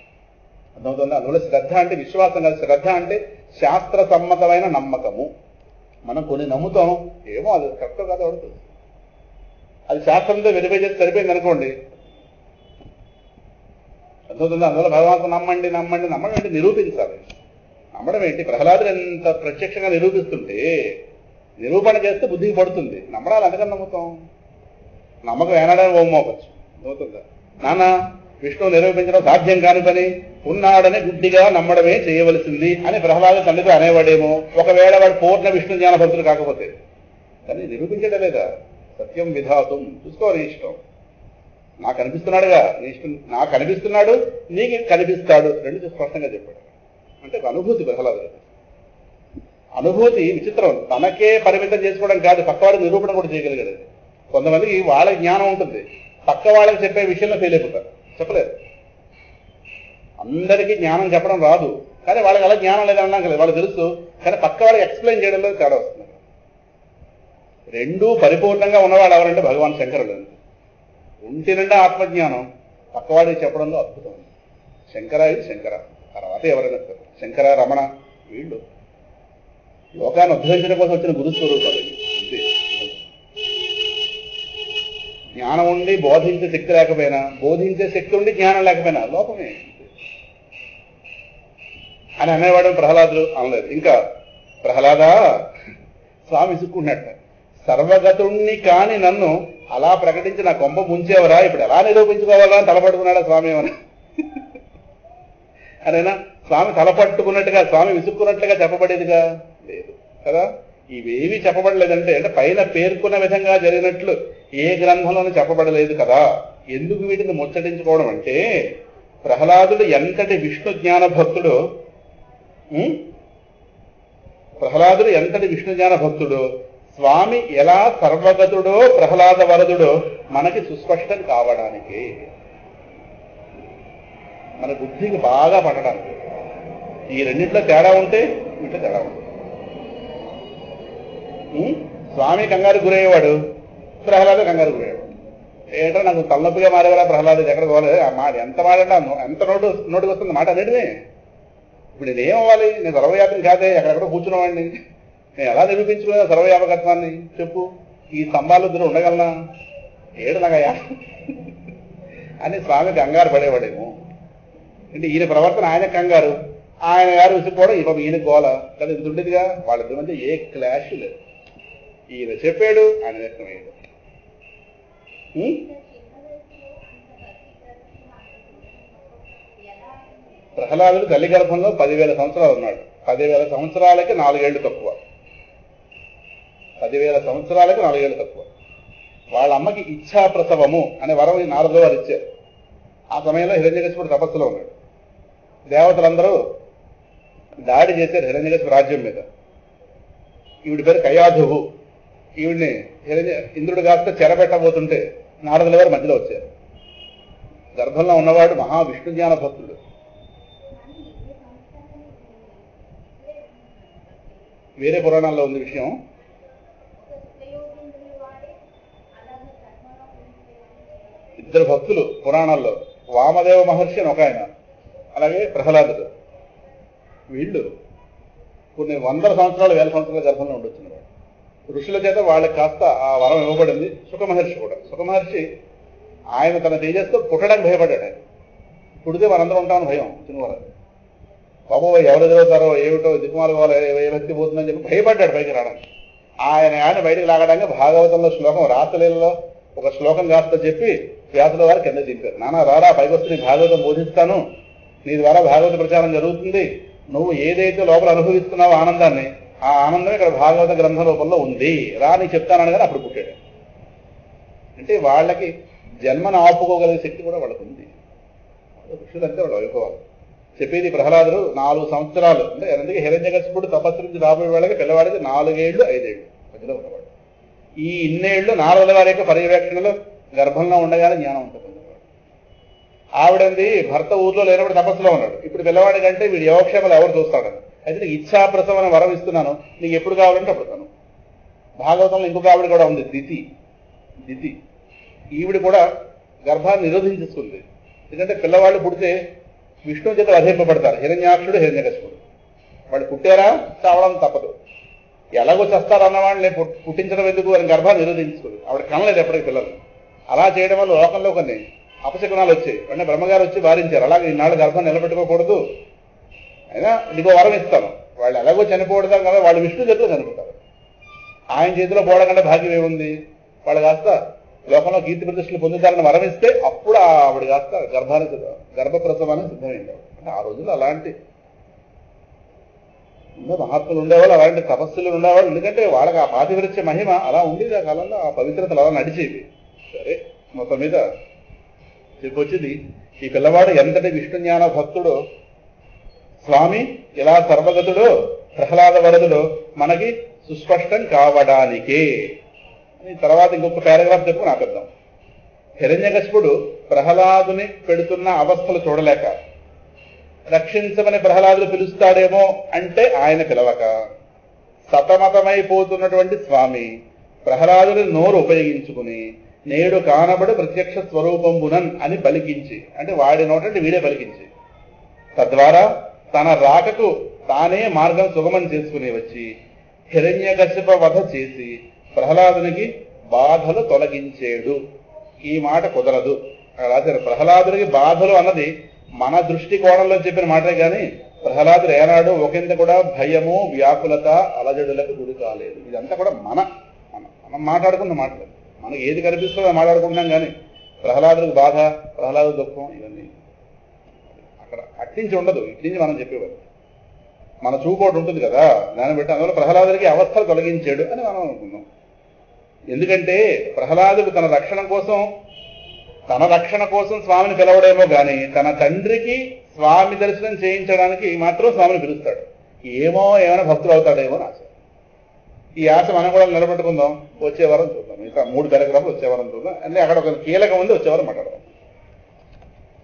అర్థమవుతుంది. అందువల్ల శ్రద్ధ అంటే విశ్వాసం కాదు, శ్రద్ధ అంటే శాస్త్ర సమ్మతమైన నమ్మకము. మనం కొన్ని నమ్ముతాం, ఏమో అది కరెక్ట్ కాదు అవుతుంది, అది శాస్త్రంతో వెరిఫై చేసి సరిపోయింది అనుకోండి. అర్థమవుతుంది. అందువల్ల భగవంతుడు నమ్మండి నమ్మండి నమ్మడం ఏంటి, నిరూపించాలి. నమ్మడం ఏంటి, ప్రహ్లాదుడు ఎంత ప్రత్యక్షంగా నిరూపిస్తుంటే నిరూపణ చేస్తే బుద్ధికి పడుతుంది. నమ్మడాలి, అందుకని నమ్ముతాం. నమ్మకం ఏనాడని ఓమోపచ్చు. అవుతుందా నాన్న, విష్ణువు నిరూపించడం సాధ్యం కాని పని, ఉన్నాడని గుడ్డిగా నమ్మడమే చేయవలసింది అని ప్రహ్లాదు తండ్రితో అనేవాడేమో, ఒకవేళ వాడు పూర్ణ విష్ణు జ్ఞాన భక్తులు కాకపోతే. కానీ నిరూపించడం లేదా, సత్యం విధాతం, చూసుకోవాలి ఇష్టం. నాకు అనిపిస్తున్నాడుగా, నీ ఇష్టం, నాకు అనిపిస్తున్నాడు, నీకు కనిపిస్తాడు, రెండు స్పష్టంగా చెప్పాడు. అంటే అనుభూతి ప్రహ్లాదు. అనుభూతి విచిత్రం, తనకే పరిమితం చేసుకోవడం కాదు, పక్కవాడికి నిరూపణ కూడా చేయగలిగాడు. కొంతమందికి వాళ్ళ జ్ఞానం ఉంటుంది, పక్క వాళ్ళకి చెప్పే విషయంలో ఫెయిల్ అయిపోతారు, చెప్పలేదు. అందరికీ జ్ఞానం చెప్పడం రాదు, కానీ వాళ్ళకి అలా జ్ఞానం లేదన్నా కదా, వాళ్ళు తెలుసు, కానీ పక్క వాళ్ళకి ఎక్స్ప్లెయిన్ చేయడంలో తేడా వస్తుంది. రెండూ పరిపూర్ణంగా ఉన్నవాడు ఎవరంటే భగవాన్ శంకరుడు. ఒంటి నిండా ఆత్మజ్ఞానం, పక్కవాడికి చెప్పడంలో అద్భుతం. శంకర ఇది శంకర, తర్వాత ఎవరైనా శంకర రమణ, వీళ్ళు లోకాన్ని ఉద్ధరించడం కోసం వచ్చిన గురుస్వరూపాలు. అంతే. జ్ఞానం ఉండి బోధించే శక్తి లేకపోయినా, బోధించే శక్తి ఉండి జ్ఞానం లేకపోయినా లోకమే అని అనేవాడు ప్రహ్లాదుడు. అనలేదు. ఇంకా ప్రహ్లాదా, స్వామి విసుక్కుంటున్నట్ట, సర్వగతుణ్ణి కాని నన్ను అలా ప్రకటించి నా కొంప ముంచేవరా, ఇప్పుడు ఎలా నిరూపించుకోవాలా అని తలపట్టుకున్నాడా స్వామి ఏమన్నా అదేనా? స్వామి తలపట్టుకున్నట్టుగా, స్వామి విసుక్కున్నట్లుగా చెప్పబడేదిగా లేదు కదా. ఇవేవి చెప్పబడలేదంటే, అంటే పైన పేర్కొన్న విధంగా జరిగినట్లు ఏ గ్రంథంలోనూ చెప్పబడలేదు కదా. ఎందుకు వీటిని ముచ్చటించుకోవడం అంటే, ప్రహ్లాదుడు ఎంతటి విష్ణు జ్ఞాన భక్తుడు, ప్రహ్లాదుడు ఎంతటి విష్ణు జ్ఞాన భక్తుడు, స్వామి ఎలా సర్వగతుడో ప్రహ్లాద వరదుడో మనకి సుస్పష్టం కావడానికి, మన బుద్ధికి బాగా పట్టడానికి. ఈ రెండింటిలో తేడా ఉంటే ఇంట్లో తేడా ఉంటుంది. స్వామి కంగారు గురయ్యేవాడు, ప్రహ్లాద కంగారు గురయ్యేవాడు. ఏంటో నాకు తలనొప్పిగా మారేవారా ప్రహ్లాద, ఎక్కడ పోలేదు ఆ మాట, ఎంత మాట ఎంత నోటికి వస్తుంది మాట అనేటివే. ఇప్పుడు నేనేమవ్వాలి, నేను సర్వవ్యాపం కాదే, ఎక్కడెక్కడ కూర్చున్నవాడిని, నేను ఎలా నిరూపించుకున్నా సర్వవ్యాపకత్వాన్ని చెప్పు, ఈ స్తంభాలు ఇద్దరు ఉండగలనా, ఏడు నాగయ్యా అని స్వామి కంగారు పడేవాడేమో. అంటే ఈయన ప్రవర్తన ఆయన కంగారు, ఆయన గారు విసుక్కోవడం ఇవ్వ ఈయన గోల కదా, ఇంత ఉండేదిగా. వాళ్ళిద్దరి మధ్య ఏ క్లాష్ లేదు. ఈయన చెప్పాడు, ఆయన వ్యక్తమయ్యాడు. ప్రహ్లాదుడు తల్లి గర్భంలో 10,000 సంవత్సరాలు ఉన్నాడు. 10,000 సంవత్సరాలకి 4 ఏళ్లు తక్కువ. 10,000 సంవత్సరాలకి 4 ఏళ్లు తక్కువ. వాళ్ళ అమ్మకి ఇచ్ఛా ప్రసవము అనే వరం నారదులు వారు ఇచ్చారు. ఆ సమయంలో హిరణ్యకశిపుడు తపస్సులో ఉన్నాడు. దేవతలందరూ దాడి చేశారు హిరణ్యకశిపు రాజ్యం మీద. ఈవిడి పేరు కయాధువు. ఈవిడిని ఇంద్రుడు కాస్త చెరబెట్టబోతుంటే నారదుల వారు మధ్యలో వచ్చారు. గర్భంలో ఉన్నవాడు మహావిష్ణు జ్ఞాన భక్తుడు. వేరే పురాణాల్లో ఉంది విషయం. ఇద్దరు భక్తులు పురాణాల్లో, వామదేవ మహర్షి అని ఒక ఆయన, అలాగే ప్రహ్లాదుడు. వీళ్ళు కొన్ని 100 సంవత్సరాలు 1000 సంవత్సరాల గర్భంలో ఉండొచ్చున్నారు. ఋషుల చేత వాళ్ళకి కాస్త ఆ వరం ఇవ్వబడింది. సుఖ మహర్షి కూడా, సుఖ మహర్షి ఆయన తన తేజస్తో పుట్టడానికి భయపడ్డాడు. ఆయన పుడితే మనందరం ఉంటామని భయం చిన్నవారు. బాబు ఎవరు ఎదురవుతారో ఏమిటో, దిక్కుమాల ఏ వ్యక్తి పోతుందని చెప్పి భయపడ్డాడు పైకి రావడానికి. ఆయన బయటకు లాగడానికి భాగవతంలో శ్లోకం, రాసలీలలో ఒక శ్లోకం కాస్త చెప్పి వ్యాసుల వారు కింద దింపారు. నాన్న రారా, పైకి వస్తే నీ భాగవతం బోధిస్తాను, నీ ద్వారా భాగవత ప్రచారం జరుగుతుంది, నువ్వు ఏదైతే లోపల అనుభవిస్తున్నావో ఆనందాన్ని, ఆ ఆనందం ఇక్కడ భాగవత గ్రంథ రూపంలో ఉంది, రా నీకు చెప్తానని కానీ అప్పుడు పుట్టాడు. అంటే వాళ్ళకి జన్మను ఆపుకోగలిగే శక్తి కూడా వాళ్ళకు ఉంది. ఋషులంటే వాళ్ళు వైభవాలు చెప్పేది. ప్రహ్లాదుడు 4 సంవత్సరాలు, అంటే అందుకే హిరణ్యకశిపుడు తపస్సు నుంచి రాబోయే వాళ్ళకి పిల్లవాడికి 4 ఏళ్ళు 5 ఏళ్ళు మధ్యలో ఉన్నవాడు. ఈ ఇన్నేళ్లు నారదుల వారి యొక్క పర్యవేక్షణలో గర్భంలో ఉండగానే జ్ఞానం ఉంటుంది. ఆవిడంది భర్త ఊర్లో లేనప్పుడు తపస్సులో ఉన్నాడు. ఇప్పుడు పిల్లవాడి కంటే వీడి యోగక్షేమాలు ఎవరు చూస్తాడని. అయితే నీకు ఇచ్ఛాప్రసవం వరం ఇస్తున్నాను, నీకు ఎప్పుడు కావాలంటే అప్పుడు తను. భాగవతంలో ఇంకొక ఆవిడ కూడా ఉంది, దితి. ఈవిడ కూడా గర్భాన్ని నిరోధించుకుంది. ఎందుకంటే పిల్లవాళ్ళు పుడితే విష్ణువు చేత వధింపబడతారు. హిరణ్యాక్షుడు, హిరణ్యకశిపుడు. వాళ్ళు పుట్టారా చావడం తప్పదు. ఎలాగో చస్తారన్న వాళ్ళని పుట్టించడం ఎందుకు అని గర్భాన్ని నిరోధించుకుంది. ఆవిడ కనలేదు ఎప్పటికీ పిల్లలు. అలా చేయడం వల్ల లోకంలో కొన్ని అపశకునాలు వచ్చాయి. వెంటనే బ్రహ్మగారు వచ్చి వారించారు, అలాగే ఈనాడు గర్భాన్ని నిలబెట్టుకోకూడదు, అయినా నీకో వరం ఇస్తాను. వాళ్ళు ఎలాగో చనిపోవడం కదా, వాళ్ళు విష్ణు చేతిలో చనిపోతారు. ఆయన చేతిలో పోవడం కంటే భాగ్యం ఏముంది. వాళ్ళు కాస్త లోకంలో కీర్తి ప్రతిష్టలు పొందుతారని వరం ఇస్తే అప్పుడు ఆవిడ కాస్త గర్భప్రసవానికి సిద్ధమైంది. అంటే ఆ రోజుల్లో అలాంటి మహాత్ములు ఉండేవాళ్ళు, అలాంటి తపస్సులు ఉండేవాళ్ళు. ఎందుకంటే వాళ్ళకి ఆ పాతివృత్య మహిమ అలా ఉండేది. ఆ కాలంలో ఆ పవిత్రతలు అలా నడిచేవి. సరే, మొత్తం మీద చెప్పొచ్చింది ఈ పిల్లవాడు ఎంతటి విష్ణు జ్ఞాన భక్తుడో, స్వామి ఎలా సర్వగతుడో, ప్రహ్లాద వరదుడో మనకి సుస్పష్టం కావడానికే. తర్వాత ఇంకొక పారాగ్రాఫ్ చెప్పుకుని ఆపేద్దాం. హిరణ్యకశిపుడు ప్రహ్లాదుని పెడుతున్న అవస్థలు చూడలేక రక్షించమని ప్రహ్లాదుడు పిలుస్తాడేమో అంటే ఆయన పిలవక, సతమతమైపోతున్నటువంటి స్వామి ప్రహ్లాదుని నోరు ఉపయోగించుకుని నేడు కానబడు ప్రత్యక్ష స్వరూపంబునన్ అని పలికించి, అంటే వాడి నోటంటే వీడే పలికించి, తద్వారా తన రాకకు తానే మార్గం సుగమం చేసుకుని వచ్చి హిరణ్యకశిప వధ చేసి ప్రహ్లాదునికి బాధలు తొలగించేడు. ఈ మాట కుదరదు రాశారు. ప్రహ్లాదునికి బాధలు అన్నది మన దృష్టి కోణంలో చెప్పిన మాటే కానీ ప్రహ్లాదుడు ఏనాడు ఒకంత కూడా భయము, వ్యాకులత, అలజడులకు గురి కాలేదు. ఇదంతా కూడా మనం మాట్లాడుకున్న మాటలు. మనకు ఏది కనిపిస్తుందో మాట్లాడుకుంటున్నాం కానీ ప్రహ్లాదుడికి బాధ, ప్రహ్లాదు దుఃఖం ఇవన్నీ అక్కడ అట్టించి ఉండదు. ఇట్టించి మనం చెప్పేవారు. మన చూపోటు ఉంటుంది కదా, దాన్ని బట్టి అందువల్ల ప్రహ్లాదుడికి అవస్థలు తొలగించాడు అని మనం అనుకున్నాం. ఎందుకంటే ప్రహ్లాదుడు తన రక్షణ కోసం స్వామిని పిలవడేమో కానీ తన తండ్రికి స్వామి దర్శనం చేయించడానికి మాత్రం స్వామిని పిలుస్తాడు. ఏమైనా భక్తులు అవుతాడేమో ఆశ. ఈ ఆశ మనం కూడా నిలబెట్టుకుందాం. వచ్చే వారం చూద్దాం. ఇంకా 3 పారాగ్రాఫ్లు వచ్చే వారం చూద్దాం. అంటే అక్కడ ఒక కీలకం ఉంది, వచ్చే వారం మాట్లాడదాం.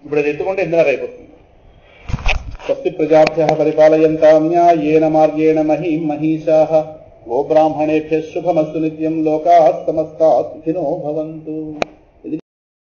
ఇప్పుడు అది ఎత్తుకుంటే ఇందులో అయిపోతుంది. స్వస్తి ప్రజాభ్యః పరిపాలయంతాం న్యాయేన మార్గేణ మహీం మహీషాః గోబ్రాహ్మణేభ్యః శుభమస్తు నిత్యం. లోకాః సమస్తాః సుఖినో భవంతు.